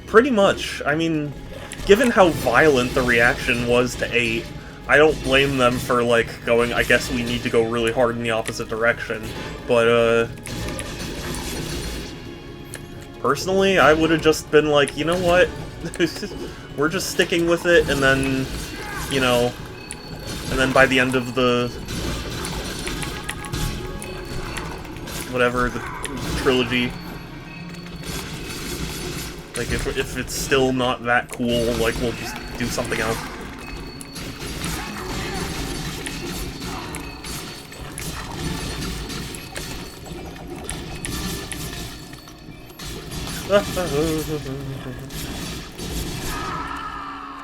Pretty much. I mean, given how violent the reaction was to 8, I don't blame them for, like, going, I guess we need to go really hard in the opposite direction. But, personally, I would have just been like, you know what? We're just sticking with it, and then, you know, and then by the end of the whatever, the trilogy, like, if it's still not that cool, like, we'll just do something else.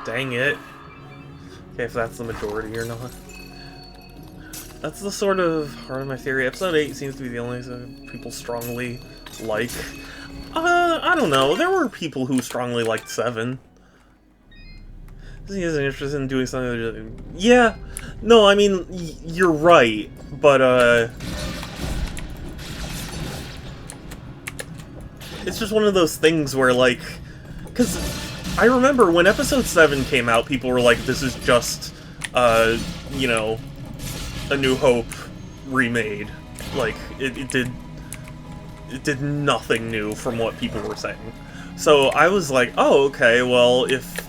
Dang it. Okay, if that's the majority or not. That's the sort of heart of my theory. Episode 8 seems to be the only people strongly like. I don't know. There were people who strongly liked 7. He isn't interested in doing something. Yeah. No, I mean, you're right. But, it's just one of those things where, like... Because I remember when Episode 7 came out, people were like, this is just, you know, A New Hope remade. Like, it did nothing new from what people were saying. So I was like, oh, okay, well, if,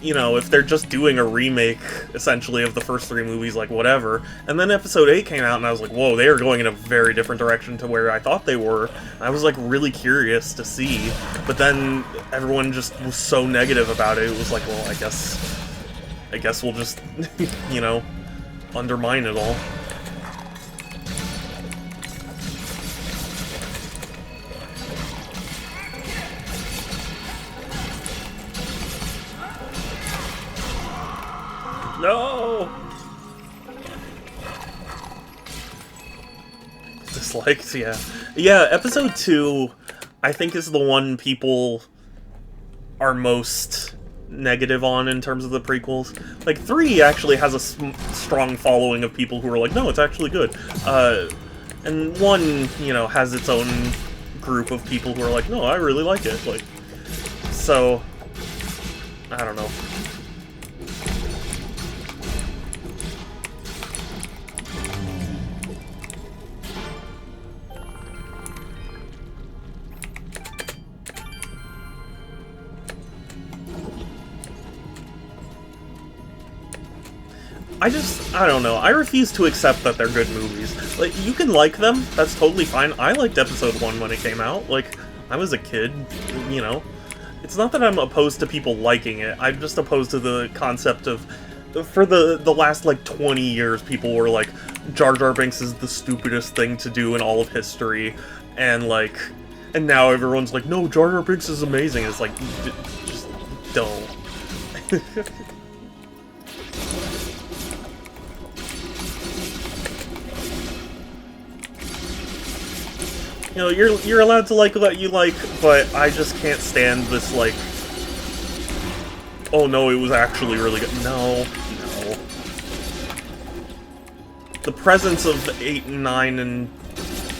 you know, if they're just doing a remake, essentially, of the first 3 movies, like, whatever. And then Episode 8 came out, and I was like, whoa, they are going in a very different direction to where I thought they were. I was, like, really curious to see. But then everyone just was so negative about it. It was like, well, I guess we'll just, you know, undermine it all. No! Disliked, yeah. Yeah, Episode 2, I think, is the one people are most negative on in terms of the prequels. Like, 3 actually has a strong following of people who are like, no, it's actually good. And 1, you know, has its own group of people who are like, no, I really like it. Like, so, I don't know. I don't know. I refuse to accept that they're good movies. Like, you can like them, that's totally fine. I liked Episode 1 when it came out. Like, I was a kid, you know. It's not that I'm opposed to people liking it, I'm just opposed to the concept of... For the last, like, 20 years, people were like, Jar Jar Binks is the stupidest thing to do in all of history, and, like... And now everyone's like, no, Jar Jar Binks is amazing. It's like, just don't. You know, you're allowed to like what you like, but I just can't stand this, like, oh no, it was actually really good. No. The presence of 8 and 9 and,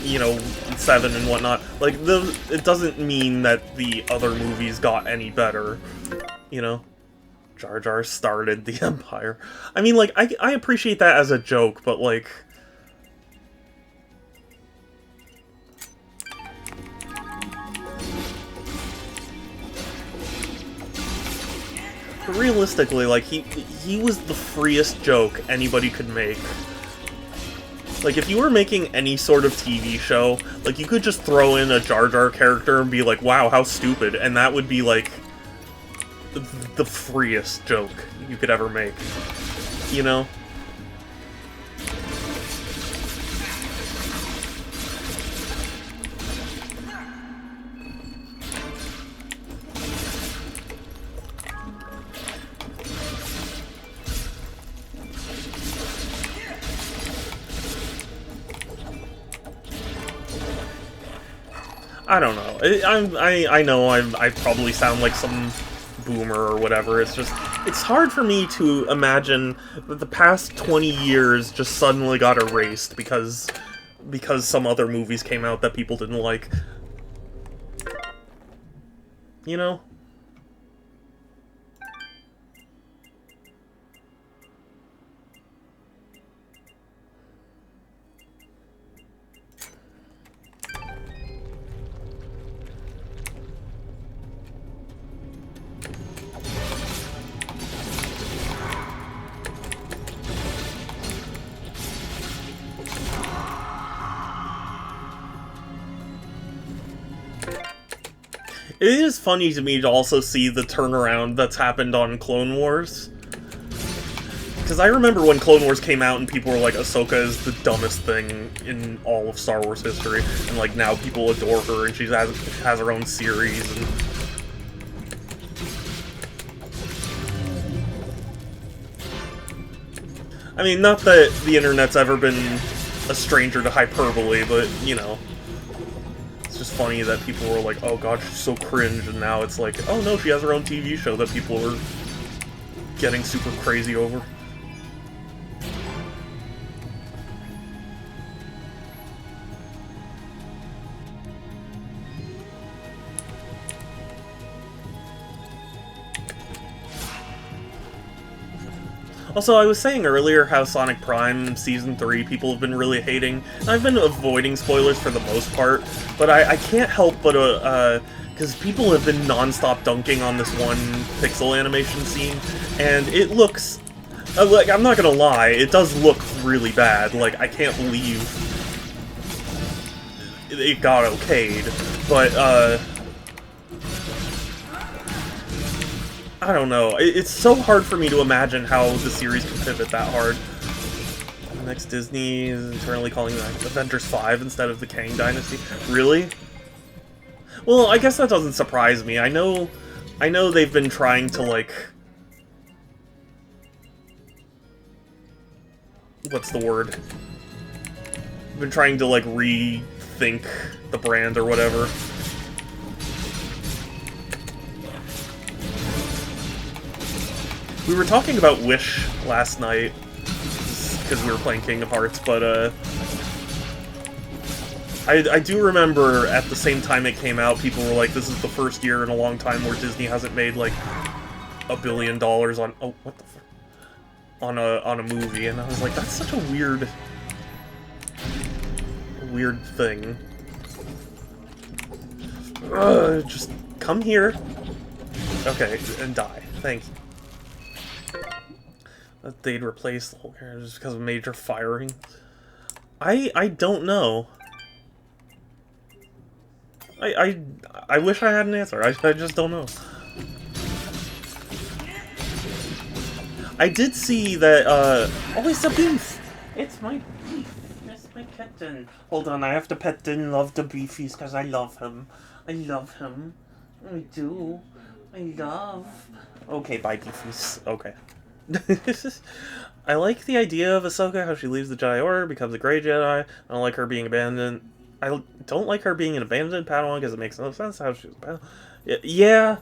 you know, 7 and whatnot, like, it doesn't mean that the other movies got any better, you know? Jar Jar started the Empire. I mean, like, I appreciate that as a joke, but, like... But realistically, like, he was the freest joke anybody could make. Like, if you were making any sort of TV show, like, you could just throw in a Jar Jar character and be like, wow, how stupid, and that would be, like, the freest joke you could ever make. You know? I don't know. I know I probably sound like some boomer or whatever. It's just, it's hard for me to imagine that the past 20 years just suddenly got erased because some other movies came out that people didn't like. You know? It is funny to me to also see the turnaround that's happened on Clone Wars. Because I remember when Clone Wars came out and people were like, Ahsoka is the dumbest thing in all of Star Wars history. And like now people adore her and she has her own series. And... I mean, not that the internet's ever been a stranger to hyperbole, but, you know. It's just funny that people were like, oh god, she's so cringe, and now it's like, oh no, she has her own TV show that people are getting super crazy over. Also, I was saying earlier how Sonic Prime Season 3 people have been really hating. I've been avoiding spoilers for the most part, but I can't help but, because people have been non-stop dunking on this one pixel animation scene, and it looks, like, I'm not gonna lie, it does look really bad. Like, I can't believe it got okayed, but, I don't know. It's so hard for me to imagine how the series can pivot that hard. Next, Disney is internally calling it Avengers 5 instead of the Kang Dynasty. Really? Well, I guess that doesn't surprise me. I know they've been trying to, like... What's the word? Been trying to, like, rethink the brand or whatever. We were talking about Wish last night, because we were playing Kingdom Hearts, but, I do remember at the same time it came out, people were like, this is the first year in a long time where Disney hasn't made, like, $1 billion on, oh, what the fuck? On a movie, and I was like, that's such a weird thing. Just come here. Okay, and die. Thank you. That they'd replace the whole character just because of major firing. I don't know. I wish I had an answer. I just don't know. I did see that, oh, it's a beef! It's my beef. It's my kitten. Hold on, I have to pet and love the beefies because I love him. I love him. I do. I love. Okay, bye, beefies. Okay. I like the idea of Ahsoka, how she leaves the Jedi Order, becomes a Grey Jedi. I don't like her being abandoned. I don't like her being an abandoned Padawan because it makes no sense how she was a Padawan.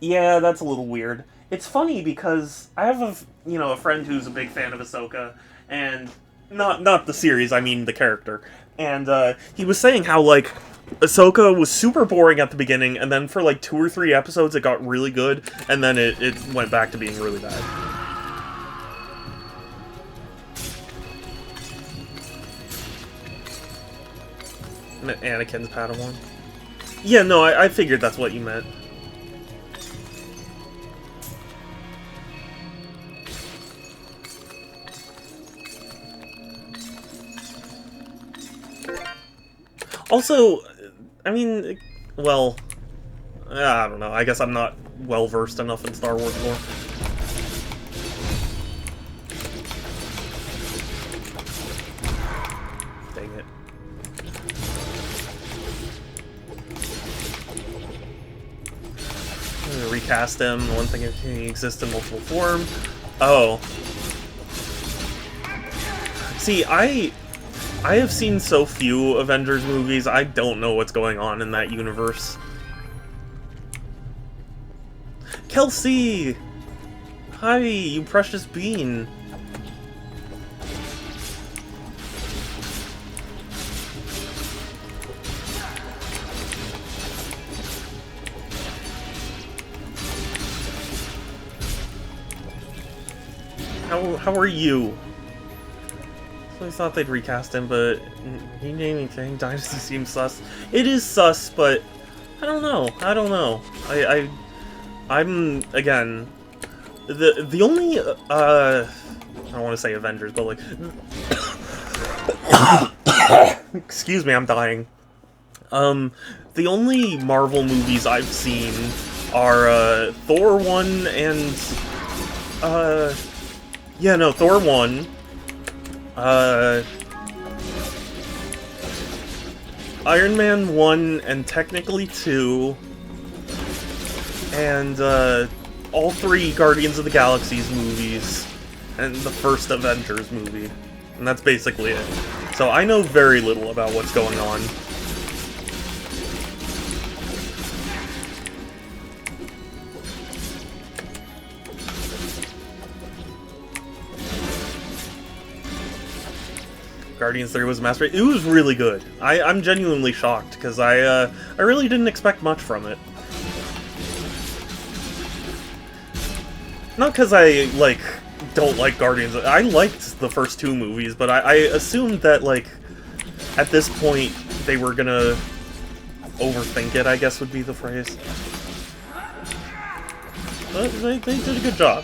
Yeah, that's a little weird. It's funny because I have a friend who's a big fan of Ahsoka, and not the series, I mean the character. And he was saying how, like, Ahsoka was super boring at the beginning, and then for like 2 or 3 episodes it got really good, and then it went back to being really bad. Anakin's Padawan. Yeah, no, I figured that's what you meant. Also, I mean, well, I don't know. I guess I'm not well-versed enough in Star Wars lore. Dang it. I'm gonna recast him. One thing, he exists in multiple forms. Oh. See, I have seen so few Avengers movies, I don't know what's going on in that universe. Kelsey! Hi, you precious bean. How are you? So I thought they'd recast him, but he didn't anything. Dynasty seems sus. It is sus, but I don't know. I'm again the only I don't want to say Avengers, but like excuse me, I'm dying. The only Marvel movies I've seen are Thor 1 and yeah, no, Thor 1. Iron Man 1 and technically 2. And all 3 Guardians of the Galaxy's movies. And the first Avengers movie. And that's basically it. So I know very little about what's going on. Guardians 3 was a masterpiece. It was really good. I'm genuinely shocked, because I really didn't expect much from it. Not because I, like, don't like Guardians. I liked the first 2 movies, but I assumed that, like, at this point, they were gonna overthink it, I guess would be the phrase. But they did a good job.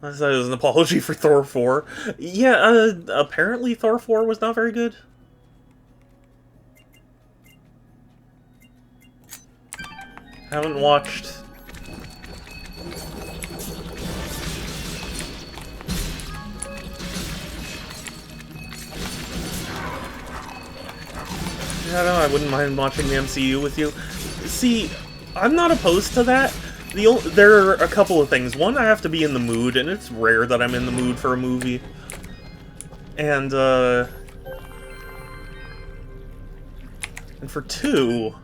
I thought it was an apology for Thor 4. Yeah, apparently Thor 4 was not very good. Haven't watched. I don't know, I wouldn't mind watching the MCU with you. See, I'm not opposed to that. There are a couple of things. One, I have to be in the mood, and it's rare that I'm in the mood for a movie. And for 2,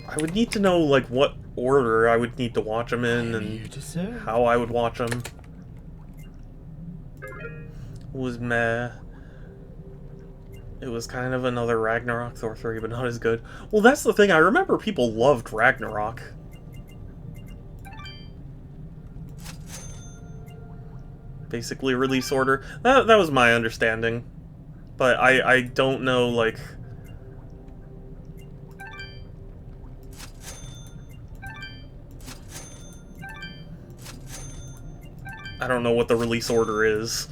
I would need to know, like, what order I would need to watch them in, and how I would watch them. It was meh. It was kind of another Ragnarok Thor 3, but not as good. Well, that's the thing. I remember people loved Ragnarok. Basically, release order. That was my understanding. But I don't know, like... I don't know what the release order is.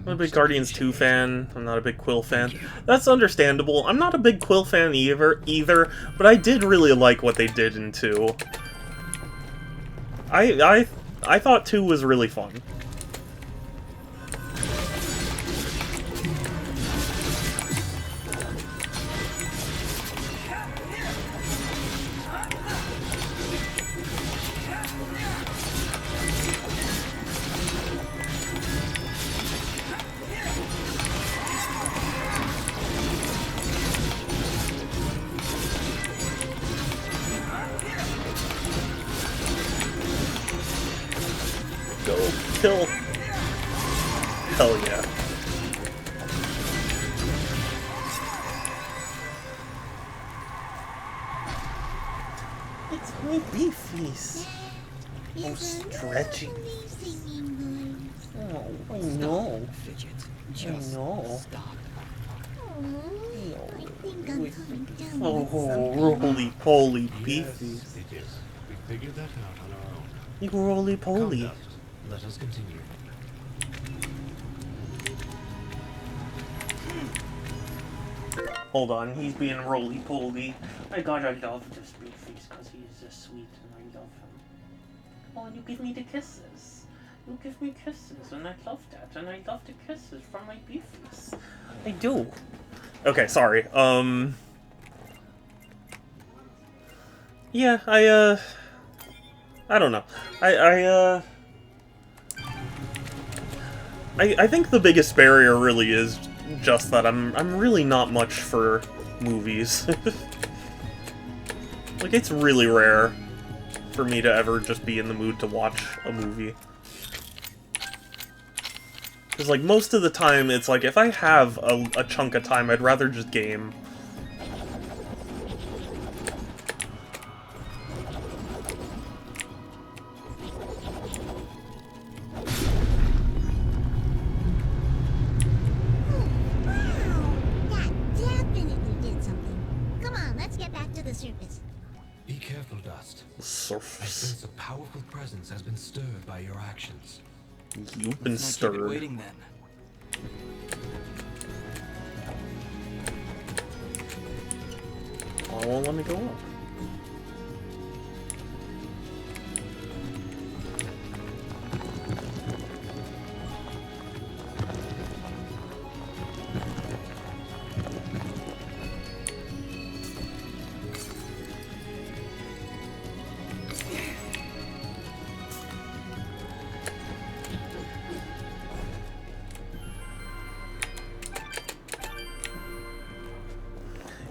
I'm a big Guardians 2 fan. I'm not a big Quill fan. That's understandable. I'm not a big Quill fan either, but I did really like what they did in 2. I thought 2 was really fun. Kill. Hell yeah. It's my beefies. Oh, stretchy. Oh, I know. I know. Oh, roly-poly beefies. We figured that out on our own. You roly-poly. Let us continue. Hold on, he's being roly-poly. I gotta love this big face because he's just sweet and I love him. Oh, and you give me the kisses. You give me kisses, and I love that, and I love the kisses from my big face. I do. Okay, sorry. Yeah, I don't know. I think the biggest barrier really is just that I'm really not much for movies. Like, it's really rare for me to ever just be in the mood to watch a movie. Because, like, most of the time, it's like, if I have a chunk of time, I'd rather just game. I sense a powerful presence has been stirred by your actions. You've been stirred. Waiting then. Oh, well, let me go up.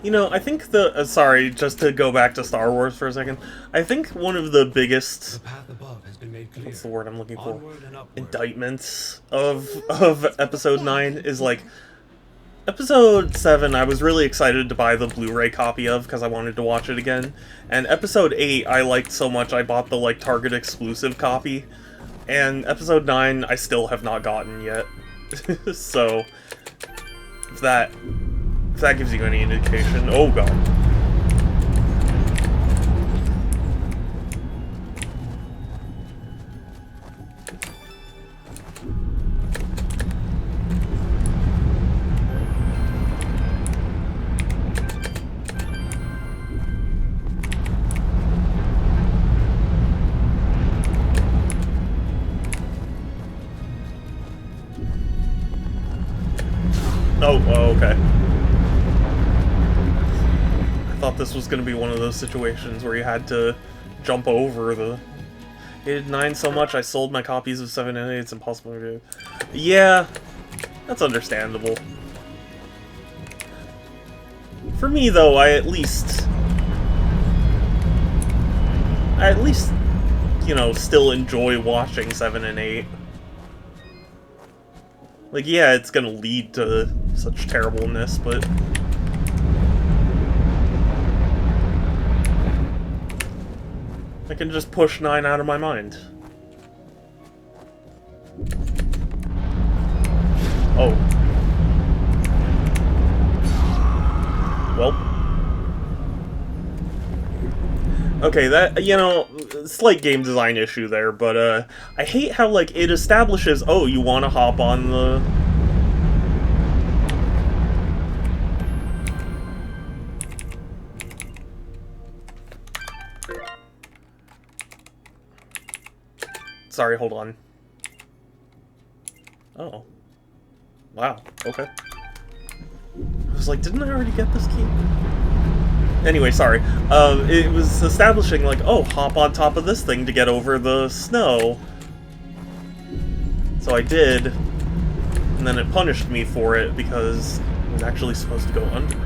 You know, I think sorry, just to go back to Star Wars for a second, I think one of the biggest, what's the word I'm looking for, indictments of Episode 9 is, like, Episode 7 I was really excited to buy the Blu-ray copy of because I wanted to watch it again, and Episode 8 I liked so much I bought the, like, Target exclusive copy, and Episode 9 I still have not gotten yet. So, if that gives you any indication. Oh god. Oh, okay. I thought this was going to be one of those situations where you had to jump over the... Hated 9 so much I sold my copies of 7 and 8, it's impossible to do. Yeah, that's understandable. For me, though, I at least, you know, still enjoy watching 7 and 8. Like, yeah, it's gonna lead to such terribleness, but... I can just push 9 out of my mind. Oh. Well. Okay, that, you know, slight game design issue there, but, I hate how, like, it establishes, oh, you want to hop on the... Sorry, hold on. Oh. Wow, okay. I was like, didn't I already get this key? Anyway, sorry. It was establishing, like, oh, hop on top of this thing to get over the snow. So I did, and then it punished me for it because I was actually supposed to go under.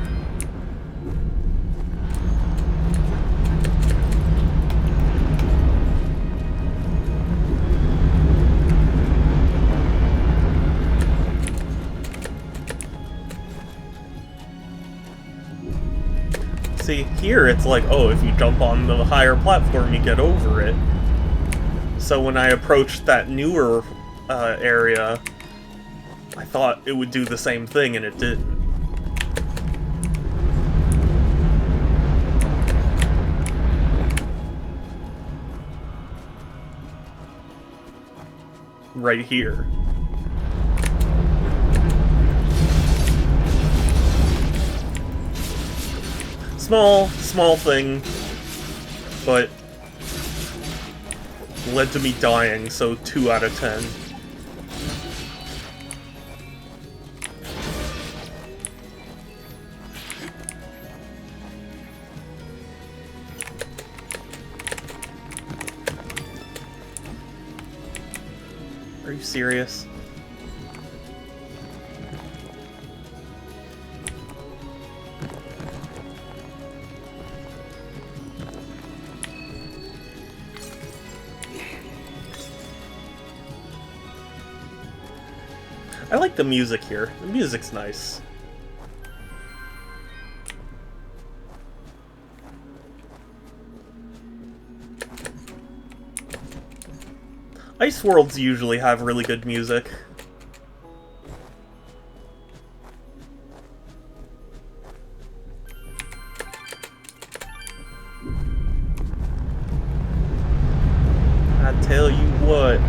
See, here it's like, oh, if you jump on the higher platform, you get over it. So when I approached that newer area, I thought it would do the same thing, and it didn't. Right here. Small thing, but led to me dying, so 2 out of 10. Are you serious? I like the music here. The music's nice. Ice worlds usually have really good music. I tell you what.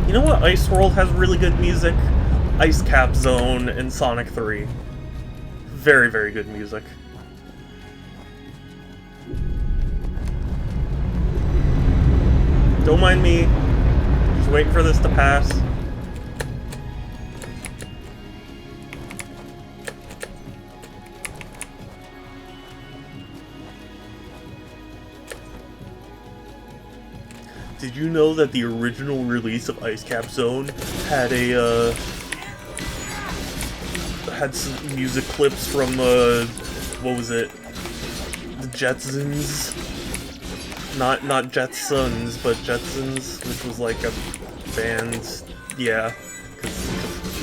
You know what Ice World has really good music? Ice Cap Zone and Sonic 3. Very, very good music. Don't mind me. Just waiting for this to pass. Did you know that the original release of Ice Cap Zone had a, had some music clips from, what was it? The Jetsons? Not Jetsons, but Jetsons, which was like a band, yeah.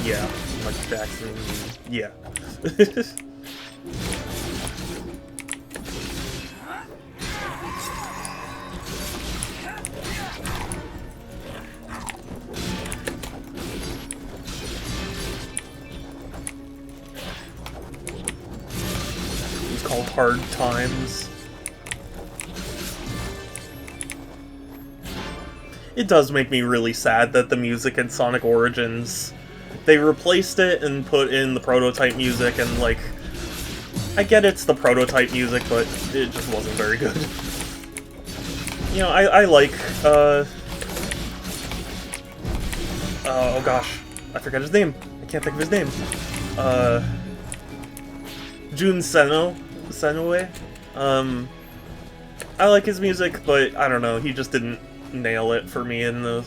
Yeah, like Jackson, yeah. Called Hard Times. It does make me really sad that the music in Sonic Origins, they replaced it and put in the prototype music, and like, I get it's the prototype music, but it just wasn't very good. You know, I like, oh gosh, I forgot his name. I can't think of his name. Jun Senoue. I like his music, but I don't know, he just didn't nail it for me in the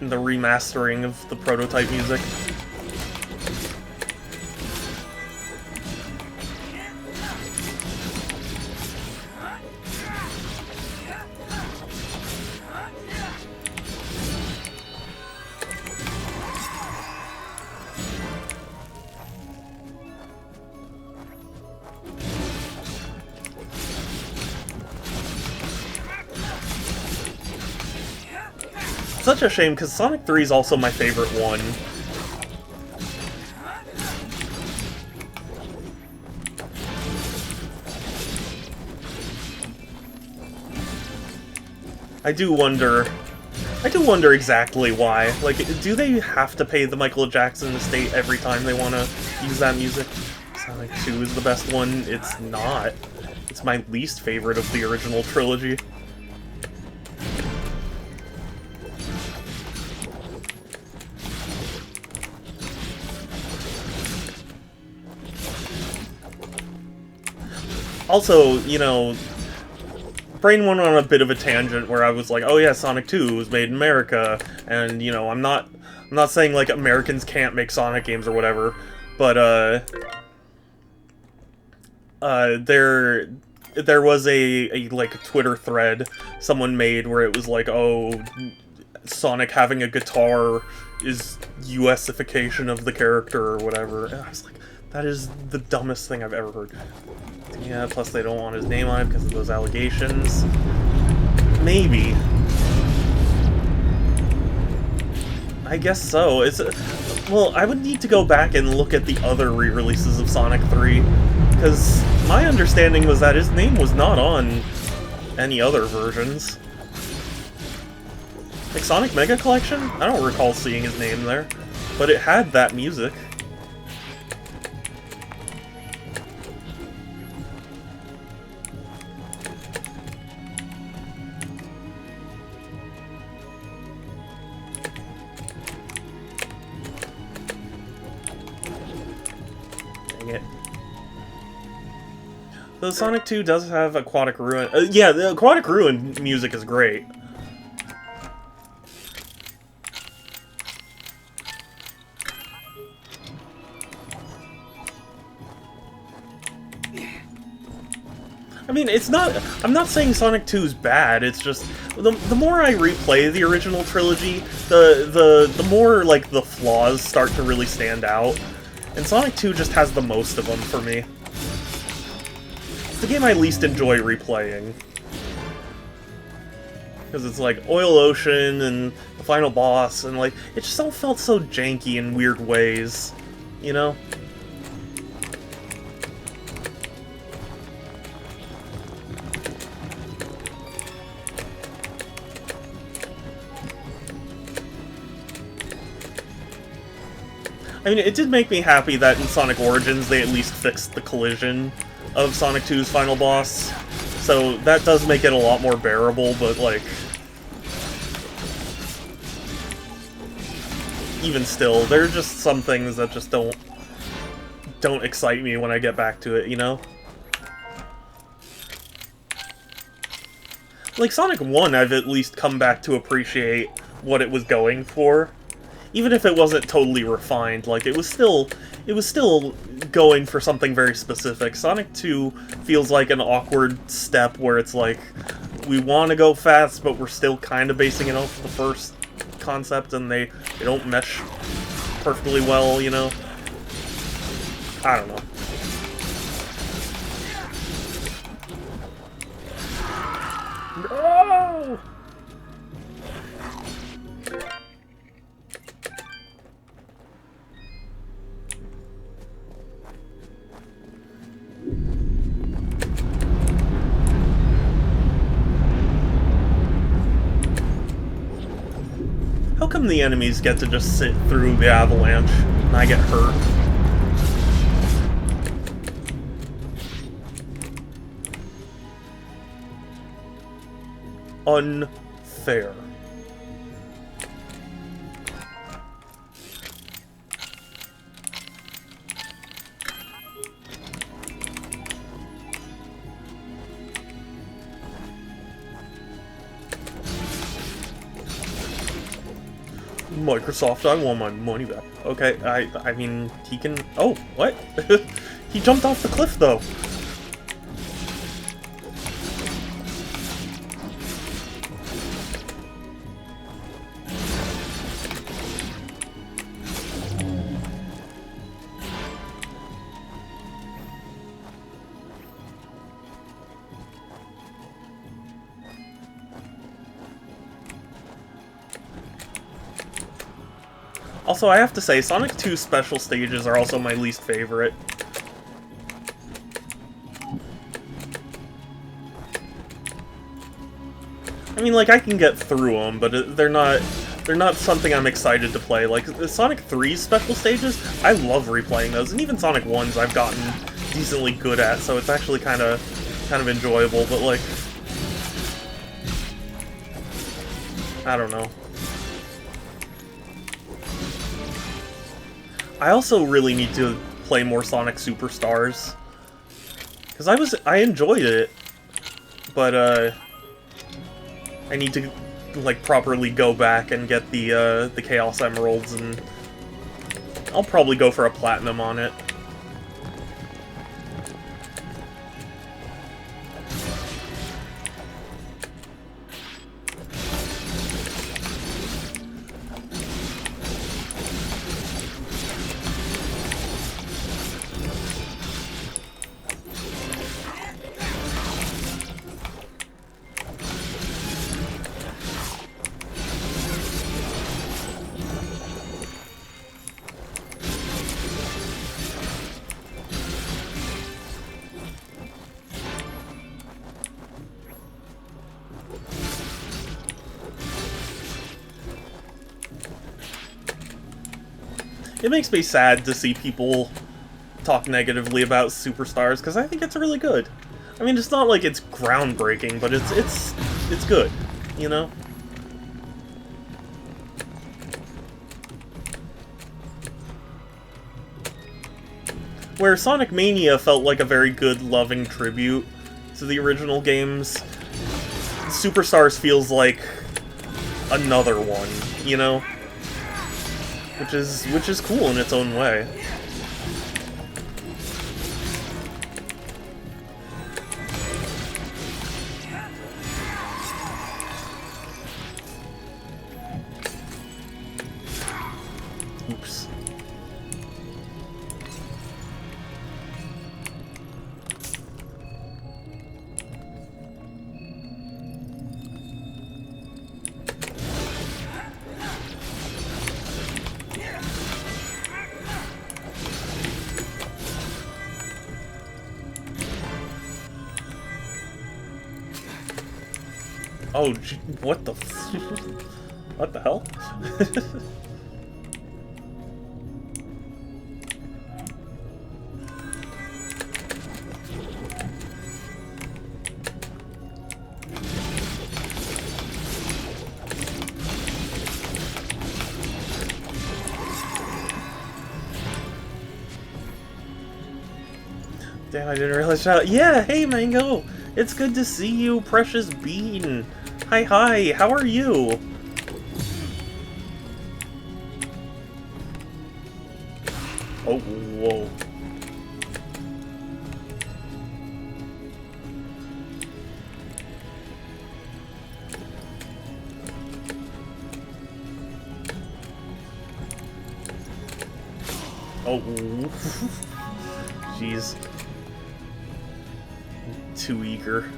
remastering of the prototype music. Such a shame, because Sonic 3 is also my favorite one. I do wonder exactly why. Like, do they have to pay the Michael Jackson estate every time they want to use that music? Sonic 2 is the best one. It's not. It's my least favorite of the original trilogy. Also, you know, Brain went on a bit of a tangent where I was like, oh yeah, Sonic 2 was made in America, and, you know, I'm not saying, like, Americans can't make Sonic games or whatever, but, there was a like, Twitter thread someone made where it was like, oh, Sonic having a guitar is US-ification of the character or whatever, and I was like, That is the dumbest thing I've ever heard. Yeah, plus they don't want his name on it because of those allegations. Maybe. I guess so. Well, I would need to go back and look at the other re-releases of Sonic 3, because my understanding was that his name was not on any other versions. Like Sonic Mega Collection? I don't recall seeing his name there, but it had that music. Though Sonic 2 does have Aquatic Ruin. Yeah, the Aquatic Ruin music is great. I mean, it's not... I'm not saying Sonic 2 is bad, it's just... The more I replay the original trilogy, the more, like, the flaws start to really stand out. And Sonic 2 just has the most of them for me. It's the game I least enjoy replaying. Because it's like Oil Ocean and the final boss, and like, it just all felt so janky in weird ways, you know? I mean, it did make me happy that in Sonic Origins they at least fixed the collision of Sonic 2's final boss. So that does make it a lot more bearable, but like... even still, there are just some things that just don't excite me when I get back to it, you know? Like, Sonic 1, I've at least come back to appreciate what it was going for. Even if it wasn't totally refined, like, it was still going for something very specific. Sonic 2 feels like an awkward step where it's like, we want to go fast, but we're still kind of basing it off the first concept, and they don't mesh perfectly well, you know? I don't know. No! How come the enemies get to just sit through the avalanche and I get hurt? Unfair. Microsoft, I want my money back. Okay, I mean, he can... Oh, what? He jumped off the cliff, though. Also, I have to say, Sonic 2 special stages are also my least favorite. I mean, like, I can get through them, but they're not something I'm excited to play. Like, the Sonic 3's special stages, I love replaying those, and even Sonic 1's I've gotten decently good at, so it's actually kind of enjoyable, but, like, I don't know. I also really need to play more Sonic Superstars, because I enjoyed it, but I need to like properly go back and get the Chaos Emeralds, and I'll probably go for a platinum on it. it makes me sad to see people talk negatively about Superstars, because I think it's really good. I mean, it's not like it's groundbreaking, but it's good, you know? Where Sonic Mania felt like a very good, loving tribute to the original games, Superstars feels like another one, you know? Which is cool in its own way. Oops. Oh, what the what the hell? Damn, I didn't realize that. Yeah, hey Mango! It's good to see you, Precious Bean! Hi, how are you? Oh, whoa. Oh, jeez. Too eager.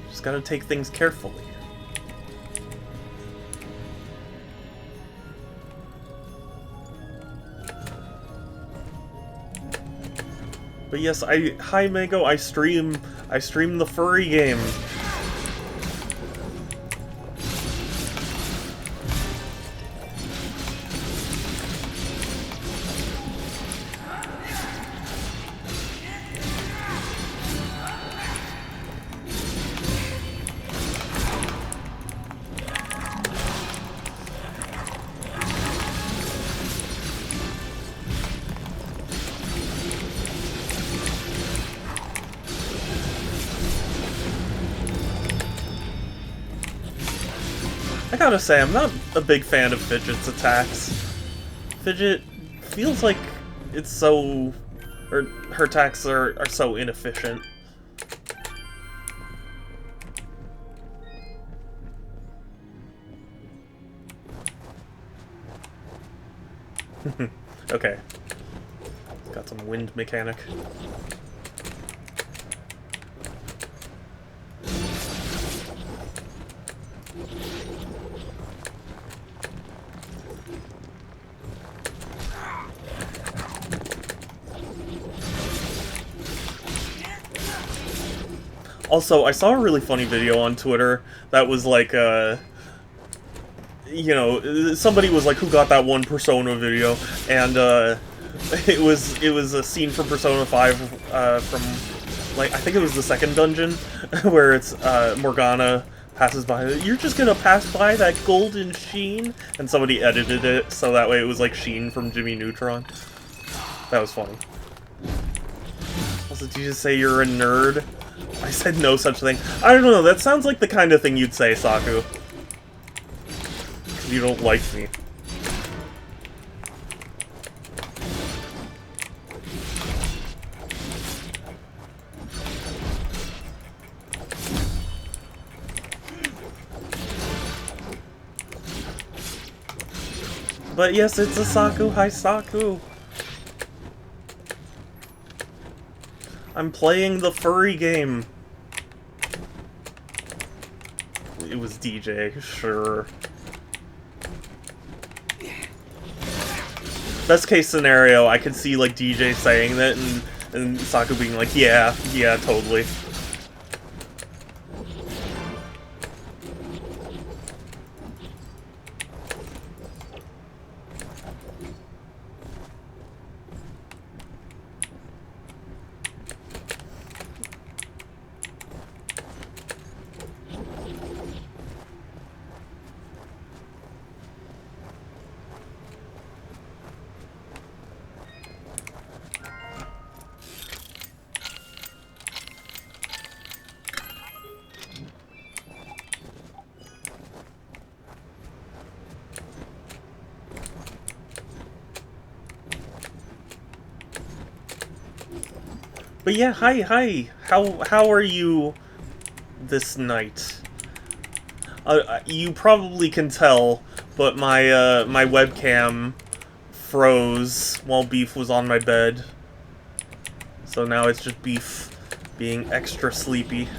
Just gotta take things carefully. But yes, hi Mango, I stream the furry game. I gotta say, I'm not a big fan of Fidget's attacks. Fidget feels like it's so... or her attacks are so inefficient. Okay. Got some wind mechanic. Also, I saw a really funny video on Twitter that was like, you know, somebody was like, who got that one Persona video? And, it was a scene from Persona 5, from, like, I think it was the second dungeon, where it's, Morgana passes by, you're just gonna pass by that golden sheen? And somebody edited it, so that way it was like Sheen from Jimmy Neutron. That was funny. Also, did you just say you're a nerd? I said no such thing. I don't know, that sounds like the kind of thing you'd say, Saku. You don't like me. But yes, it's a Saku. Hi, Saku. I'm playing the furry game. It was DJ, sure. Best case scenario, I could see like DJ saying that and Saku being like, yeah, totally. But yeah, hi. How are you this night? You probably can tell, but my webcam froze while Beef was on my bed. So now it's just Beef being extra sleepy.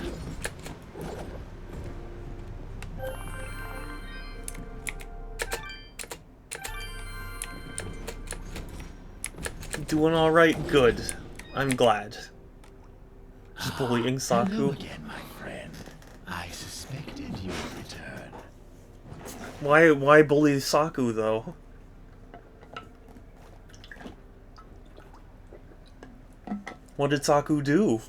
Doing alright? Good. I'm glad. Just bullying Saku. Hello again, my friend. I suspected you would return. Why bully Saku, though? What did Saku do?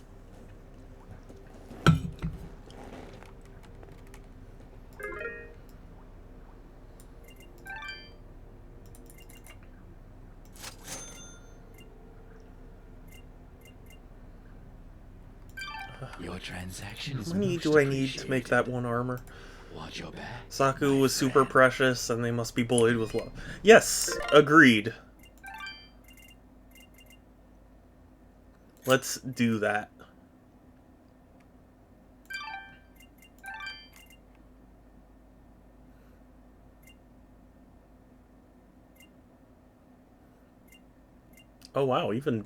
Your transaction is How many most do I need to make appreciated. that one armor? Watch your back. Saku my was super friend. precious, and they must be bullied with love. Yes, agreed. Let's do that. Oh wow, even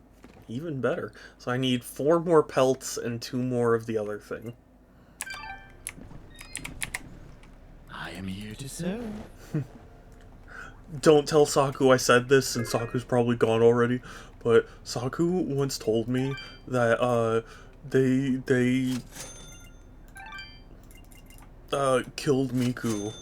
better. So I need 4 more pelts and 2 more of the other thing. I am here to serve. Don't tell Saku I said this, and Saku's probably gone already, but Saku once told me that, they killed Miku.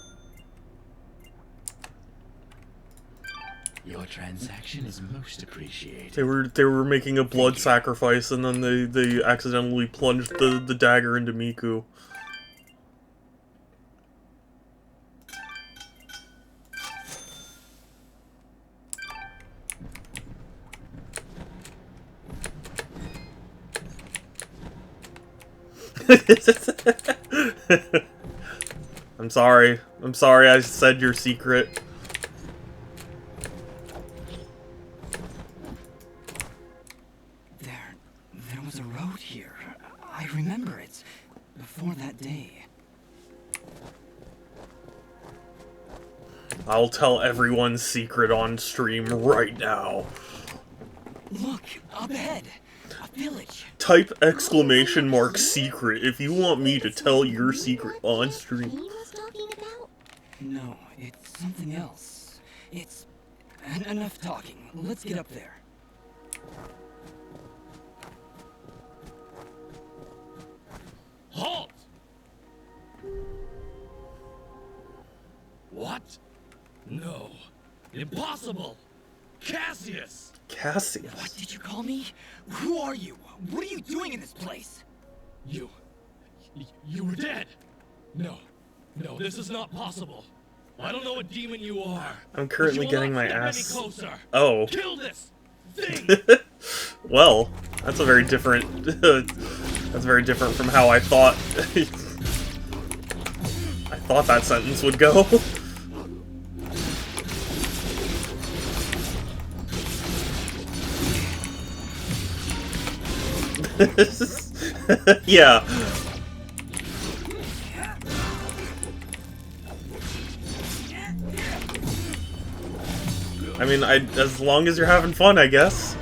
Your transaction is most appreciated. They were making a blood sacrifice, and then they accidentally plunged the dagger into Miku. I'm sorry. I'm sorry I said your secret. There was a road here. I remember it. Before that day. I'll tell everyone's secret on stream right now. Look, up ahead. A village. Type ! secret if you want me to tell your secret on stream. was talking about? No, it's something else. It's... enough talking. Let's get up there. Halt! What? No. Impossible! Cassius! Cassius? What did you call me? Who are you? What are you doing in this place? You were dead! No. No, this is not possible. I don't know what demon you are. I'm currently but you will getting not my step any ass... closer. Oh. Kill this thing! Well, that's a very different... that's very different from how I thought... I thought that sentence would go. Yeah. I mean, as long as you're having fun, I guess.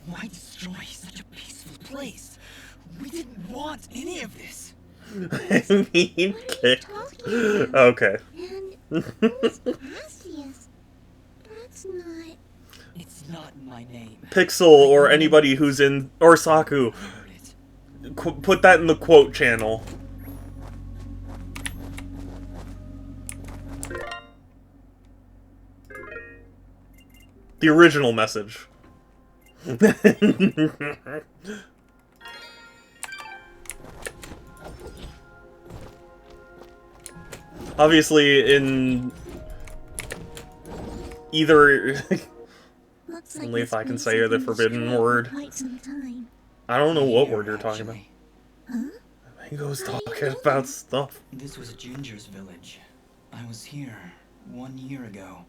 Why destroy such a peaceful place? We didn't want any of this. I mean, okay. And who's Cassius? That's not... It's not my name. Pixel or anybody who's in... or Saku. Put that in the quote channel. The original message. Obviously, in either Looks like only this if I can place say has the been forbidden destroyed for word. quite some time. I don't know what Here, word you're talking about. actually. Huh? I think I was How do you talking know about that? stuff. This was Ginger's village. I was here 1 year ago.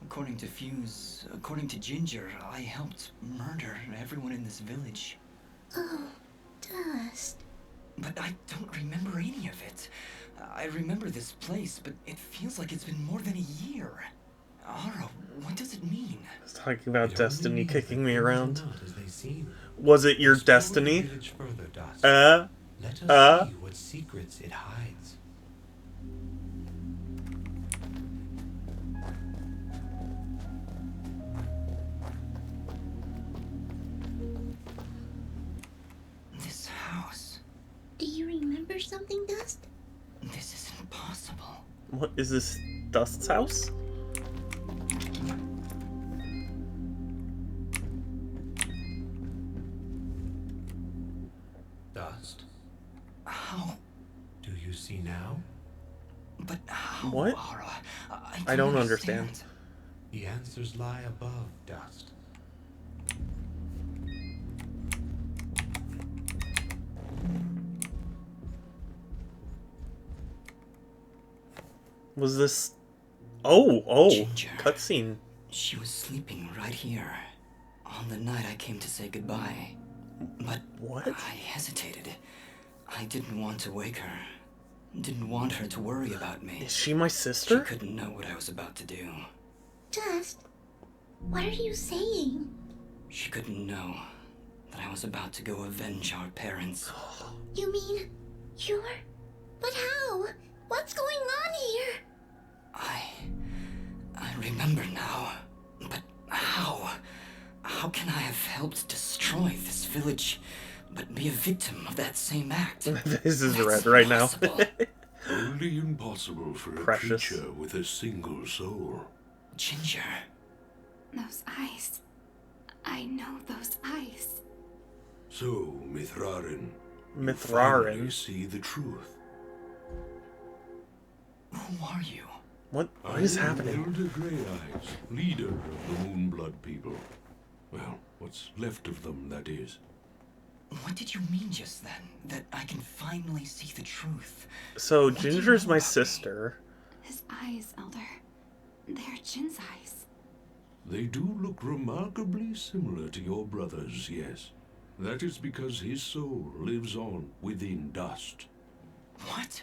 According to Fuse, according to Ginger, I helped murder everyone in this village. Oh, Dust. But I don't remember any of it. I remember this place, but it feels like it's been more than a year. Ara, what does it mean? I was talking about It only destiny means kicking that me things are around. not as they seem. Was it your Explore the destiny? village further, Dust. Let us see what secrets it hides. This house. Do you remember something, Dust? This isn't possible. What is this? Dust's house? Dust, How? do you see now? But how, What? Ara? I don't understand. The answers lie above, Dust. Was this? Oh, Ginger. cutscene. She was sleeping right here. On the night I came to say goodbye. But What? I hesitated. I didn't want to wake her. Didn't want her to worry about me. Is she my She sister? couldn't know what I was about to do. Dust, what are you saying? She couldn't know that I was about to go avenge our parents. You mean you're... But how? What's going on here? I remember now. But how? How can I have helped destroy this village, but be a victim of that same act? This is That's red right now. impossible. Only impossible for a Precious. creature with a single soul. Ginger. Those eyes. I know those eyes. So, Mithrarin, you Mithrarin? finally see the truth. Who are you? What is I am happening? Elder Grey Eyes, leader of the Moonblood people. Well, what's left of them, that is. What did you mean just then? That I can finally see the truth? So What do you Ginger's know my about me? sister. His eyes, Elder. They're Jin's eyes. They do look remarkably similar to your brother's, yes. That is because his soul lives on within dust. What?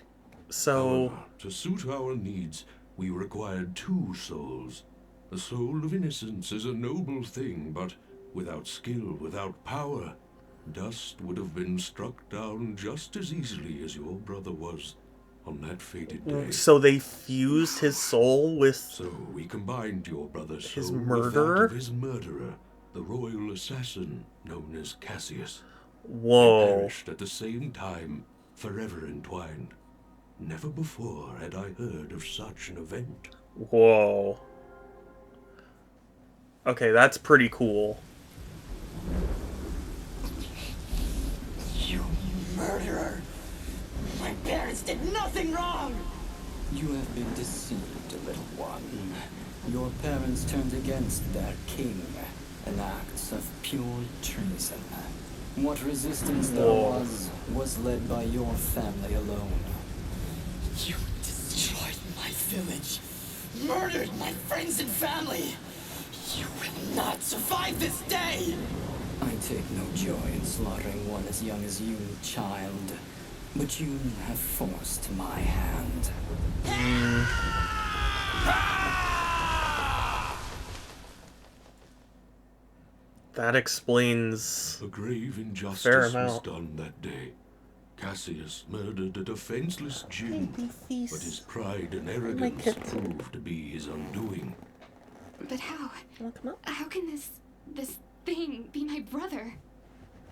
So However, to suit our needs, we required two souls. The soul of innocence is a noble thing, but without skill, without power, dust would have been struck down just as easily as your brother was on that fated day. so they fused his soul with So we combined your brother's his soul with murderer? that of his murderer, the royal assassin known as Cassius. They Whoa. perished at the same time, forever entwined. Never before had I heard of such an event. Whoa. Okay, that's pretty cool. You murderer! My parents did nothing wrong! You have been deceived, little one. Your parents turned against their king, an act of pure treason. What resistance there Whoa. was led by your family alone. You destroyed my village, murdered my friends and family. You will not survive this day! I take no joy in slaughtering one as young as you, child. But you have forced my hand. That explains A grave fair injustice was amount. done that day. Cassius murdered a defenseless Jin, but his pride and arrogance proved to be his undoing. But how? How can this thing be my brother?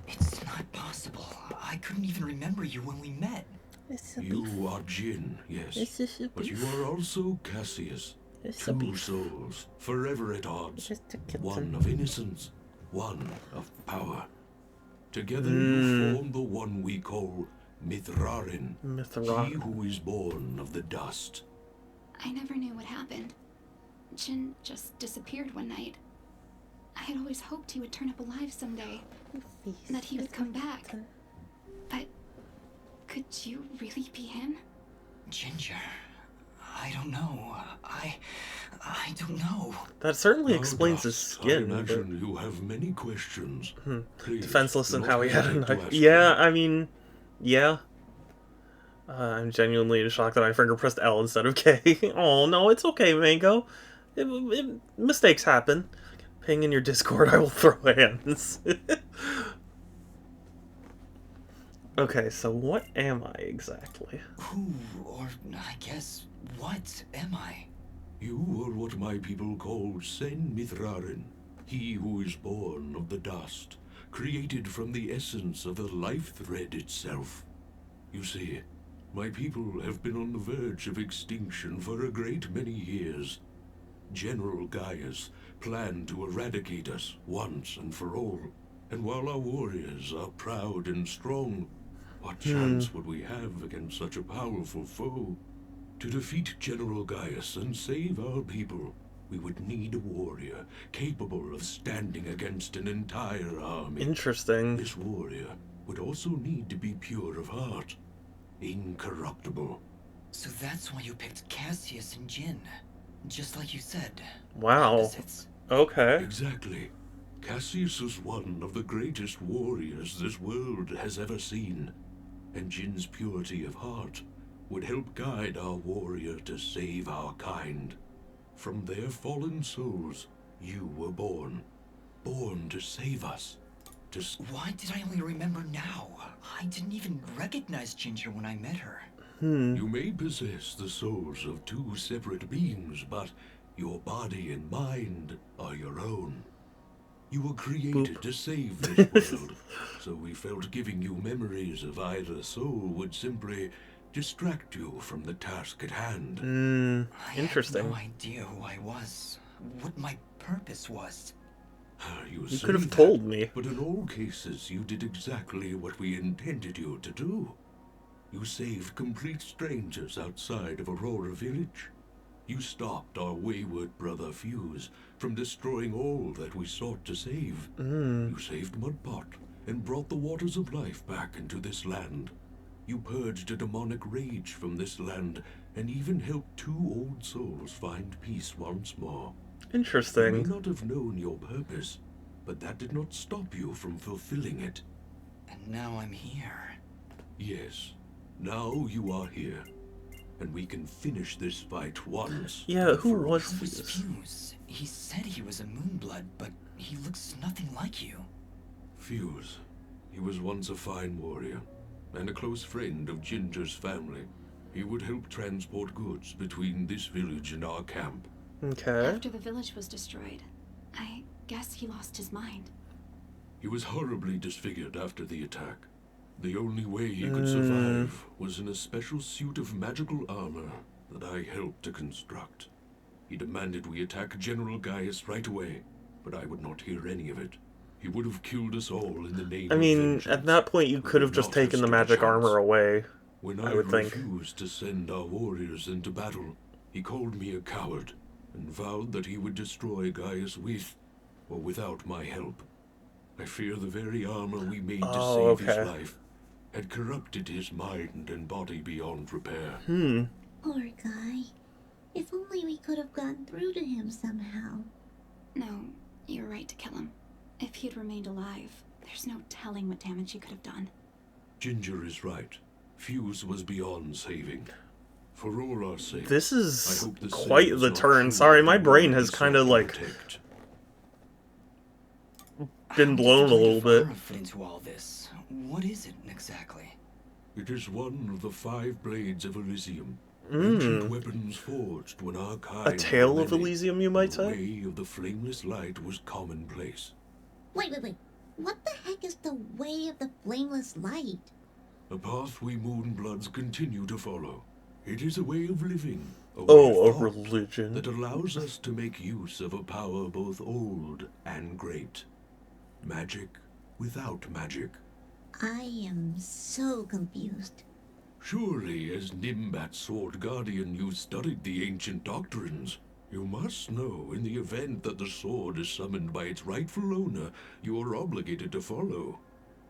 It's not possible. I couldn't even remember you when we met. You are Jin, yes, but you are also Cassius. Two souls, forever at odds. One of innocence, one of power. Together you form the one we call Mithrarin, he who is born of the dust. I never knew what happened. Jin just disappeared one night. I had always hoped he would turn up alive someday. That he would come back. But could you really be him? Ginger, I don't know. I don't know. That certainly explains his skin. I imagine you have many questions. Please, defenseless and how he had a hesitate to knife. ask Yeah, them. I mean, yeah. I'm genuinely shocked that I finger pressed L instead of K. Oh no, it's okay, Mango. Mistakes happen. Ping in your Discord, I will throw hands. Okay, so what am I exactly? Who, or I guess, what am I? You are what my people call Sen Mithrarin, he who is born of the dust, created from the essence of the life thread itself. You see, my people have been on the verge of extinction for a great many years. General Gaius planned to eradicate us once and for all, and while our warriors are proud and strong, what chance would we have against such a powerful foe? To defeat General Gaius and save our people, we would need a warrior capable of standing against an entire army. Interesting. This warrior would also need to be pure of heart, incorruptible. So that's why you picked Cassius and Jin, just like you said. Wow. Opposites. Okay. Exactly. Cassius is one of the greatest warriors this world has ever seen, and Jin's purity of heart would help guide our warrior to save our kind. From their fallen souls, you were born. Born to save us. Why did I only remember now? I didn't even recognize Ginger when I met her. You may possess the souls of two separate beings, but your body and mind are your own. You were created to save this world, so we felt giving you memories of either soul would simply distract you from the task at hand. Interesting. I had no idea who I was, what my purpose was. You could have say told that, me. But in all cases, you did exactly what we intended you to do. You saved complete strangers outside of Aurora Village. You stopped our wayward brother Fuse from destroying all that we sought to save. You saved Mudpot and brought the waters of life back into this land. You purged a demonic rage from this land and even helped two old souls find peace once more. Interesting. You may not have known your purpose, but that did not stop you from fulfilling it. And now I'm here. Yes, now you are here, and we can finish this fight once. Yeah, who was Fuse? He said he was a Moonblood, but he looks nothing like you. Fuse. He was once a fine warrior, and a close friend of Ginger's family. He would help transport goods between this village and our camp. Okay. After the village was destroyed, I guess he lost his mind. He was horribly disfigured after the attack. The only way he could survive was in a special suit of magical armor that I helped to construct. He demanded we attack General Gaius right away, but I would not hear any of it. He would have killed us all in the name I of mean, vengeance. at that point you could have just taken the magic armor away. When I I would think. refused to send our warriors into battle, he called me a coward and vowed that he would destroy Gaius with or without my help. I fear the very armor we made to save his life had corrupted his mind and body beyond repair. Poor guy. If only we could have gotten through to him somehow. No, you're right to kill him. If he had remained alive, there's no telling what damage he could have done. Ginger is right. Fuse was beyond saving. For all our sake, This I is hope the quite same is the not turn. true Sorry, of my the brain one has we kind of sought to like protect. been blown a little bit. Fit into all this. What is it exactly? It is one of the 5 blades of Elysium. Ancient weapons forged when our kind A tale were of many. Elysium, you might The say? way of the flameless light was commonplace. Wait. What the heck is the way of the flameless light? A path we Moonbloods continue to follow. It is a way of living, a way Oh, of a thought religion. that allows us to make use of a power both old and great. Magic without magic. I am so confused. Surely, as Nimbat's Sword Guardian, you studied the ancient doctrines. You must know, in the event that the sword is summoned by its rightful owner, you are obligated to follow.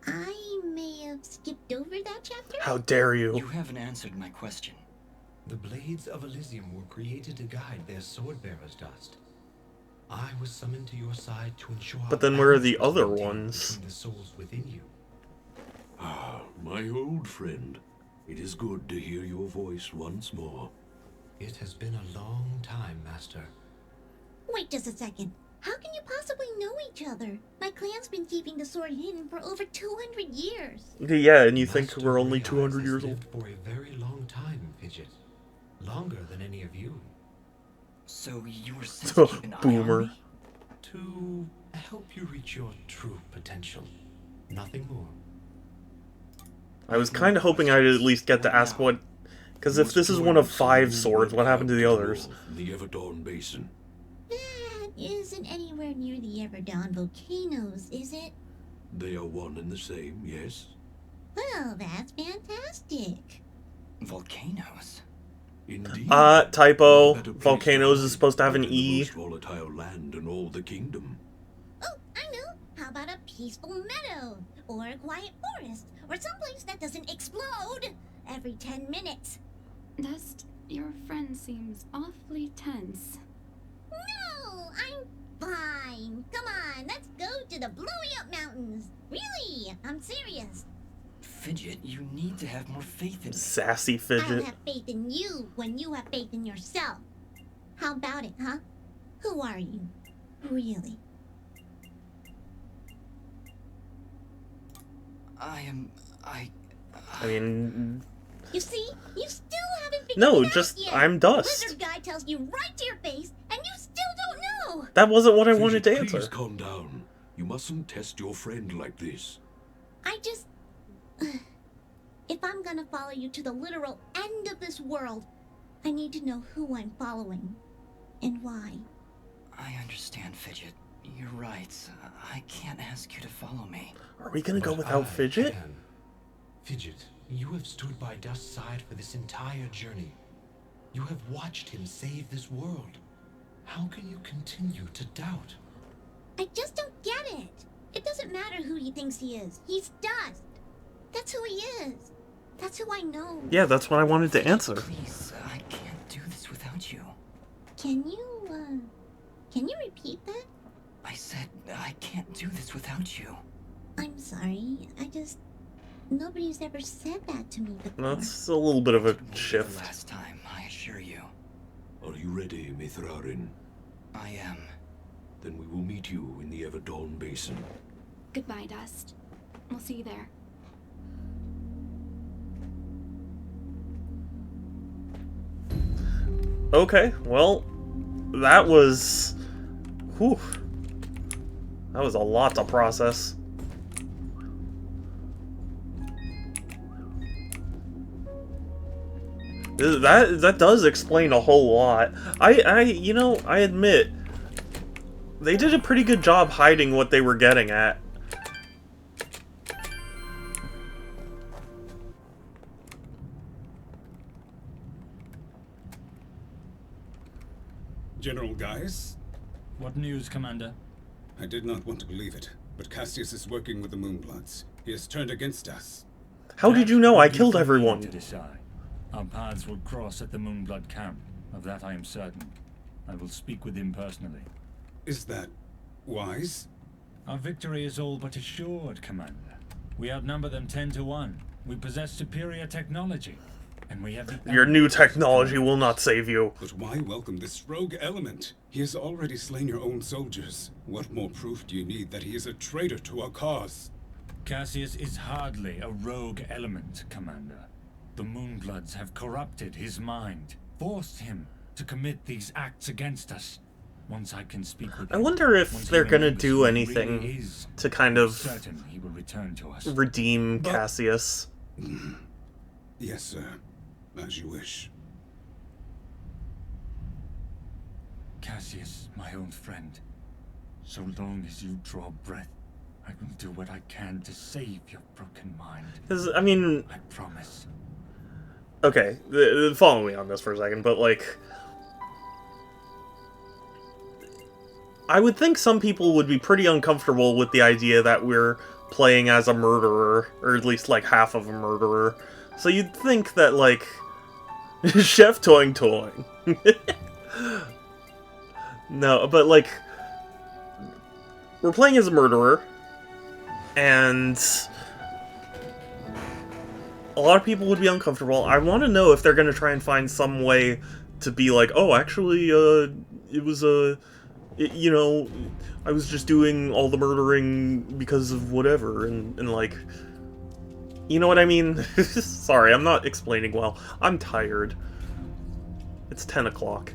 I may have skipped over that chapter? How dare you? You haven't answered my question. The blades of Elysium were created to guide their sword-bearers, Dust. I was summoned to your side to ensure. But then where are the other ones? Between the souls within you. Ah, my old friend. It is good to hear your voice once more. It has been a long time, Master. Wait just a second. How can you possibly know each other? My clan's been keeping the sword hidden for over 200 years. Yeah, and you think Master we're only Greyeyes 200 has years old? lived for a very long time, Fidget. Longer than any of you. So you were sent to keep an eye on Boomer. me? To help you reach your true potential. Nothing more. I was kind of hoping I'd at least get to ask what... Because if this is one of 5 swords, what happened to the others? The Everdawn Basin. That isn't anywhere near the Everdawn volcanoes, is it? They are one and the same, yes? Well, that's fantastic. Volcanoes? Indeed. Typo. Better place Volcanoes to is supposed to have an hide than E. the most volatile land in all the kingdom. Oh, I know. How about a peaceful meadow? Or a quiet forest? Or someplace that doesn't explode every 10 minutes? Dust, your friend seems awfully tense. No, I'm fine. Come on, let's go to the blowy up mountains. Really, I'm serious. Fidget, you need to have more faith in me. Sassy I Fidget. have faith in you when you have faith in yourself. How about it, huh? Who are you? Really? I mean... You see? You still haven't figured No, it out just, yet. I'm The Dust. lizard guy tells you right to your face, and you still don't know. That wasn't what I Fidget, wanted to answer. Please calm down. You mustn't test your friend like this. I just... If I'm gonna follow you to the literal end of this world, I need to know who I'm following. And why. I understand, Fidget. You're right. I can't ask you to follow me. Are we gonna go But without I Fidget? can. Fidget, you have stood by Dust's side for this entire journey. You have watched him save this world. How can you continue to doubt? I just don't get it. It doesn't matter who he thinks he is. He's Dust. That's who he is. That's who I know. Yeah, that's what I wanted to answer. Please, I can't do this without you. Can you repeat that? I said I can't do this without you. I'm sorry. Nobody's ever said that to me before. That's a little bit of a The shift. last time, I assure you. Are you ready, Mithrarin? I am. Then we will meet you in the Everdawn Basin. Goodbye, Dust. We'll see you there. Okay, well, that was... Whew. That was a lot to process. That does explain a whole lot. You know, I admit, they did a pretty good job hiding what they were getting at. General Gaius? What news, Commander? I did not want to believe it, but Cassius is working with the Moonbloods. He has turned against us. How did you know I killed everyone? To decide. Our paths will cross at the Moonblood camp. Of that I am certain. I will speak with him personally. Is that wise? Our victory is all but assured, Commander. We outnumber them 10 to 1. We possess superior technology. And we have the... Your new technology will not save you. But why welcome this rogue element? He has already slain your own soldiers. What more proof do you need that he is a traitor to our cause? Cassius is hardly a rogue element, Commander. The Moonbloods have corrupted his mind, forced him to commit these acts against us. Once I can speak with him, I wonder if once he they're gonna remembers do who he anything really is, to kind of certain he will return to us. redeem Cassius. Yes, sir. As you wish. Cassius, my own friend, so long as you draw breath, I will do what I can to save your broken mind. Because, I mean... I promise. Okay, follow me on this for a second, but, like... I would think some people would be pretty uncomfortable with the idea that we're playing as a murderer, or at least like half of a murderer. So you'd think that, like, Chef Toing Toing. No, but like, we're playing as a murderer, and a lot of people would be uncomfortable. I want to know if they're going to try and find some way to be like, oh, actually, it was you know, I was just doing all the murdering because of whatever, and like, you know what I mean? Sorry, I'm not explaining well. I'm tired. It's 10 o'clock.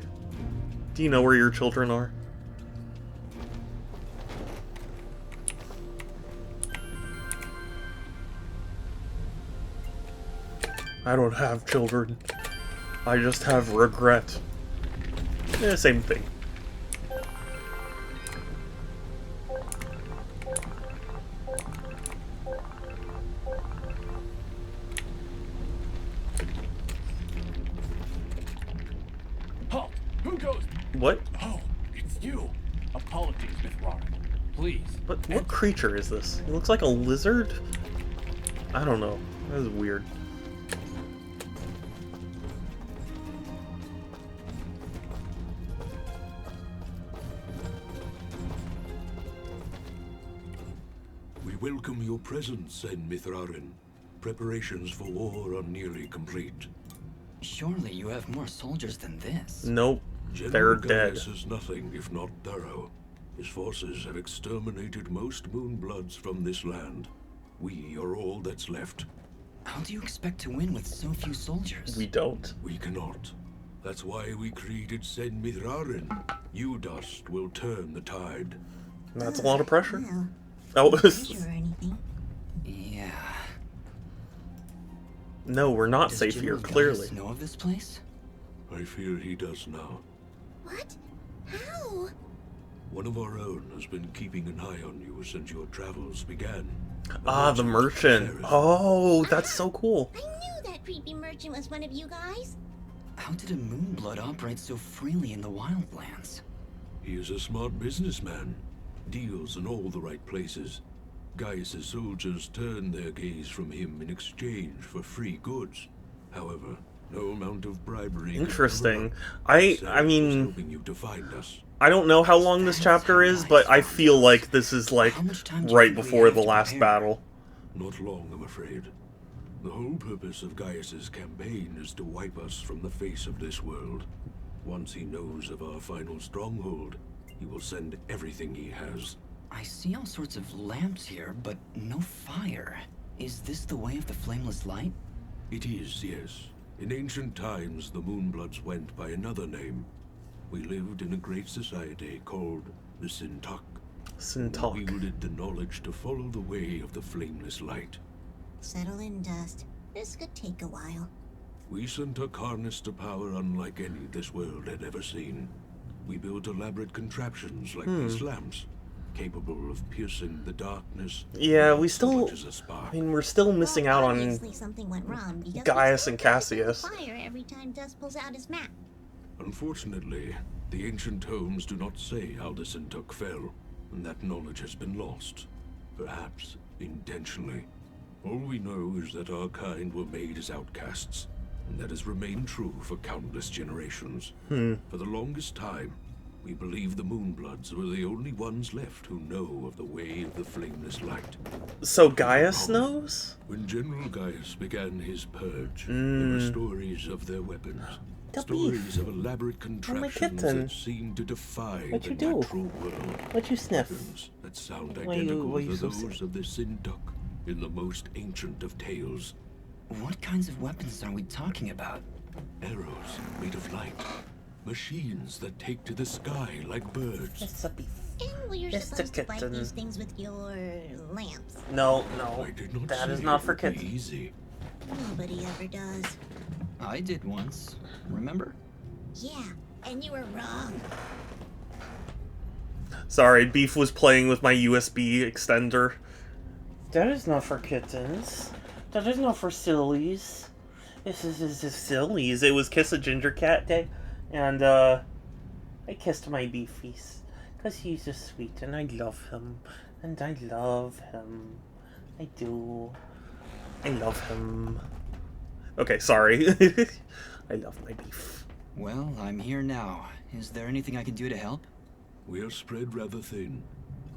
Do you know where your children are? I don't have children. I just have regret. Same thing. Halt! Who goes? What? Oh, it's you. Apologies, Miss Rock. Please. But what creature is this? It looks like a lizard? I don't know. That is weird. We welcome your presence, Sen Mithrarin. Preparations for war are nearly complete. Surely you have more soldiers than this. Nope. They're dead. Gaius is nothing if not thorough. His forces have exterminated most Moonbloods from this land. We are all that's left. How do you expect to win with so few soldiers? We don't. We cannot. That's why we created Sen Mithrarin. You dust will turn the tide. That's a lot of pressure. Well, Oh, pressure or anything. Yeah. No, we're not Does safe here, General clearly. Gaius know of this place? I fear he does now. What? How? One of our own has been keeping an eye on you since your travels began. Ah, the merchant. Oh, that's so cool. I knew that creepy merchant was one of you guys. How did a Moonblood operate so freely in the wildlands? He is a smart businessman. Deals in all the right places. Gaius' soldiers turn their gaze from him in exchange for free goods. However, no amount of bribery. Interesting. I mean, helping you to find us. I don't know how long this chapter is, but I feel like this is like right before the last battle. Not long, I'm afraid. The whole purpose of Gaius' campaign is to wipe us from the face of this world. Once he knows of our final stronghold, he will send everything he has. I see all sorts of lamps here, but no fire. Is this the way of the flameless light? It is, yes. In ancient times, the Moonbloods went by another name. We lived in a great society called the Sintak. Sintak. We wielded the knowledge to follow the way of the flameless light. Settle in, Dust. This could take a while. We Sintak harnessed a power unlike any this world had ever seen. We built elaborate contraptions like these lamps, capable of piercing the darkness. Yeah, we still. As a spark. I mean, we're still missing out on Obviously something went wrong because Gaius we and still Cassius. fire every time Dust pulls out his map. Unfortunately, the ancient tomes do not say how the Sintak fell, and that knowledge has been lost. Perhaps intentionally. All we know is that our kind were made as outcasts, and that has remained true for countless generations. For the longest time, we believe the Moonbloods were the only ones left who know of the way of the flameless light. So Gaius knows? When General Gaius began his purge, there were stories of their weapons. Stories of elaborate contraptions that seem to defy the natural world. What'd you sniff? Weapons that sound identical to those of the Sintak in the most ancient of tales. What kinds of weapons are we talking about? Arrows made of light. Machines that take to the sky like birds. And we're supposed to fight these things with your lamps. No, I did not that is say not it for would be kids. easy. Nobody ever does. I did once. Remember? Yeah, and you were wrong. Sorry, Beef was playing with my USB extender. That is not for kittens. That is not for sillies. This is sillies. It was Kiss a Ginger Cat Day, and I kissed my beefies. Because he's just sweet, and I love him. And I love him. I do. I love him. Okay, sorry. I love my beef. Well, I'm here now. Is there anything I can do to help? We're spread rather thin.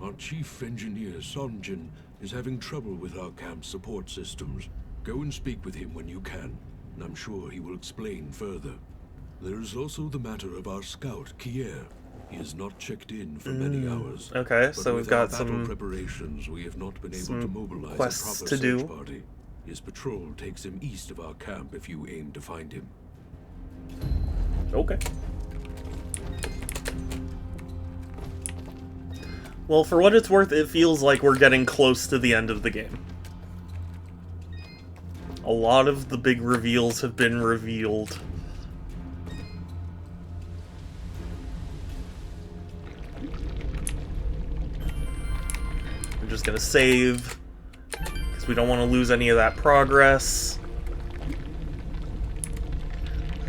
Our chief engineer, Sonjin, is having trouble with our camp's support systems. Go and speak with him when you can, and I'm sure he will explain further. There is also the matter of our scout, Kier. He has not checked in for many hours. Okay, so we've got some preparations. We have not been able to mobilize quests a proper to do. search party. His patrol takes him east of our camp if you aim to find him. Okay. Well, for what it's worth, it feels like we're getting close to the end of the game. A lot of the big reveals have been revealed. I'm just gonna save, because we don't want to lose any of that progress.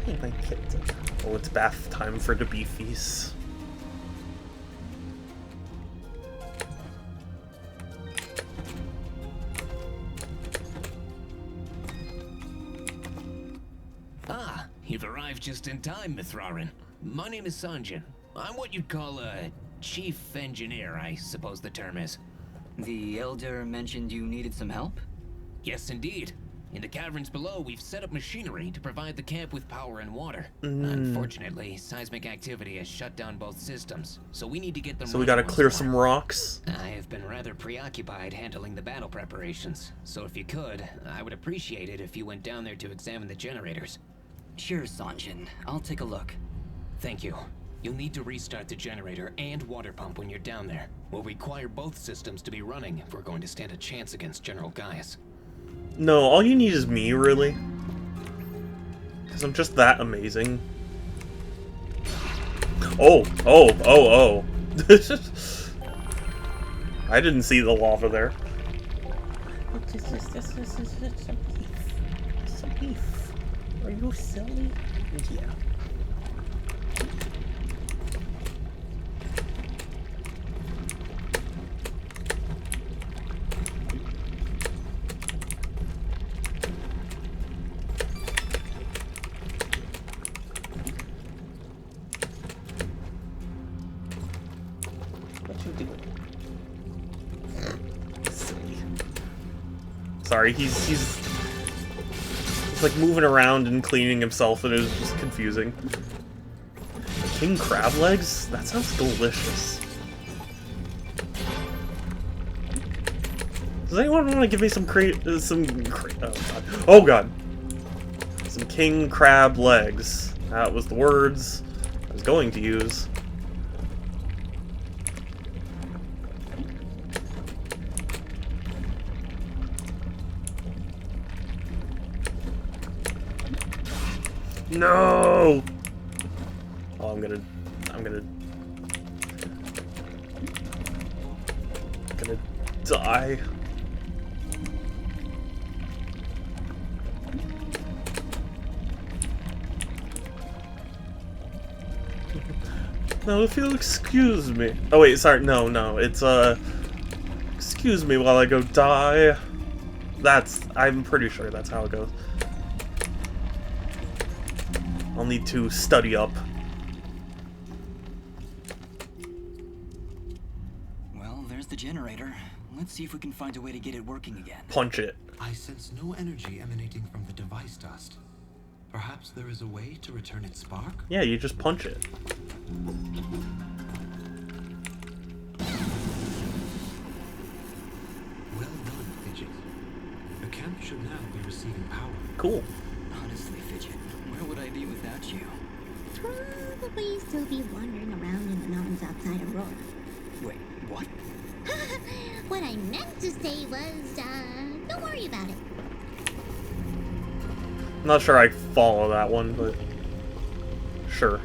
Hey, my kitten. Oh, it's bath time for the beefies. Ah, you've arrived just in time, Mithrarin. My name is Sanjin. I'm what you'd call a chief engineer, I suppose the term is. The Elder mentioned you needed some help? Yes, indeed. In the caverns below, we've set up machinery to provide the camp with power and water. Unfortunately, seismic activity has shut down both systems, so we need to get them So we gotta clear some rocks. I have been rather preoccupied handling the battle preparations, so if you could, I would appreciate it if you went down there to examine the generators. Sure, Sanjin. I'll take a look. Thank you. You'll need to restart the generator and water pump when you're down there. We'll require both systems to be running if we're going to stand a chance against General Gaius. No, all you need is me, really. Because I'm just that amazing. Oh. I didn't see the lava there. It's a beef. Are you silly? Yeah. Sorry, he's like moving around and cleaning himself, and it was just confusing. King crab legs? That sounds delicious. Does anyone want to give me some oh god, some king crab legs? That was the words I was going to use. No! Oh, I'm gonna die. No, if you'll excuse me. Oh wait, sorry, no, it's excuse me while I go die. I'm pretty sure that's how it goes. I'll need to study up. Well, there's the generator. Let's see if we can find a way to get it working again. Punch it. I sense no energy emanating from the device dust. Perhaps there is a way to return its spark? Yeah, you just punch it. Well done, Fidget. The camp should now be receiving power. Cool. Honestly, Fidget, where would I be without you? Probably still be wandering around in the mountains outside Aurora. Wait, what? What I meant to say was, don't worry about it. I'm not sure I follow that one, but sure.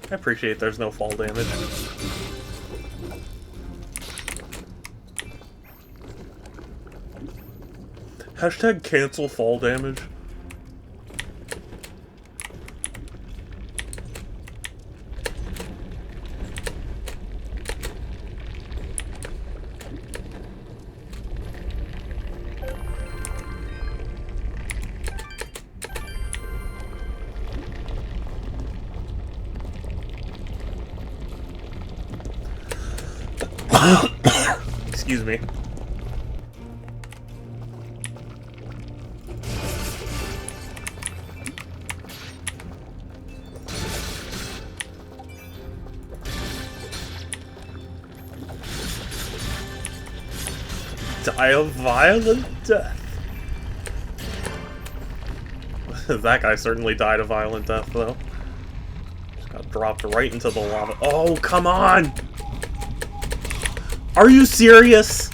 I appreciate there's no fall damage. Hashtag cancel fall damage. Excuse me. Die a violent death. That guy certainly died a violent death, though. Just got dropped right into the lava. Oh, come on! Are you serious?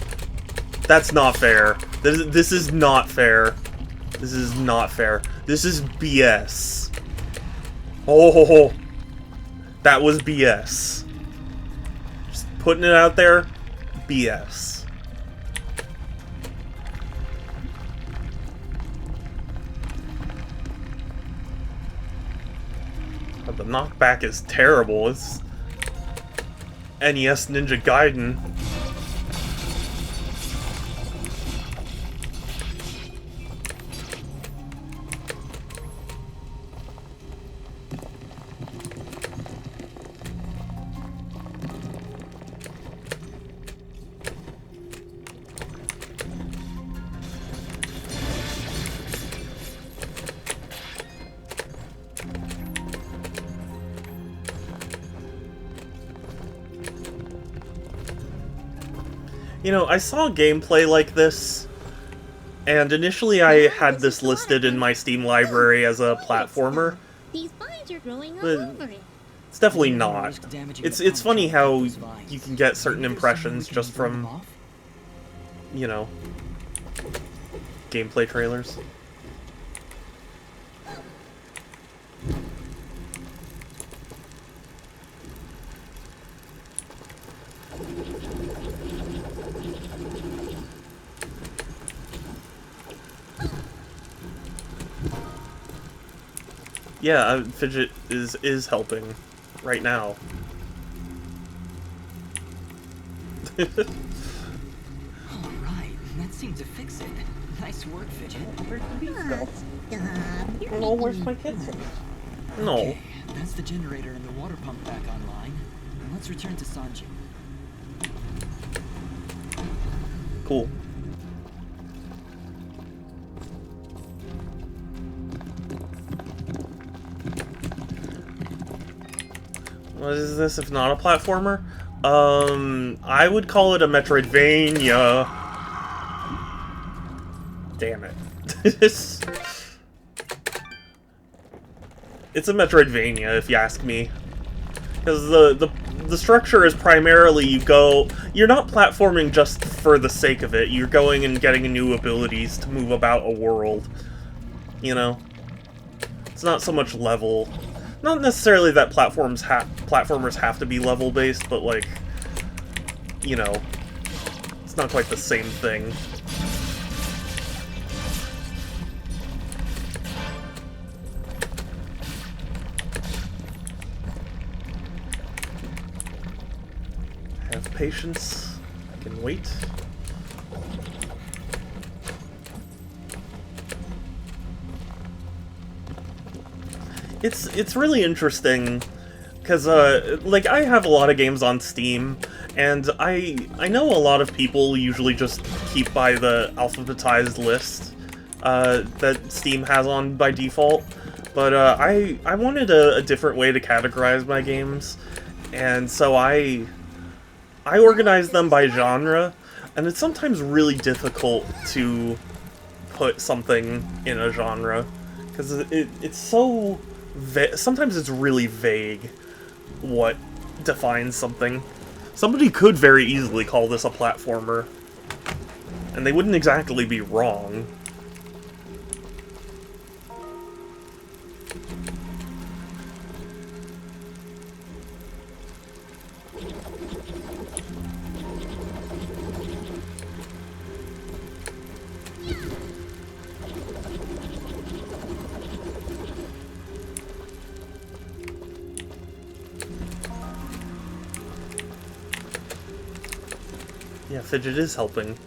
That's not fair. This is not fair. This is not fair. This is BS. Oh, that was BS. Just putting it out there, BS. But the knockback is terrible. It's NES Ninja Gaiden. You know, I saw gameplay like this, and initially I had this listed in my Steam library as a platformer. These vines are growing all over it. It's definitely not. It's funny how you can get certain impressions just from, you know, gameplay trailers. Yeah, Fidget is helping right now. Alright, that seemed to fix it. Nice work, Fidget. Oh, where's my kids? No. Okay, that's the generator and the water pump back online. Let's return to Sanji. Cool. What is this if not a platformer? I would call it a Metroidvania. Damn it. It's a Metroidvania, if you ask me. Because the structure is primarily you're not platforming just for the sake of it. You're going and getting new abilities to move about a world. You know? It's not so much level. Not necessarily that platformers have to be level-based, but, like, you know, it's not quite the same thing. Have patience. I can wait. It's really interesting, because, like, I have a lot of games on Steam, and I know a lot of people usually just keep by the alphabetized list that Steam has on by default, but I wanted a different way to categorize my games, and so I organized them by genre, and it's sometimes really difficult to put something in a genre, because it's so... sometimes it's really vague what defines something. Somebody could very easily call this a platformer, and they wouldn't exactly be wrong. Yeah, Fidget is helping.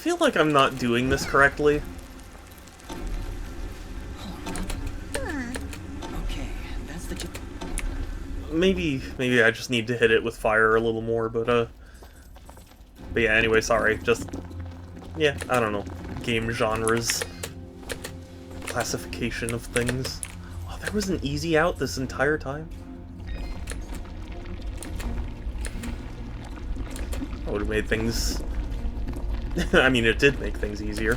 feel like I'm not doing this correctly. Okay, that's the... Maybe I just need to hit it with fire a little more, but yeah, anyway, sorry. Just, yeah, I don't know. Game genres. Classification of things. Oh, there was an easy out this entire time? That would have made things... I mean, it did make things easier.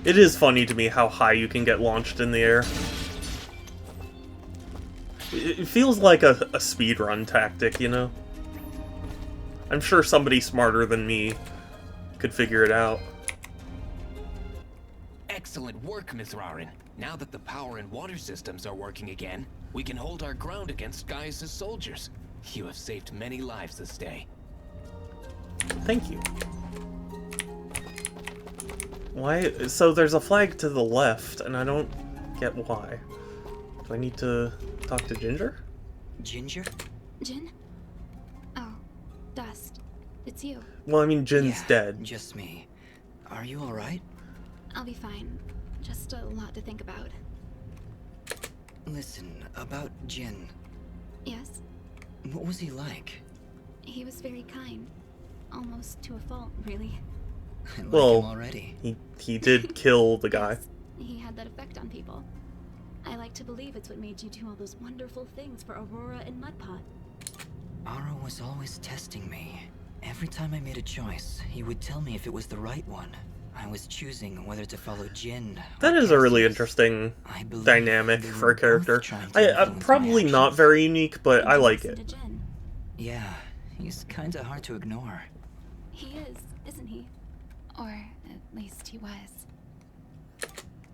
It is funny to me how high you can get launched in the air. It feels like a speedrun tactic, you know? I'm sure somebody smarter than me could figure it out. Excellent work, Ms. Rarin. Now that the power and water systems are working again, we can hold our ground against Gaius' soldiers. You have saved many lives this day. Thank you. Why? So there's a flag to the left, and I don't get why. Do I need to talk to Ginger? Ginger? Jin? Oh, Dust. It's you. Well, I mean, Jin's dead. Just me. Are you alright? I'll be fine. Just a lot to think about. Listen, about Jin. Yes? What was he like? He was very kind. Almost to a fault, really. I like Well, him already. He did kill the guy. Yes, he had that effect on people. I like to believe it's what made you do all those wonderful things for Aurora and Mudpot. Aro was always testing me. Every time I made a choice, he would tell me if it was the right one. I was choosing whether to follow Jin. That is a really interesting dynamic for a character. I'm probably not very unique, but I like it. Yeah, he's kinda hard to ignore. He is, isn't he? Or at least he was.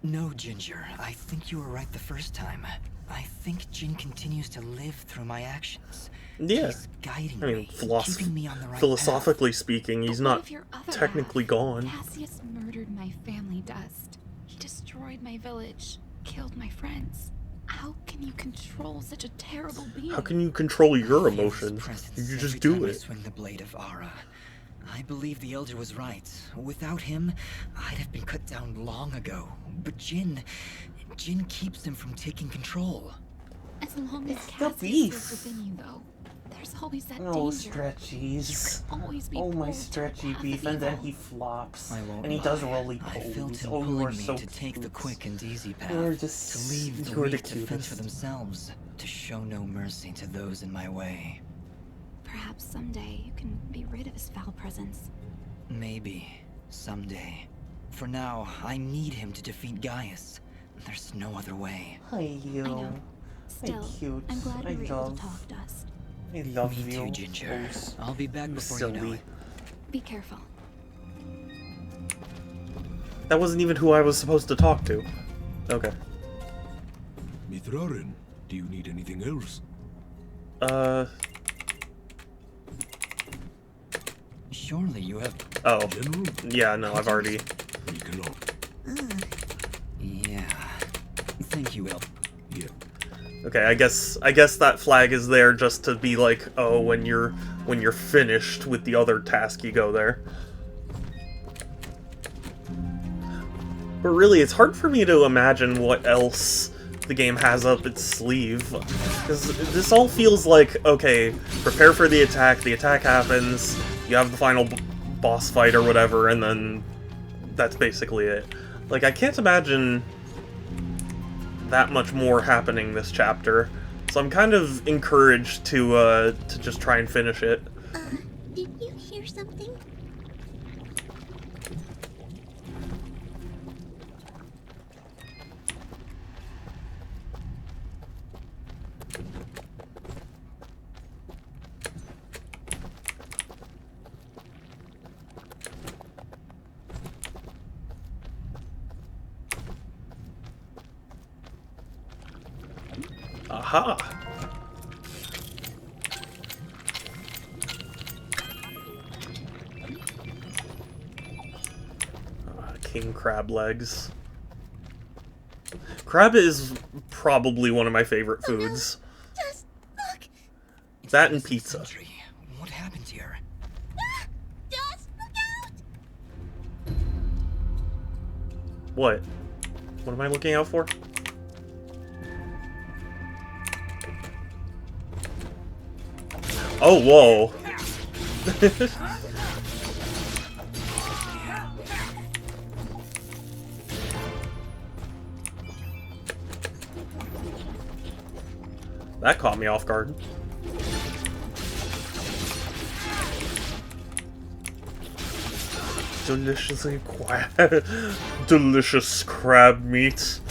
No, Ginger. I think you were right the first time. I think Jin continues to live through my actions. Yeah. He's guiding I mean, me, keeping me on the right philosophically path. speaking, he's not technically gone. Cassius murdered my family, Dust. He destroyed my village, killed my friends. How can you control such a terrible being? How can you control your emotions? You just do it. Swing the blade of Ara. I believe the Elder was right. Without him, I'd have been cut down long ago. But Jin keeps him from taking control. As long as Cassius is within you, though, there's always that Oh, danger. stretchies. You can always be Oh, my pulled to stretchy path beef, of and then evil. he flops. I won't And he lie. does roly I felt polies. him Oh, you pulling are me so to take the quick and easy path. You're just... To leave the you're the weak to fend cutest. for themselves. To show no mercy to those in my way. Perhaps someday you can be rid of his foul presence. Maybe. Someday. For now, I need him to defeat Gaius. There's no other way. Hi, you. I know. Still, cute. I'm glad I we were able love- to talk, Dust. I love Me you. too, Ginger. Oh, I'll be back before you know silly. it. Be careful. That wasn't even who I was supposed to talk to. Okay. Mithrarin, do you need anything else? Surely you have... Oh. General? Yeah, no, I've already... Yeah. Thank you, El. Yeah. Okay, I guess that flag is there just to be like, oh, when you're finished with the other task, you go there. But really, it's hard for me to imagine what else the game has up its sleeve. Because this all feels like, okay, prepare for the attack happens, you have the final boss fight or whatever, and then that's basically it. Like, I can't imagine that much more happening this chapter, so I'm kind of encouraged to just try and finish it. Did you hear something? Aha! King crab legs. Crab is probably one of my favorite foods. Just look. That and pizza. What happened here? Just look out. What? What am I looking out for? Oh, whoa. That caught me off guard. Deliciously delicious crab meat.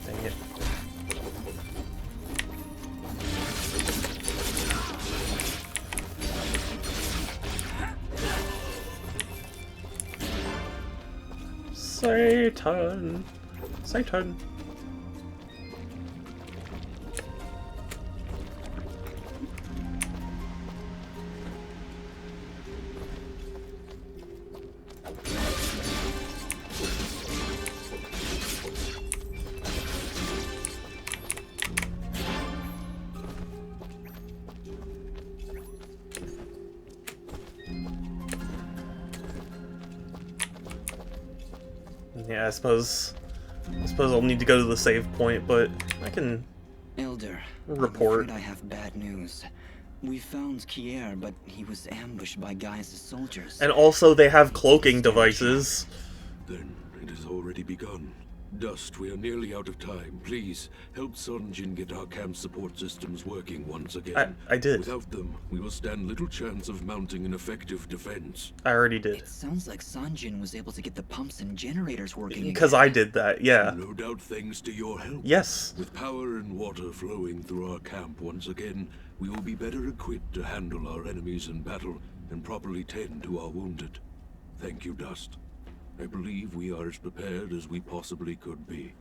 Dang it. Satan. Satan. Yeah, I suppose I'll need to go to the save point, but I can Elder, report. I'm afraid I have bad news. We found Kier, but he was ambushed by Gaius' soldiers. And also they have cloaking devices. Then it has already begun. Dust, we are nearly out of time. Please, help Sunjin get our camp support systems working once again. I did. Without them, we will stand little chance of mounting an effective defense. I already did. It sounds like Sanjin was able to get the pumps and generators working Because I did that, yeah. No doubt thanks to your help. Yes. With power and water flowing through our camp once again, we will be better equipped to handle our enemies in battle and properly tend to our wounded. Thank you, Dust. I believe we are as prepared as we possibly could be.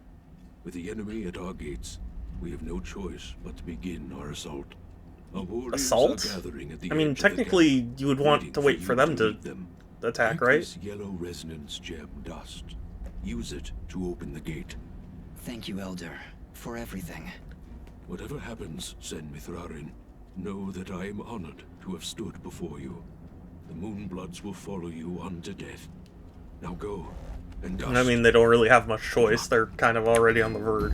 With the enemy at our gates, we have no choice but to begin our assault. Our warriors Assault? are gathering at the I mean, edge of the technically, camp, you would want waiting to wait for you them to lead them. attack, Take right? This yellow resonance gem, Dust. Use it to open the gate. Thank you, Elder, for everything. Whatever happens, Sen Mithrarin, know that I am honored to have stood before you. The Moonbloods will follow you unto death. Now go, and Dust. I mean, they don't really have much choice. They're kind of already on the verge.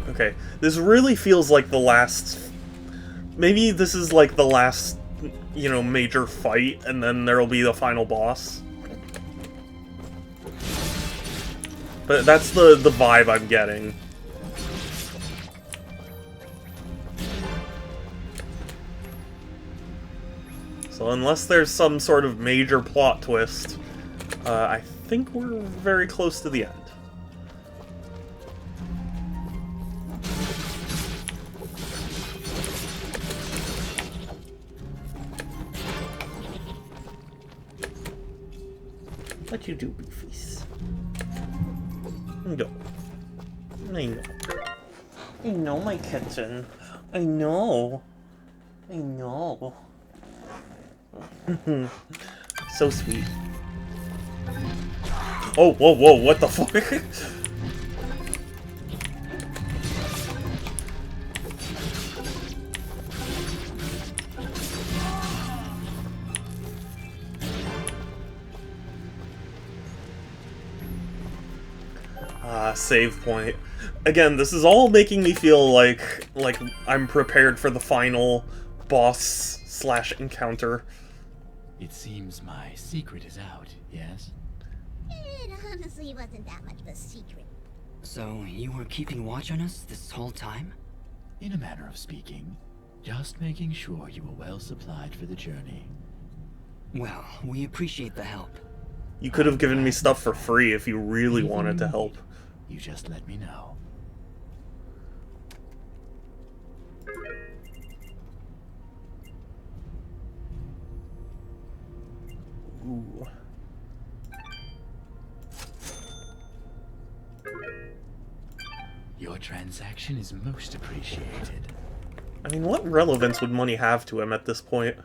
Okay, this really feels like the last... Maybe this is like the last, you know, major fight, and then there'll be the final boss. But that's the vibe I'm getting. So unless there's some sort of major plot twist, I think we're very close to the end. What you do, Beefies? No. I know. I know, my kitten. I know. I know. So sweet. Oh, whoa, whoa, what the fuck? Save point. Again, this is all making me feel like I'm prepared for the final boss / encounter. It seems my secret is out, yes? It honestly wasn't that much of a secret. So, you were keeping watch on us this whole time? In a manner of speaking, just making sure you were well supplied for the journey. Well, we appreciate the help. You could have given me stuff for free if you really wanted to help. You just let me know. Ooh. Your transaction is most appreciated. I mean, what relevance would money have to him at this point?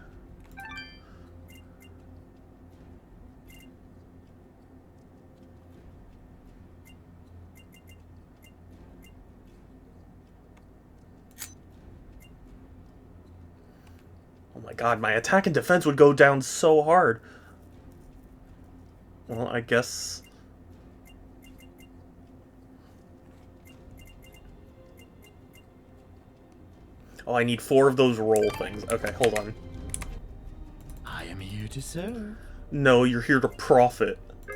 Oh my god, my attack and defense would go down so hard. Well, I guess... Oh, I need 4 of those roll things. Okay, hold on. I am here to serve. No, you're here to profit. If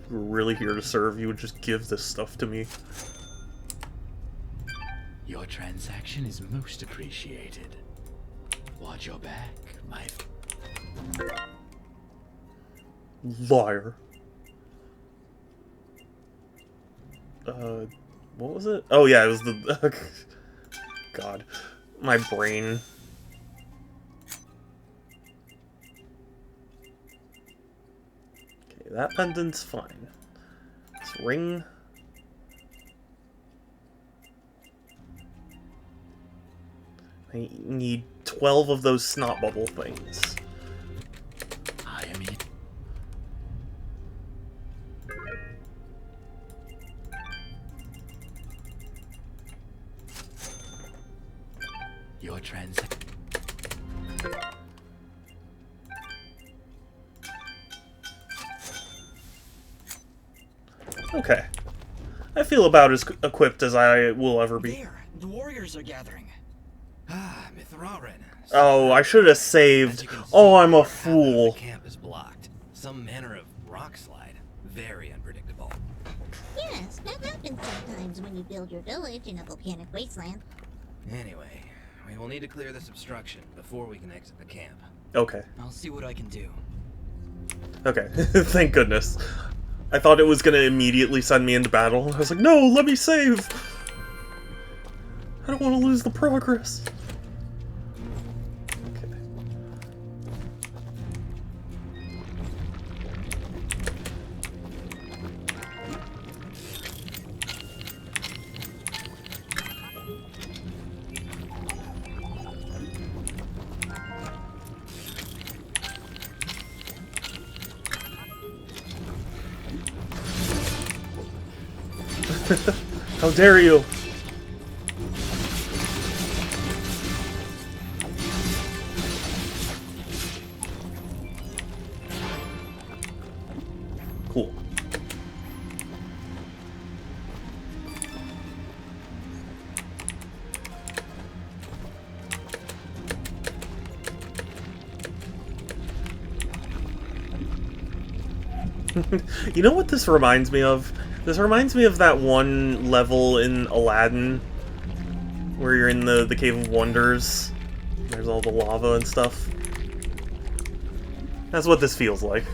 you were really here to serve, you would just give this stuff to me. Your transaction is most appreciated. Watch your back, my... Liar. What was it? Oh yeah, it was the... God. My brain. Okay, that pendant's fine. This ring... I need 12 of those snot bubble things. I am here. Your transaction. Okay. I feel about as equipped as I will ever be. There, the warriors are gathering. Ah, Mithrarin. Oh, I should have saved. Oh, I'm a fool. The camp is blocked. Some manner of rock slide. Very unpredictable. Yes, that happens sometimes when you build your village in a volcanic wasteland. Anyway, we will need to clear this obstruction before we can exit the camp. Okay. I'll see what I can do. Okay, thank goodness. I thought it was gonna immediately send me into battle. I was like, no, let me save! I don't want to lose the progress. Okay. How dare you! Cool. You know what this reminds me of? This reminds me of that one level in Aladdin where you're in the Cave of Wonders. There's all the lava and stuff. That's what this feels like.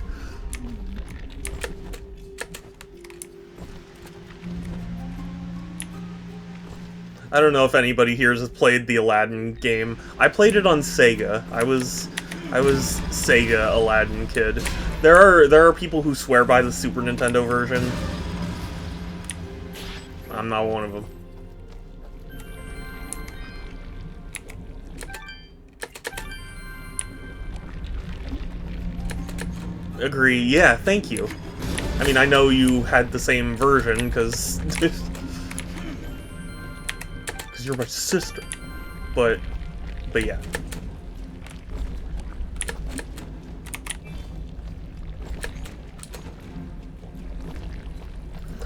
I don't know if anybody here has played the Aladdin game. I played it on Sega. I was Sega Aladdin kid. There are people who swear by the Super Nintendo version. I'm not one of them. Agree. Yeah, thank you. I mean, I know you had the same version, because you're my sister. But yeah.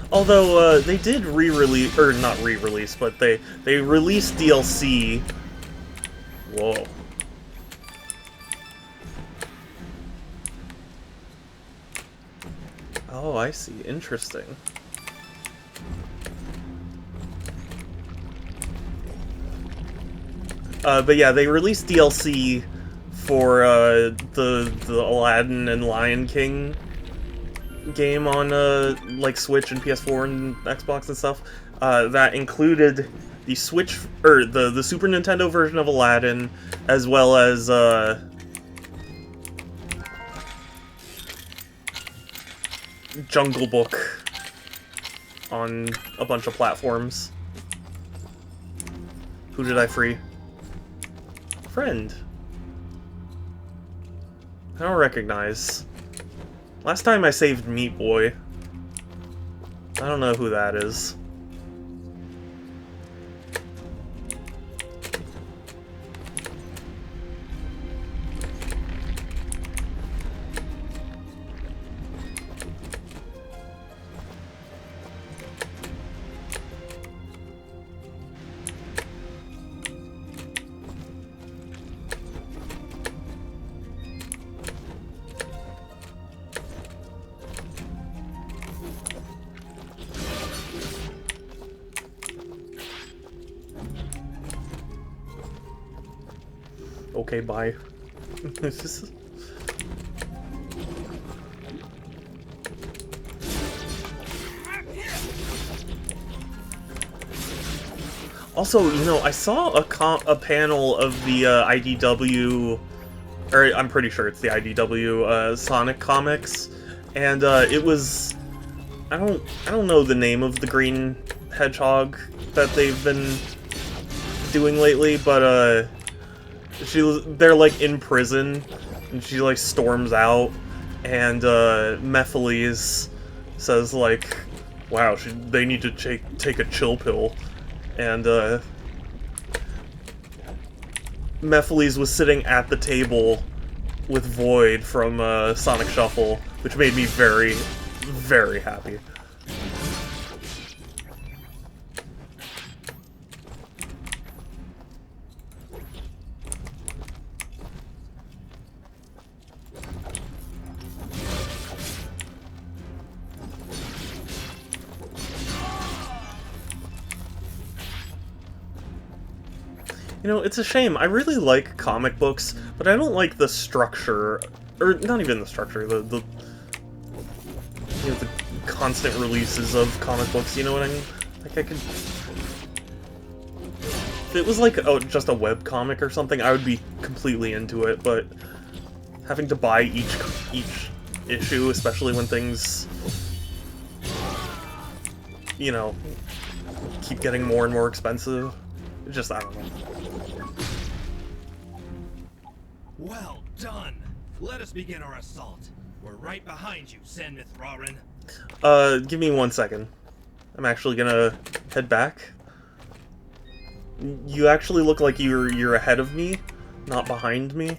Although, they did re-release, or not re-release, but they released DLC. Whoa. Oh, I see. Interesting. But yeah, they released DLC for the Aladdin and Lion King game on like Switch and PS4 and Xbox and stuff. That included the Switch or the Super Nintendo version of Aladdin, as well as Jungle Book on a bunch of platforms. Who did I free? Friend. I don't recognize. Last time I saved Meat Boy. I don't know who that is. Okay, bye. Also, you know, I saw a panel of the IDW, or I'm pretty sure it's the IDW Sonic comics, and it was I don't know the name of the green hedgehog that they've been doing lately, but they're like in prison, and she like storms out, and Mephiles says like, "Wow, they need to take a chill pill," and Mephiles was sitting at the table with Void from Sonic Shuffle, which made me very, very happy. You know, it's a shame. I really like comic books, but I don't like the structure, or not even the structure, the you know, the constant releases of comic books, you know what I mean? Like, I could... If it was like just a webcomic or something, I would be completely into it, but having to buy each issue, especially when things, you know, keep getting more and more expensive, just, I don't know. Well done! Let us begin our assault. We're right behind you, Sandmith Rarin. Give me 1 second. I'm actually gonna head back. You actually look like you're ahead of me, not behind me.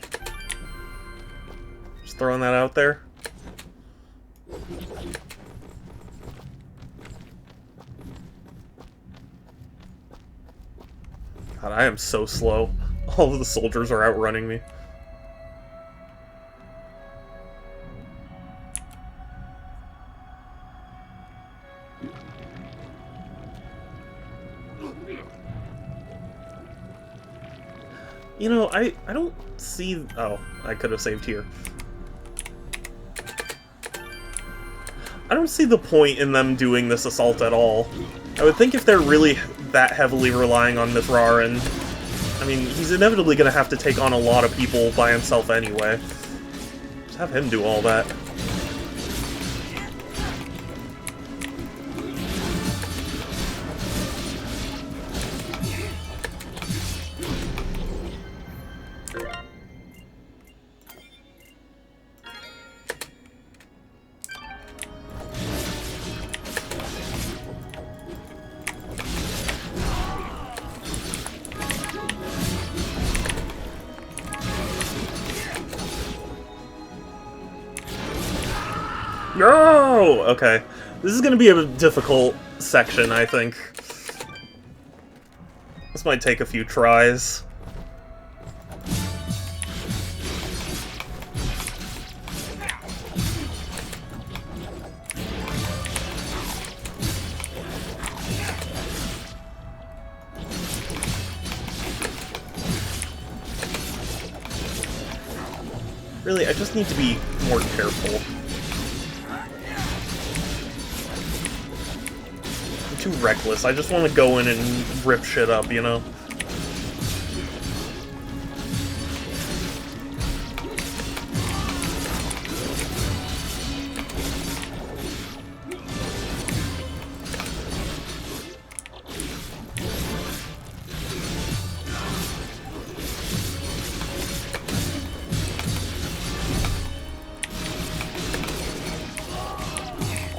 Just throwing that out there. God, I am so slow. All of the soldiers are outrunning me. You know, I don't see... Oh, I could have saved here. I don't see the point in them doing this assault at all. I would think if they're really that heavily relying on Mithrarin, I mean, he's inevitably going to have to take on a lot of people by himself anyway. Just have him do all that. No! Okay. This is going to be a difficult section, I think. This might take a few tries. Really, I just need to be more careful. I'm too reckless. I just want to go in and rip shit up, you know?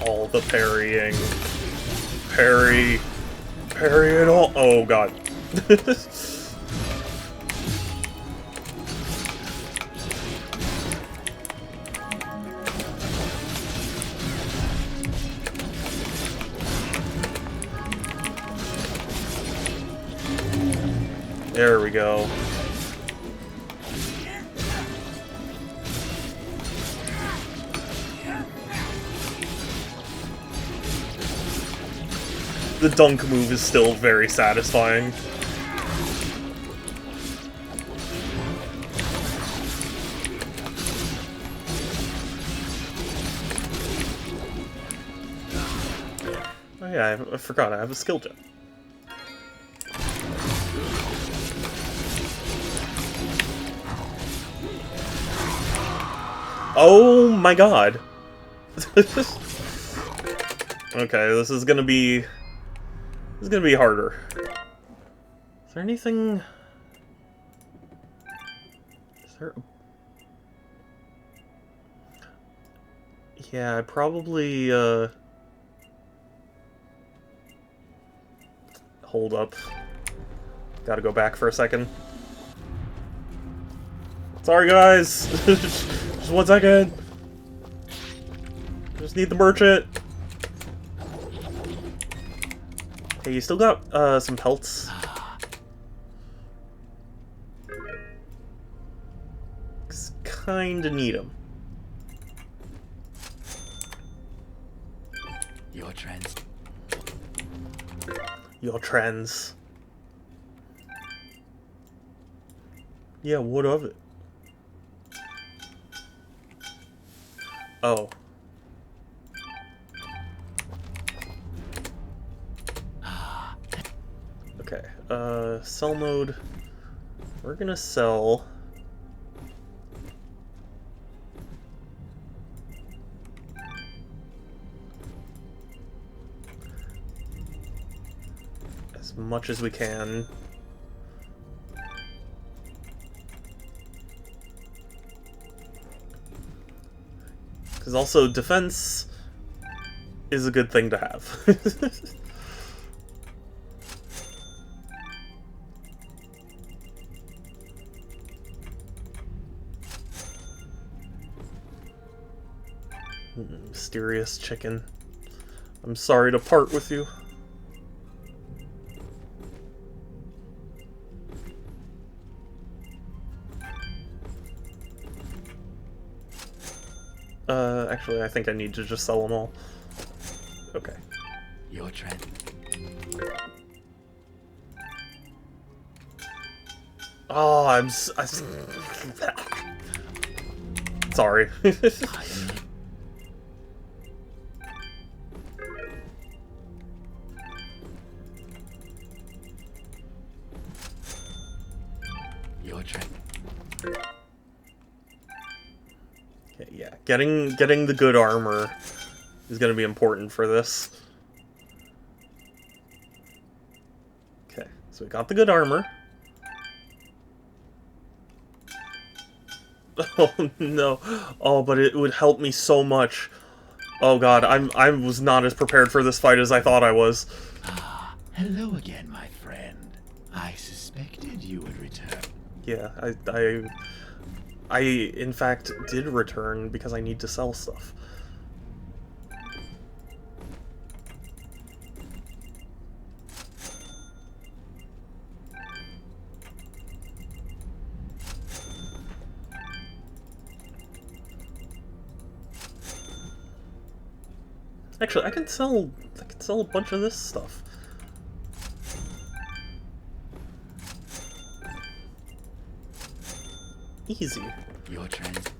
All the parrying. Parry. Parry it all. Oh, God. There we go. The dunk move is still very satisfying. Oh yeah, I forgot I have a skill gem. Oh my god. Okay, this is gonna be harder. Is there anything? Is there? Yeah, I probably hold up. Gotta go back for a second. Sorry, guys. Just 1 second. Just need the merchant. Hey, you still got some pelts? Kinda need them. Your trends. Your trends. Yeah, what of it? Oh. Okay, sell mode. We're gonna sell... as much as we can. Because also, defense is a good thing to have. Mysterious chicken. I'm sorry to part with you. Actually, I think I need to just sell them all. Okay. Your trend. Oh, I'm sorry. Your trend. Okay, yeah, getting the good armor is going to be important for this. Okay, so we got the good armor. Oh no! Oh, but it would help me so much. Oh god, I was not as prepared for this fight as I thought I was. Hello again, my friend. I suspected you would return. Yeah, I in fact did return because I need to sell stuff. Actually, I can sell a bunch of this stuff. Easy. Your trend.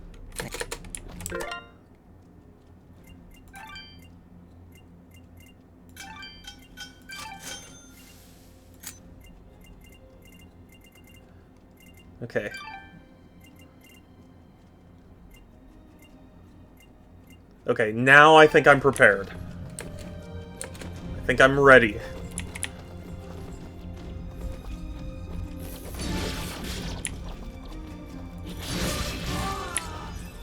Okay. Okay, now I think I'm prepared. I think I'm ready.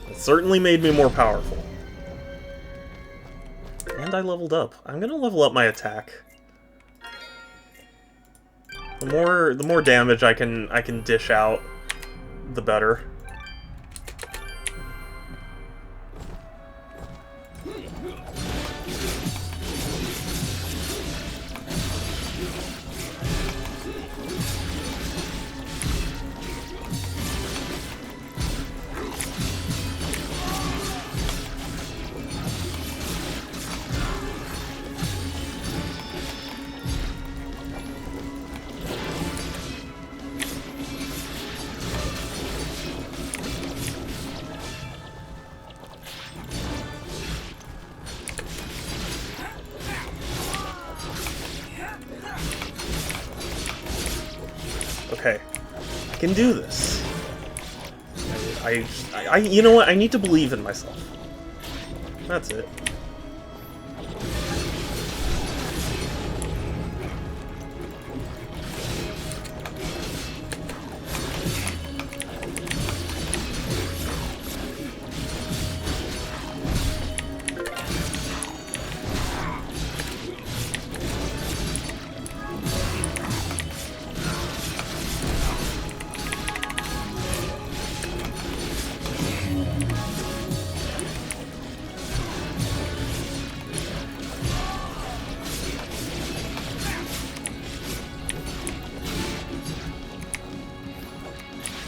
It certainly made me more powerful. And I leveled up. I'm gonna level up my attack. The more damage I can dish out, the better. Okay, I can do this. You know what? I need to believe in myself. That's it.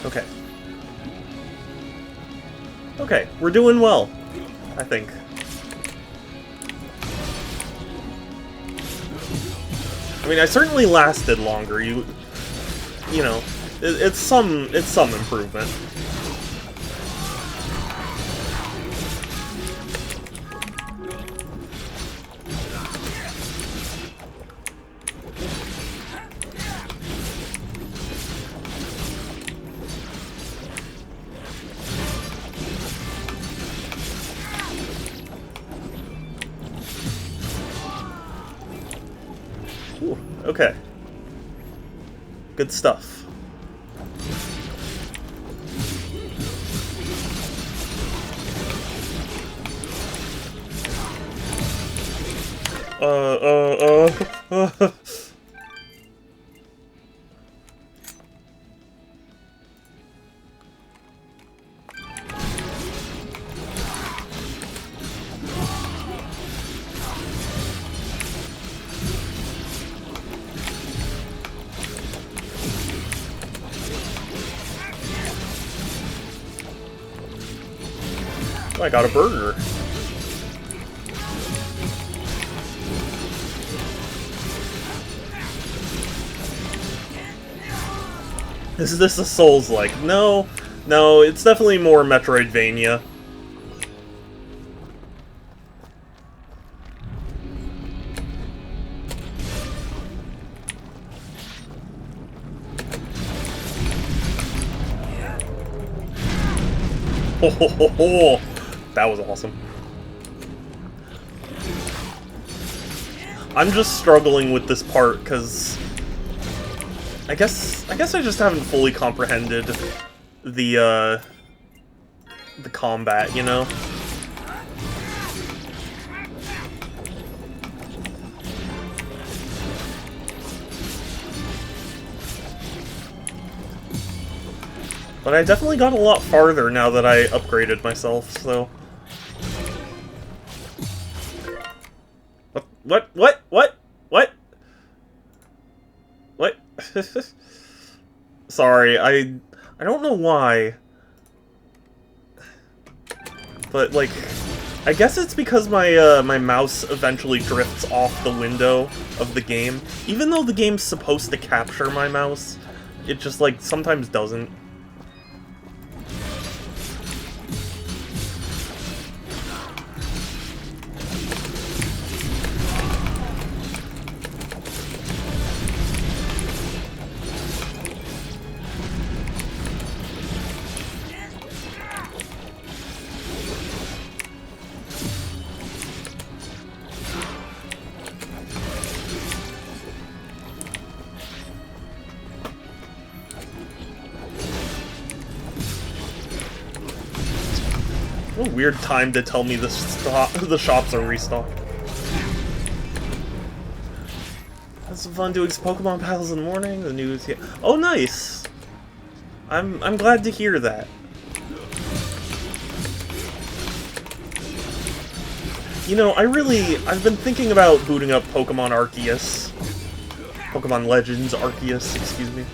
Okay. Okay, we're doing well, I think. I mean, I certainly lasted longer. You know, it's some improvement. Ooh, okay. Good stuff. I got a burger. Is this a Souls-like? No, no, it's definitely more Metroidvania. Ho ho ho ho! That was awesome. I'm just struggling with this part because I guess I just haven't fully comprehended the combat, you know? But I definitely got a lot farther now that I upgraded myself, so... What? Sorry, I don't know why. But, like, I guess it's because my, my mouse eventually drifts off the window of the game. Even though the game's supposed to capture my mouse, it just, like, sometimes doesn't. What a weird time to tell me the shops are restocked. Had some fun doing some Pokemon battles in the morning. The news here. Oh, nice. I'm glad to hear that. You know, I've been thinking about booting up Pokemon Arceus. Pokemon Legends Arceus, excuse me.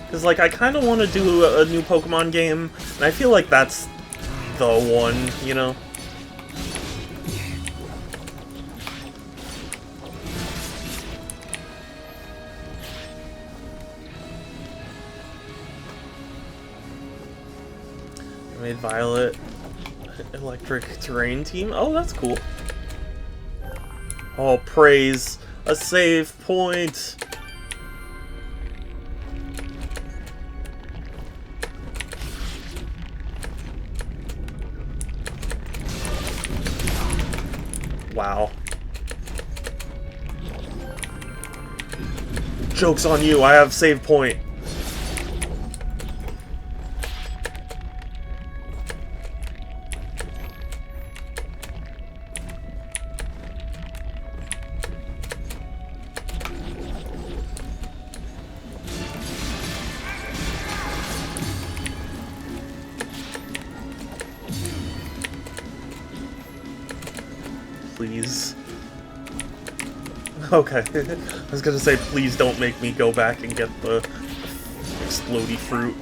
Because, like, I kind of want to do a new Pokemon game, and I feel like that's the one, you know? I made Violet Electric Terrain Team. Oh, that's cool. Oh, praise. A save point. Wow. Joke's on you, I have save point. Please. Okay. I was gonna say, please don't make me go back and get the explodey fruit.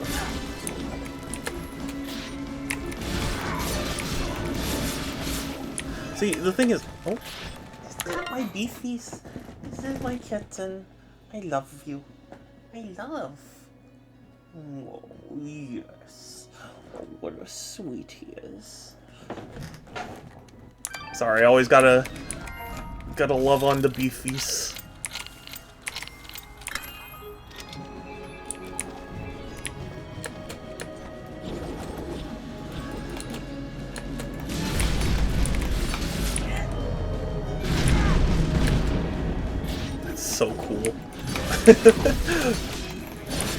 See, the thing is... Oh, is that my beefies? Is that my kitten? I love you. I love. Oh, yes. Oh, what a sweet he is. Sorry, I always gotta love on the beefies. That's so cool.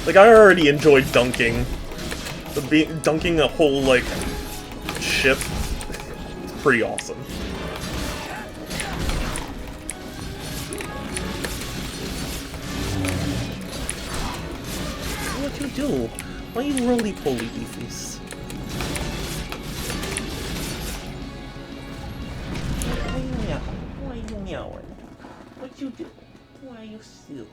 Like, I already enjoyed dunking. Dunking a whole, like, ship. It's pretty awesome. What you do? Why you roly-poly, beefies? Why you meow? Why you meowing? What you do? Why you silly?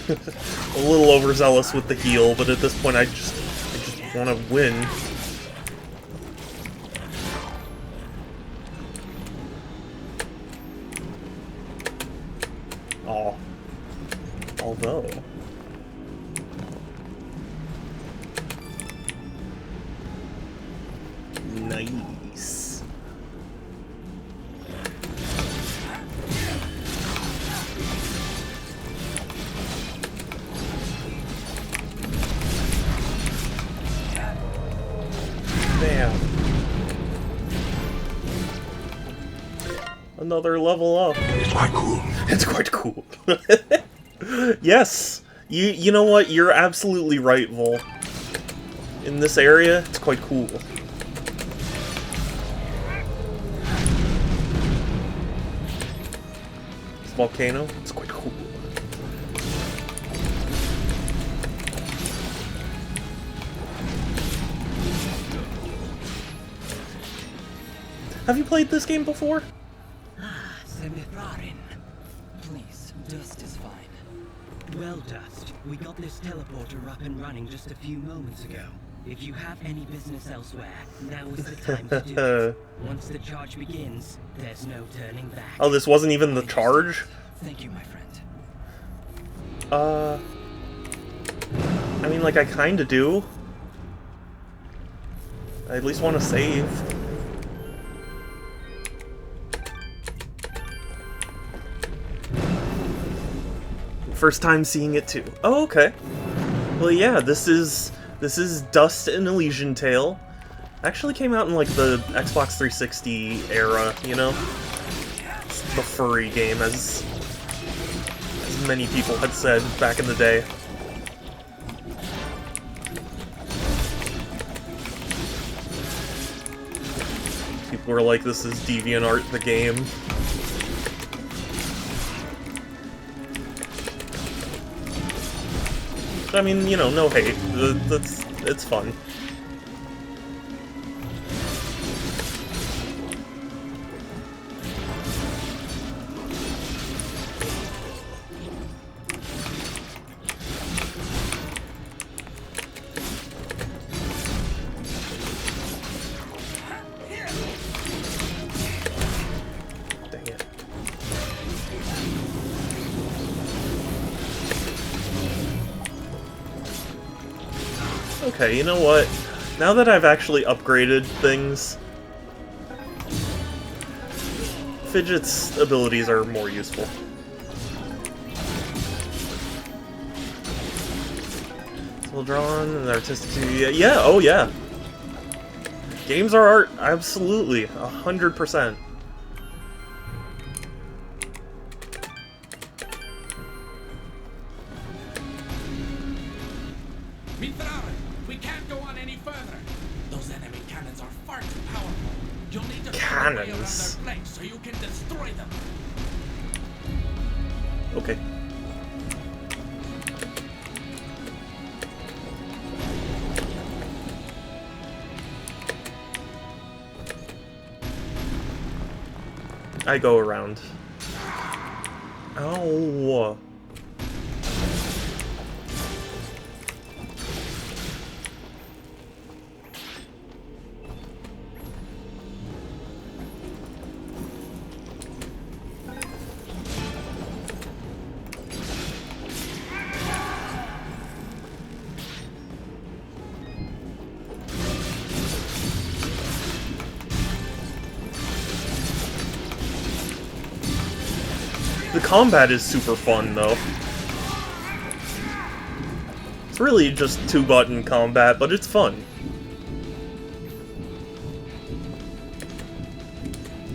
A little overzealous with the heal, but at this point I just want to win. Oh. Although... Nice. Bam. Another level up. It's quite cool. It's quite cool. Yes. You know what? You're absolutely right, Vol. In this area, it's quite cool. This volcano, it's quite cool. Have you played this game before? Ah, Semithrarin. Please, Dust is fine. Well, Dust, we got this teleporter up and running just a few moments ago. If you have any business elsewhere, now is the time to do it. Once the charge begins, there's no turning back. Oh, this wasn't even the charge? Thank you, my friend. I mean, like, I kinda do. I at least want to save. First time seeing it too. Oh, okay. Well, yeah, this is Dust and Elysian Tale. Actually came out in like the Xbox 360 era, you know? It's the furry game, as many people had said back in the day. People were like, this is DeviantArt the game. I mean, you know, no hate. It's fun. Dang it. Okay, you know what? Now that I've actually upgraded things, Fidget's abilities are more useful. Well drawn and artistic. Yeah, oh yeah. Games are art, absolutely, 100%. We can't go on any further. Those enemy cannons are far too powerful. You'll need to Cannons. find a way around their flanks so you can destroy them. Okay. I go around. Ow. The combat is super fun, though. It's really just two-button combat, but it's fun.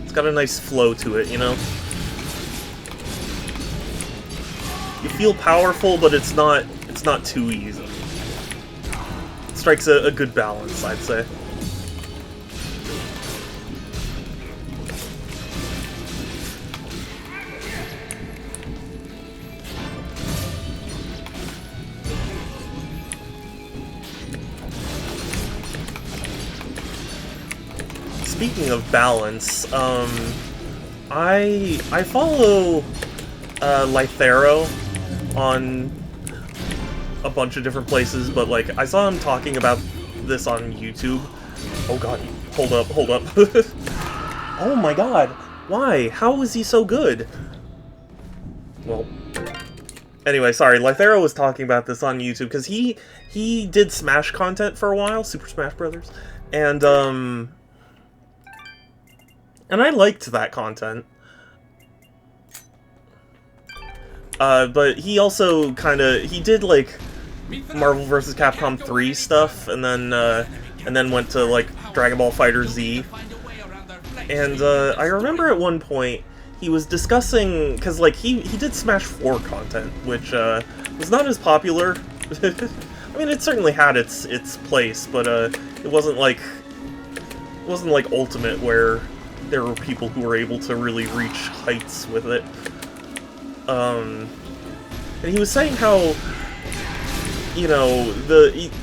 It's got a nice flow to it, you know? You feel powerful, but it's not too easy. It strikes a good balance, I'd say. Speaking of balance, I follow Lythero on a bunch of different places, but like I saw him talking about this on YouTube. Oh god, hold up. Oh my god, why? How is he so good? Well, anyway, sorry, Lythero was talking about this on YouTube because he did Smash content for a while, Super Smash Brothers, and I liked that content. But he also he did like Marvel vs. Capcom 3 stuff, and then went to like Dragon Ball Fighter Z. And I remember at one point he was discussing, because like he did Smash 4 content, which was not as popular. I mean, it certainly had its place, but it wasn't like Ultimate, where there were people who were able to really reach heights with it. And he was saying how, you know,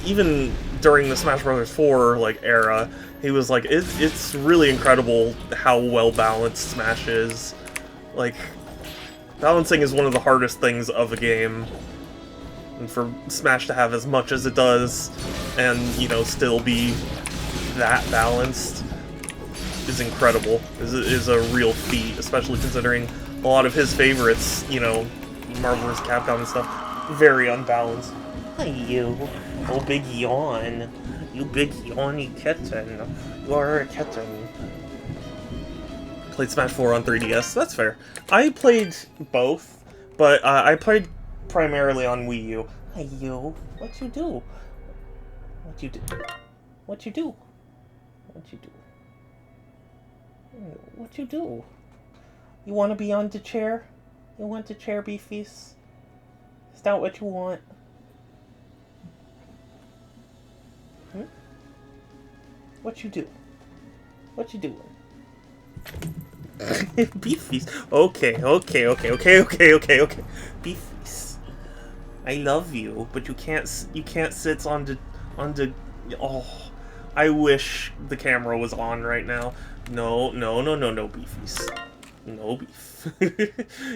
even during the Smash Bros. 4 like era, he was like, it's really incredible how well balanced Smash is. Like, balancing is one of the hardest things of a game, and for Smash to have as much as it does, and you know, still be that balanced, is incredible. Is a real feat, especially considering a lot of his favorites, you know, Marvel vs. Capcom and stuff, very unbalanced. Hi, you. Oh, big yawn. You big yawny kitten. You are a kitten. Played Smash 4 on 3DS. That's fair. I played both, but I played primarily on Wii U. Hey, you. What you do? What you do? What you do? What you do? What you do? You want to be on the chair? You want the chair, Beefies? Is that what you want? Hmm? What you do? What you doing? Beefies. Okay. Beefies. I love you, but you can't sit on the. Oh, I wish the camera was on right now. No, Beefies. No beef.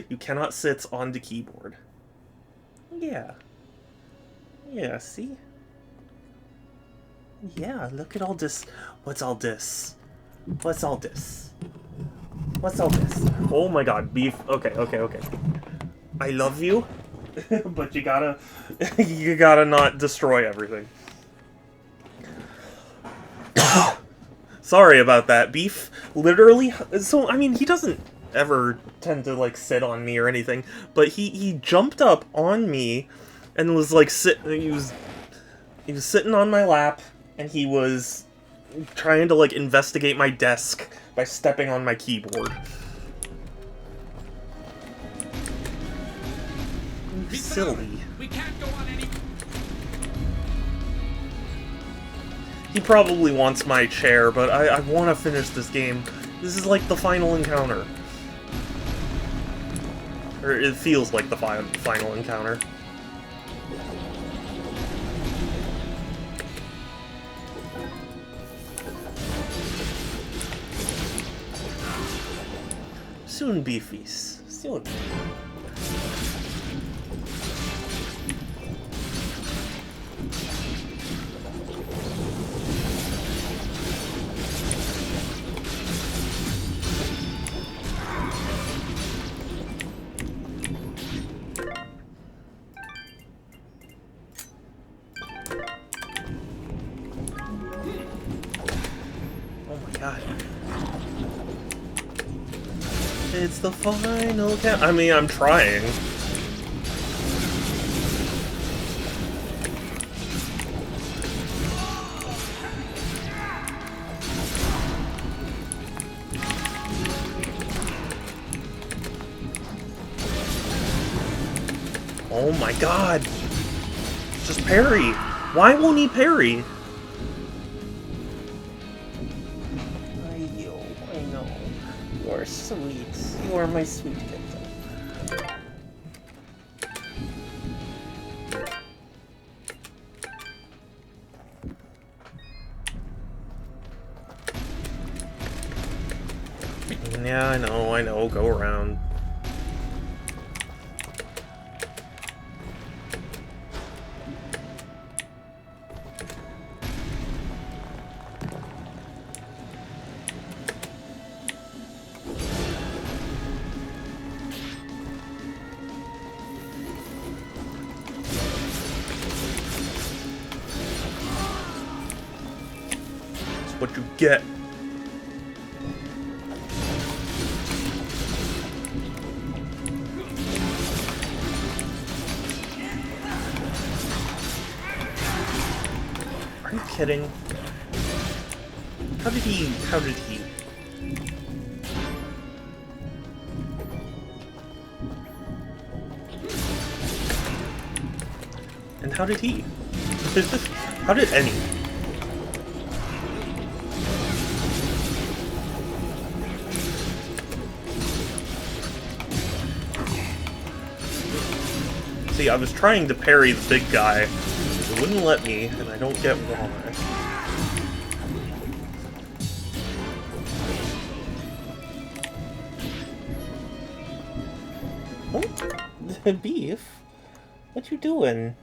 You cannot sit on the keyboard. Yeah. Yeah, see? Yeah, look at all this. What's all this? What's all this? What's all this? Oh my god, beef. Okay. I love you, but you gotta not destroy everything. Sorry about that, Beef. Literally, so, I mean, he doesn't ever tend to, like, sit on me or anything, but he jumped up on me and was, like, he was sitting on my lap, and he was trying to, like, investigate my desk by stepping on my keyboard. Silly. We can't go on any. He probably wants my chair, but I want to finish this game. This is like the final encounter. Or it feels like the final encounter. Soon, Beefies. Soon. It's the final count. I mean, I'm trying. Oh my god! Just parry! Why won't he parry? I know. You are sweet. You are my sweet kitten. Yeah, I know. Go around. What you get. Are you kidding? How did he? And how did he? How did any? See, I was trying to parry the big guy. It wouldn't let me, and I don't get why. Oh, Beef? What you doing?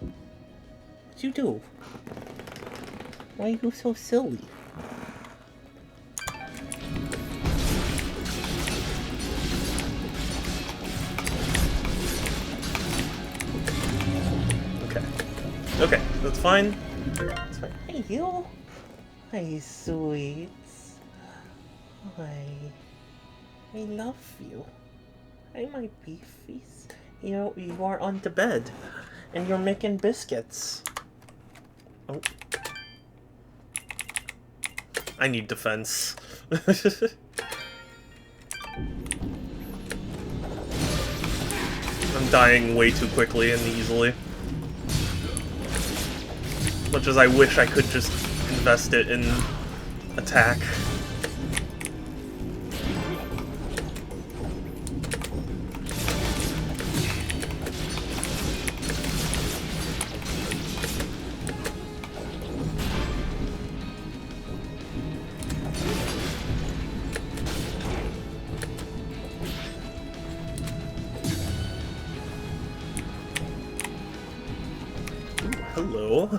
What you do? Why are you so silly? Okay, that's fine. That's fine. Hey, you. Hi, sweet. Hi. I love you. Hi, my beefies. You are on the bed, and you're making biscuits. Oh. I need defense. I'm dying way too quickly and easily. Much as I wish I could just invest it in attack. Hello.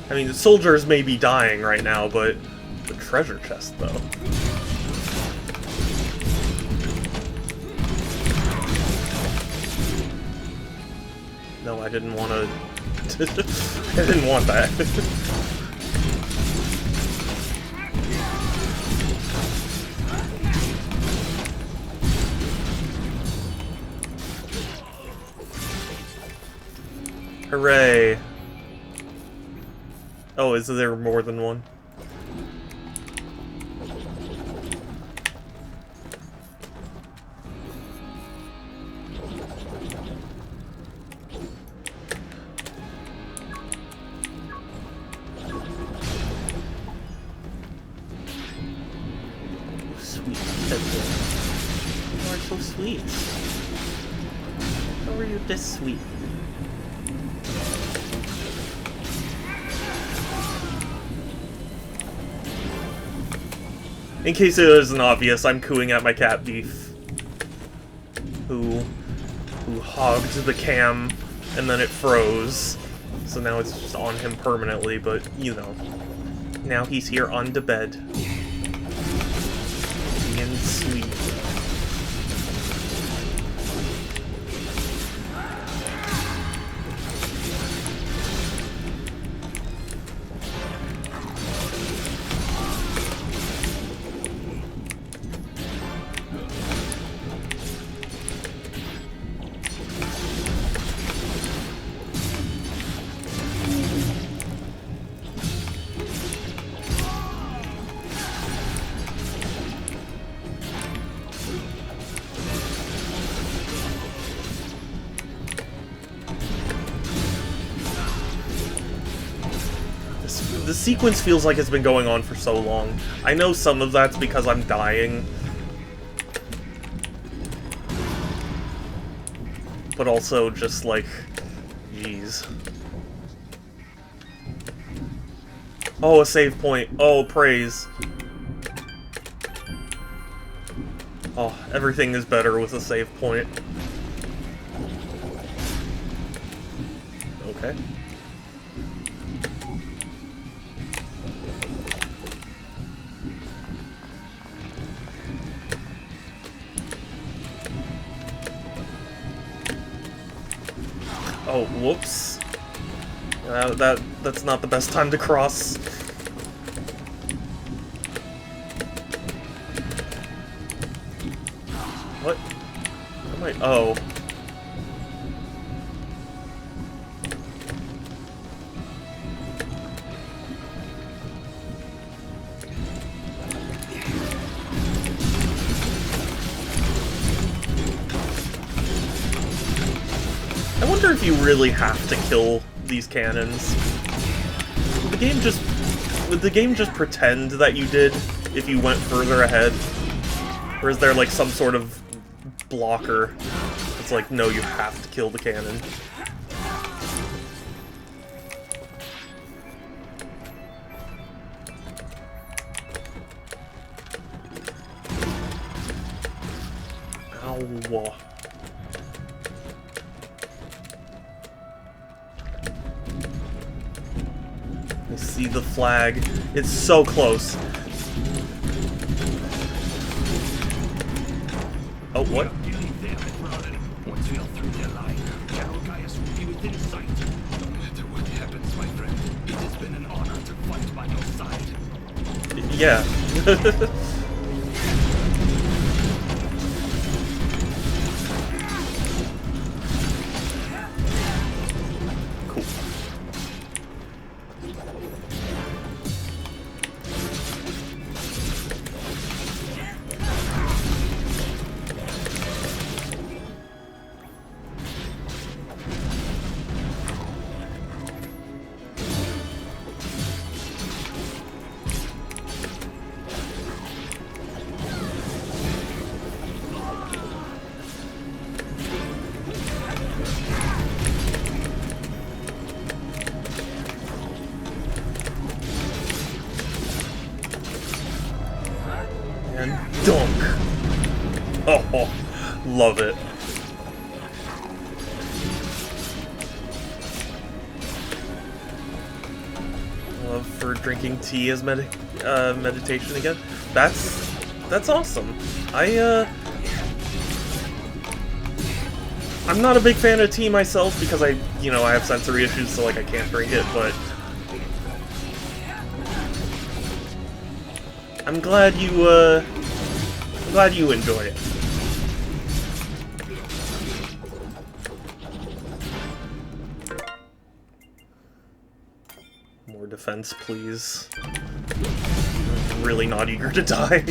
I mean, the soldiers may be dying right now, but the treasure chest, though. No, I didn't want to... I didn't want that. Hooray! Oh, is there more than one? Sweet Edward. You are so sweet. How are you this sweet? In case it isn't obvious, I'm cooing at my cat Beef, who hogged the cam and then it froze, so now it's just on him permanently. But you know, now he's here on the bed, being sweet. The sequence feels like it's been going on for so long. I know some of that's because I'm dying. But also just like, jeez. Oh, a save point. Oh, praise. Oh, everything is better with a save point. Okay. Oh, whoops. That's not the best time to cross. What? Am I? Oh. I wonder if you really have to kill these cannons. Would the game just pretend that you did if you went further ahead? Or is there like some sort of blocker? It's like, no, you have to kill the cannon. Ow. I see the flag. It's so close. Oh, what? Once we are through their line, General Gaius will be within sight. No matter what happens, my friend, it has been an honor to fight by your side. Yeah. dunk! Oh, love it. Love for drinking tea as meditation again. That's awesome. I'm not a big fan of tea myself because I have sensory issues, so like I can't drink it, but I'm glad you enjoy it. More defense, please. I'm really not eager to die.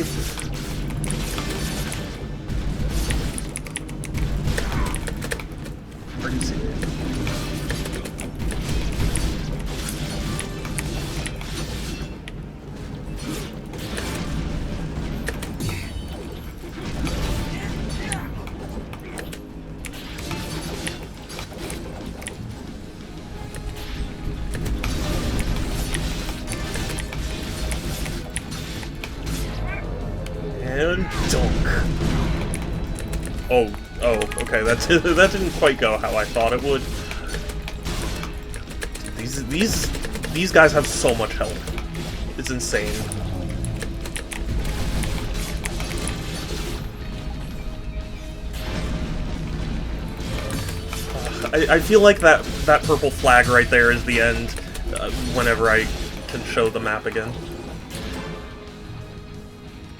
Are you serious? And dunk. Oh, okay. That didn't quite go how I thought it would. These guys have so much health. It's insane. I feel like that purple flag right there is the end. Whenever I can show the map again.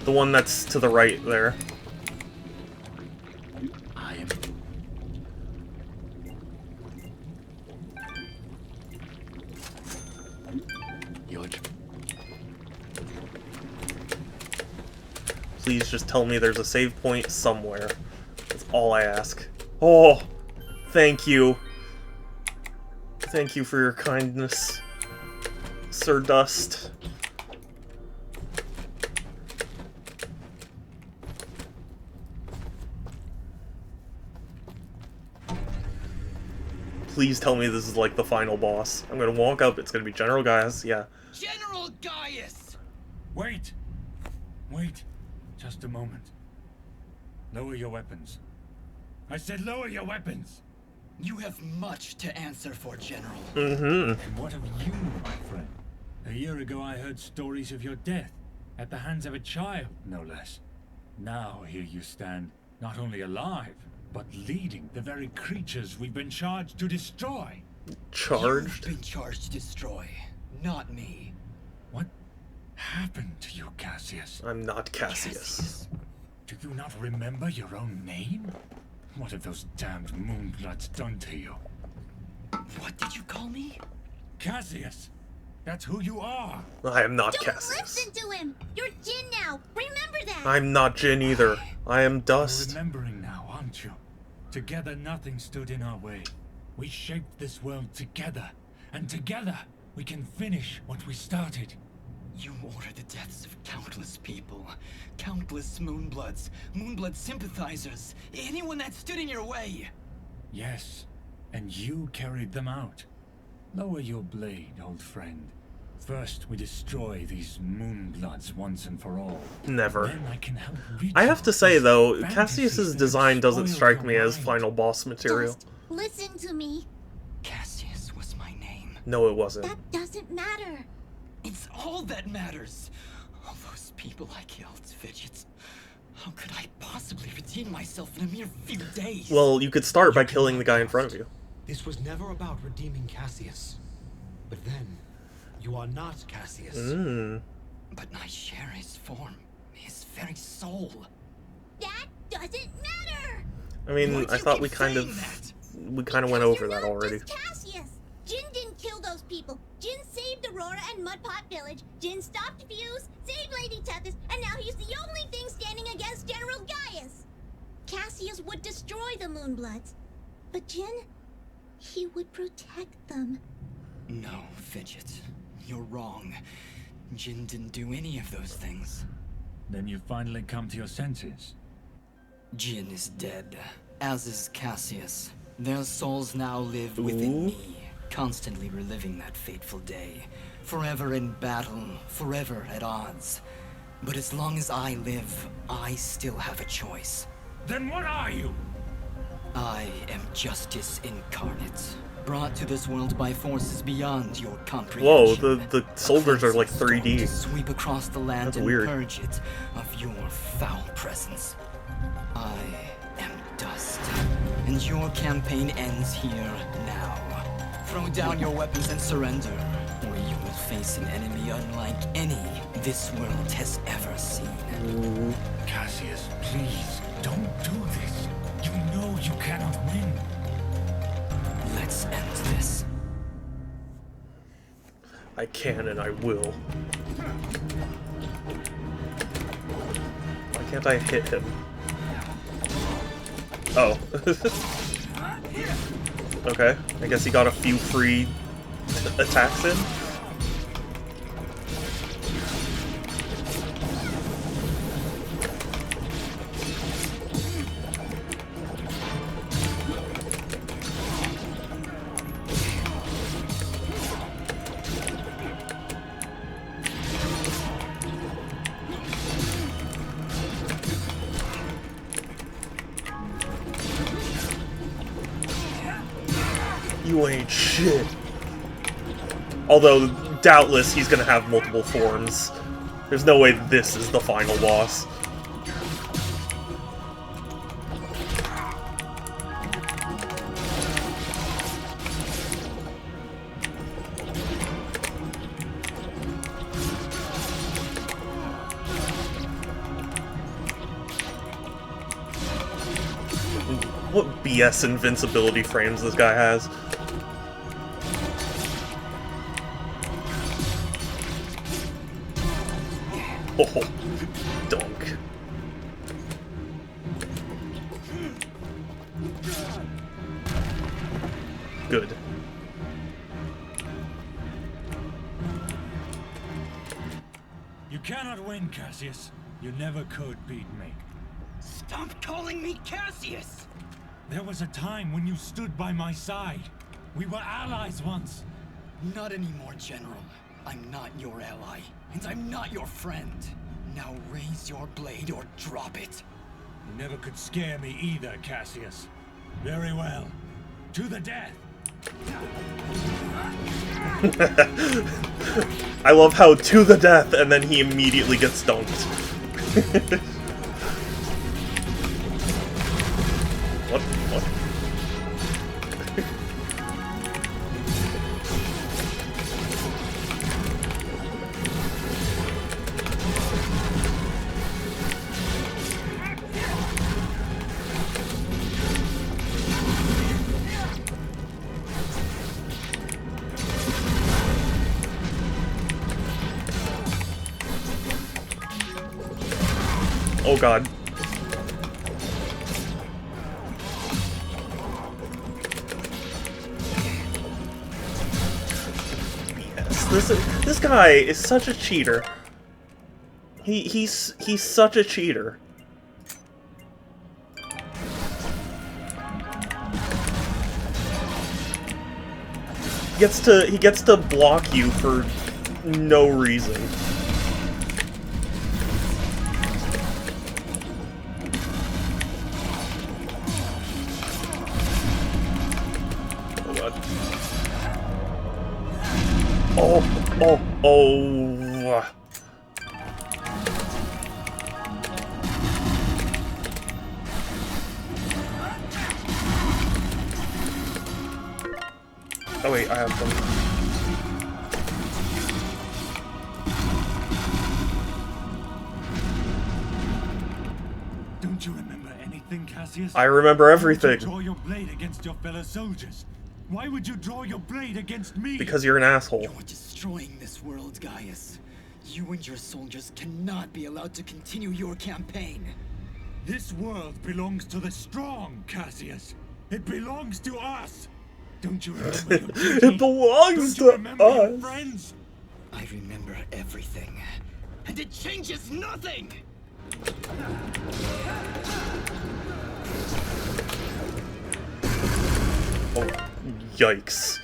The one that's to the right there. I am. Please just tell me there's a save point somewhere. That's all I ask. Oh, thank you. Thank you for your kindness, Sir Dust. Please tell me this is like the final boss. I'm gonna walk up, it's gonna be General Gaius, yeah. General Gaius! Wait! Wait. Just a moment. Lower your weapons. I said lower your weapons! You have much to answer for, General. Mm-hmm. And what of you, my friend? A year ago I heard stories of your death, at the hands of a child, no less. Now here you stand, not only alive, but leading the very creatures we've been charged to destroy. Charged? You've been charged to destroy, not me. What happened to you, Cassius? I'm not Cassius. Do you not remember your own name? What have those damned Moonbloods done to you? What did you call me? Cassius! That's who you are! I am not Don't Cassius. listen to him! You're Jin now! Remember that! I'm not Jin either. I am Dust. You're remembering now, aren't you? Together nothing stood in our way. We shaped this world together, and together we can finish what we started. You ordered the deaths of countless people. Countless Moonbloods. Moonblood sympathizers. Anyone that stood in your way. Yes, and you carried them out. Lower your blade, old friend. First, we destroy these Moonbloods once and for all. Never. Then I can help reach I have to say, though, fantasies Cassius's that design have doesn't spoiled strike your me as mind. final boss material. Just listen to me. Cassius was my name. No, it wasn't. That doesn't matter. It's all that matters. All those people I killed, Fidgets. How could I possibly redeem myself in a mere few days? Well, you could start by killing the guy in front of you. This was never about redeeming Cassius. But then, you are not Cassius. But I share his form, his very soul. That doesn't matter. I mean, I thought we kind of went over that already. Cassius. Jin didn't kill those people. Jin saved Aurora and Mudpot Village. Jin stopped Fuse, saved Lady Tethys, and now he's the only thing standing against General Gaius. Cassius would destroy the Moonbloods, but Jin, he would protect them. No, Fidget. You're wrong. Jin didn't do any of those things. Then you finally come to your senses. Jin is dead, as is Cassius. Their souls now live within me, constantly reliving that fateful day. Forever in battle, forever at odds. But as long as I live, I still have a choice. Then what are you? I am justice incarnate, brought to this world by forces beyond your comprehension. Whoa, the soldiers are like 3D. To sweep across the land That's and weird. purge it of your foul presence. I am dust, and your campaign ends here now. Throw down your weapons and surrender, or you will face an enemy unlike any this world has ever seen. Cassius, please, don't do this. You know you cannot win. Let's end this. I can and I will. Why can't I hit him? Oh. Okay, I guess he got a few free attacks in. You ain't shit. Although, doubtless, he's gonna have multiple forms. There's no way this is the final boss. What BS invincibility frames this guy has. Oh, dunk. Good. You cannot win, Cassius. You never could beat me. Stop calling me Cassius! There was a time when you stood by my side. We were allies once. Not anymore, General. I'm not your ally, and I'm not your friend. Now raise your blade or drop it. You never could scare me either, Cassius. Very well. To the death! I love how to the death, and then he immediately gets dunked. What? Oh god. Yes, this guy is such a cheater. He's such a cheater. He gets to block you for no reason. Oh. Oh wait, I have some. Don't you remember anything, Cassius? I remember everything. Why would you draw your blade against your fellow soldiers? Why would you draw your blade against me? Because you're an asshole. You're destroying this world, Gaius. You and your soldiers cannot be allowed to continue your campaign. This world belongs to the strong, Cassius. It belongs to us. Don't you remember your duty? It belongs Don't you to remember us. your friends? I remember everything. And it changes nothing! Oh, yikes.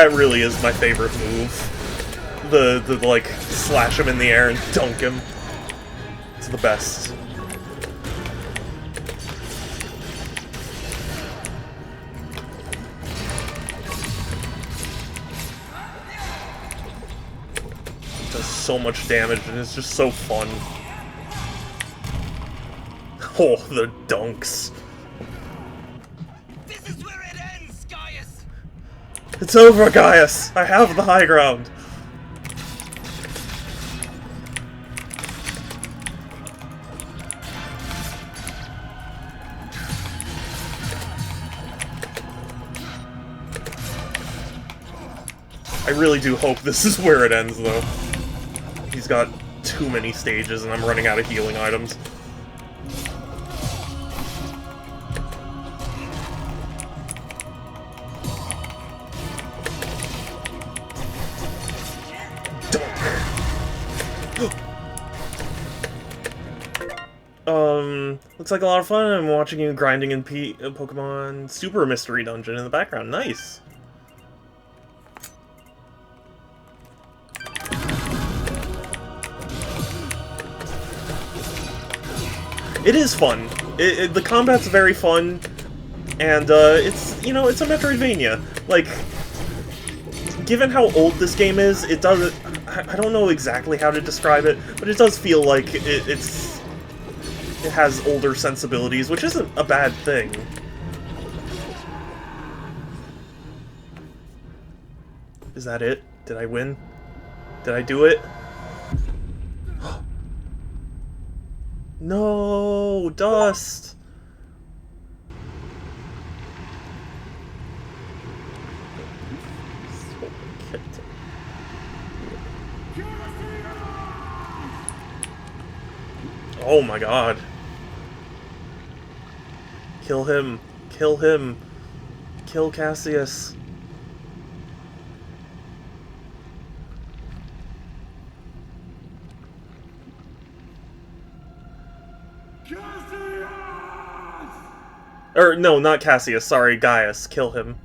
that really is my favorite move. The like slash him in the air and dunk him. It's the best. It does so much damage and it's just so fun. Oh, the dunks. This is where it ends, Gaius! It's over, Gaius! I have the high ground! I really do hope this is where it ends, though. He's got too many stages and I'm running out of healing items. Looks like a lot of fun. I'm watching you grinding in Pokemon Super Mystery Dungeon in the background. Nice. It is fun. The combat's very fun, and it's, you know, it's a Metroidvania. Like, given how old this game is, it does. I don't know exactly how to describe it, but it does feel like it has older sensibilities, which isn't a bad thing. Is that it? Did I win? Did I do it? No, Dust! Oh my god. Kill him. Kill him. Kill Cassius. Or, no, not Cassius. Sorry, Gaius. Kill him.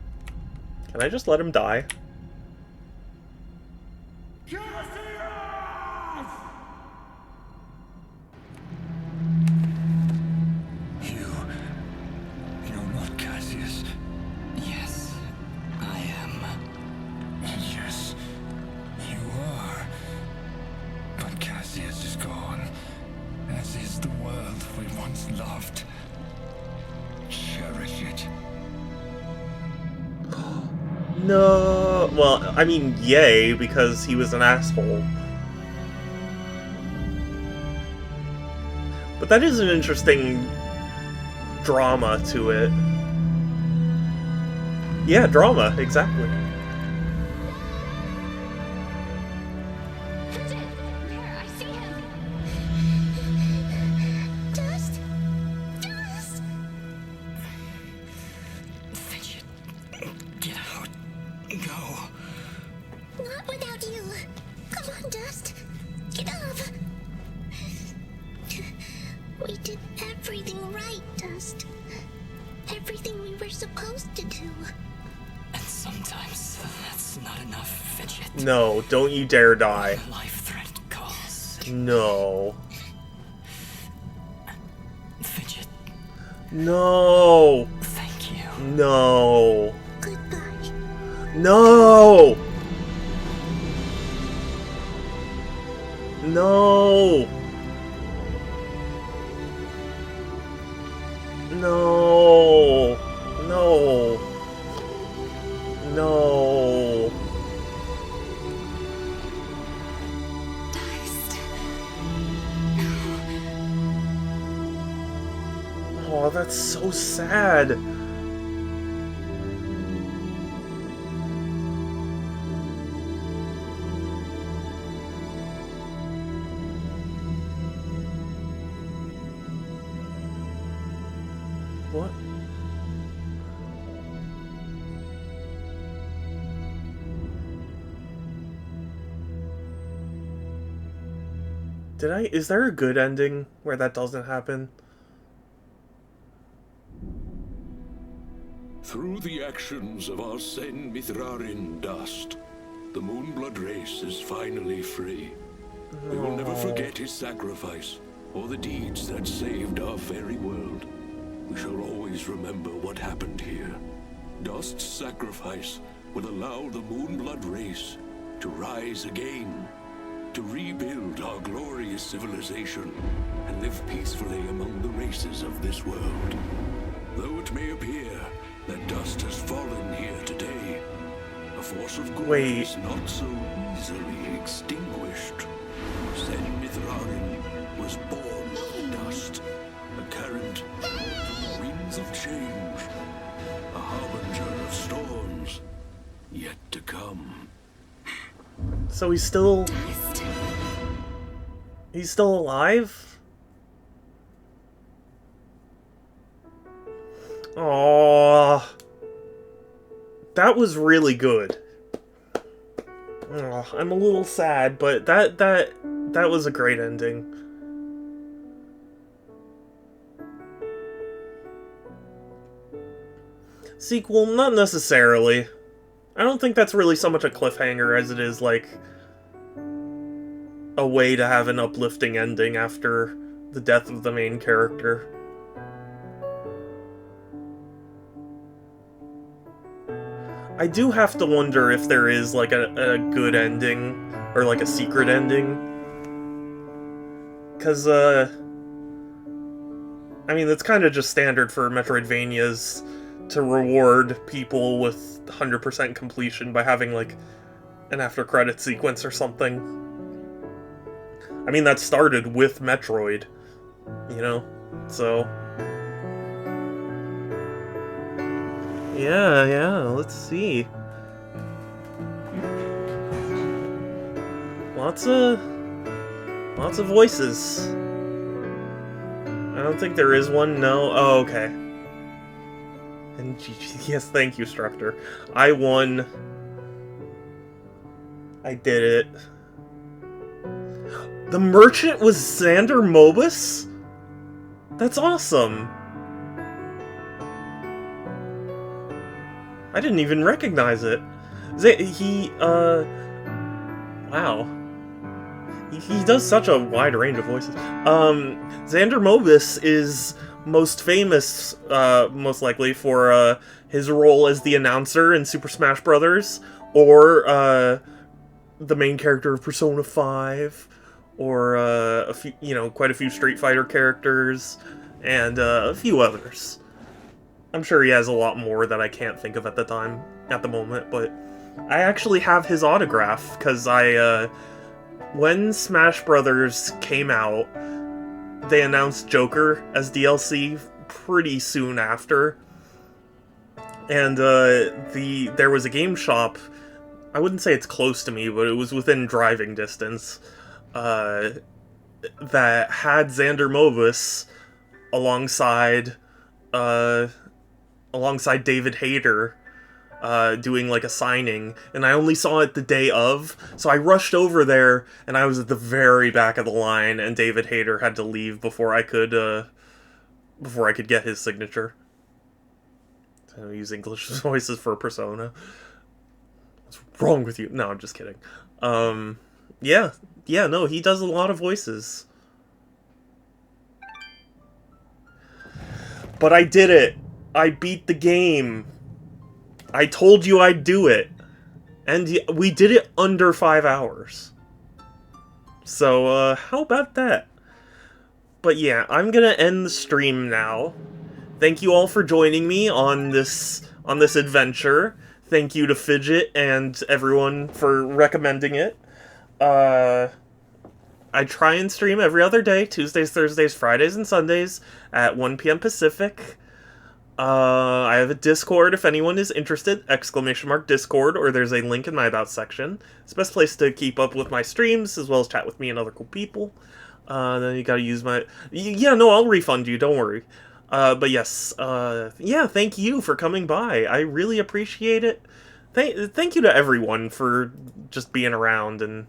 Can I just let him die? You're not Cassius. Yes, I am. Yes, you are. But Cassius is gone, as is the world we once loved. Cherish it. No. Well, I mean, yay, because he was an asshole. But that is an interesting drama to it. Yeah, drama, exactly. Not without you. Come on, Dust. Get up. We did everything right, Dust. Everything we were supposed to do. And sometimes that's not enough, Fidget. No, don't you dare die. Life threat calls. No. Fidget. No. Thank you. No. Goodbye. No. No. No. No. No. Oh, that's so sad. What? Is there a good ending where that doesn't happen? Through the actions of our Sen Mithrarin dust, the Moonblood race is finally free. We will never forget his sacrifice, or the deeds that saved our very world. We shall always remember what happened here. Dust's sacrifice will allow the Moonblood race to rise again, to rebuild our glorious civilization, and live peacefully among the races of this world. Though it may appear that dust has fallen here today, a force of good is not so easily extinguished. Sen Mithrarin was born of dust, a current through winds of change, a harbinger of storms yet to come. So he's still alive? Oh, that was really good. Oh, I'm a little sad, but that was a great ending. Sequel, not necessarily. I don't think that's really so much a cliffhanger as it is like a way to have an uplifting ending after the death of the main character. I do have to wonder if there is like a good ending or like a secret ending. 'Cause I mean, it's kind of just standard for Metroidvanias to reward people with 100% completion by having like an after credit sequence or something. I mean, that started with Metroid, you know? So yeah, let's see. Lots of voices. I don't think there is one, no. Oh, okay. And yes, thank you, Structor. I won. I did it. The merchant was Xander Mobus? That's awesome. I didn't even recognize it. Wow. He does such a wide range of voices. Xander Mobus is most famous, most likely, for his role as the announcer in Super Smash Bros., or the main character of Persona 5, or a few, quite a few Street Fighter characters, and a few others. I'm sure he has a lot more that I can't think of at the moment, but I actually have his autograph, because when Smash Brothers came out, they announced Joker as DLC pretty soon after, and there was a game shop, I wouldn't say it's close to me, but it was within driving distance, that had Xander Mobus alongside David Hayter, doing like a signing, and I only saw it the day of, so I rushed over there, and I was at the very back of the line, and David Hayter had to leave before I could get his signature. So use English voices for Persona. What's wrong with you? No, I'm just kidding. Yeah, no, he does a lot of voices. But I did it! I beat the game! I told you I'd do it! And we did it under 5 hours. So, how about that? But yeah, I'm gonna end the stream now. Thank you all for joining me on this adventure. Thank you to Fidget and everyone for recommending it. I try and stream every other day, Tuesdays, Thursdays, Fridays, and Sundays at 1 p.m. Pacific. I have a Discord if anyone is interested, !Discord, or there's a link in my About section. It's the best place to keep up with my streams, as well as chat with me and other cool people. Then you gotta use my... Yeah, no, I'll refund you, don't worry. But yes, yeah, thank you for coming by. I really appreciate it. Thank you to everyone for just being around and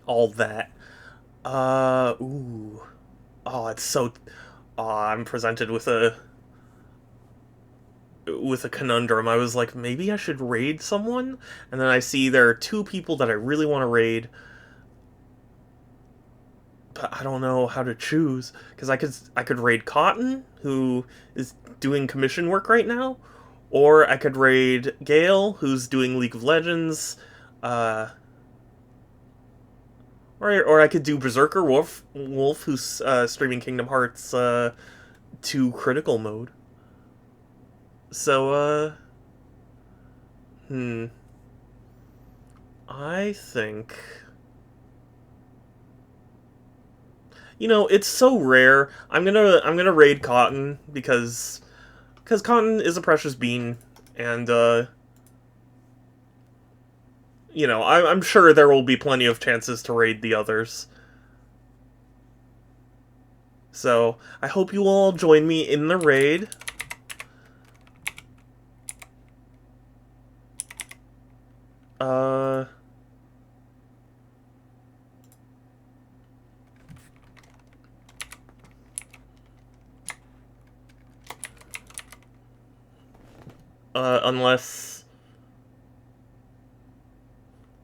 all that. Ooh. Oh, it's so... I'm presented with a with a conundrum. I was like, maybe I should raid someone? And then I see there are 2 people that I really want to raid. But I don't know how to choose, because I could raid Cotton, who is doing commission work right now, or I could raid Gale, who's doing League of Legends, or I could do Berserker Wolf, who's streaming Kingdom Hearts 2 critical mode. So I think, it's so rare. I'm gonna raid Cotton because Cotton is a precious bean, and I'm sure there will be plenty of chances to raid the others. So I hope you all join me in the raid.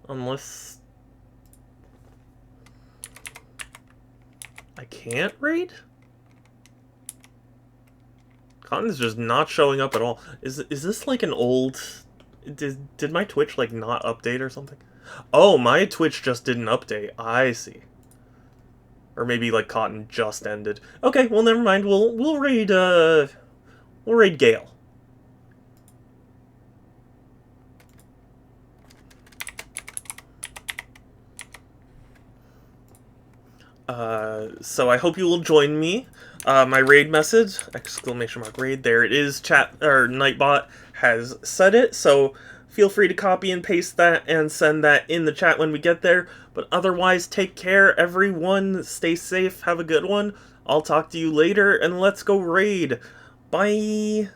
Unless I can't raid? Cotton's just not showing up at all. Is this like an old... Did my Twitch like not update or something? Oh, my Twitch just didn't update. I see. Or maybe like Cotton just ended. Okay, well never mind. We'll raid Gale. So I hope you will join me. My raid message, !raid, there it is. Chat, or Nightbot has said it, so feel free to copy and paste that and send that in the chat when we get there. But otherwise, take care, everyone. Stay safe. Have a good one. I'll talk to you later, and let's go raid. Bye.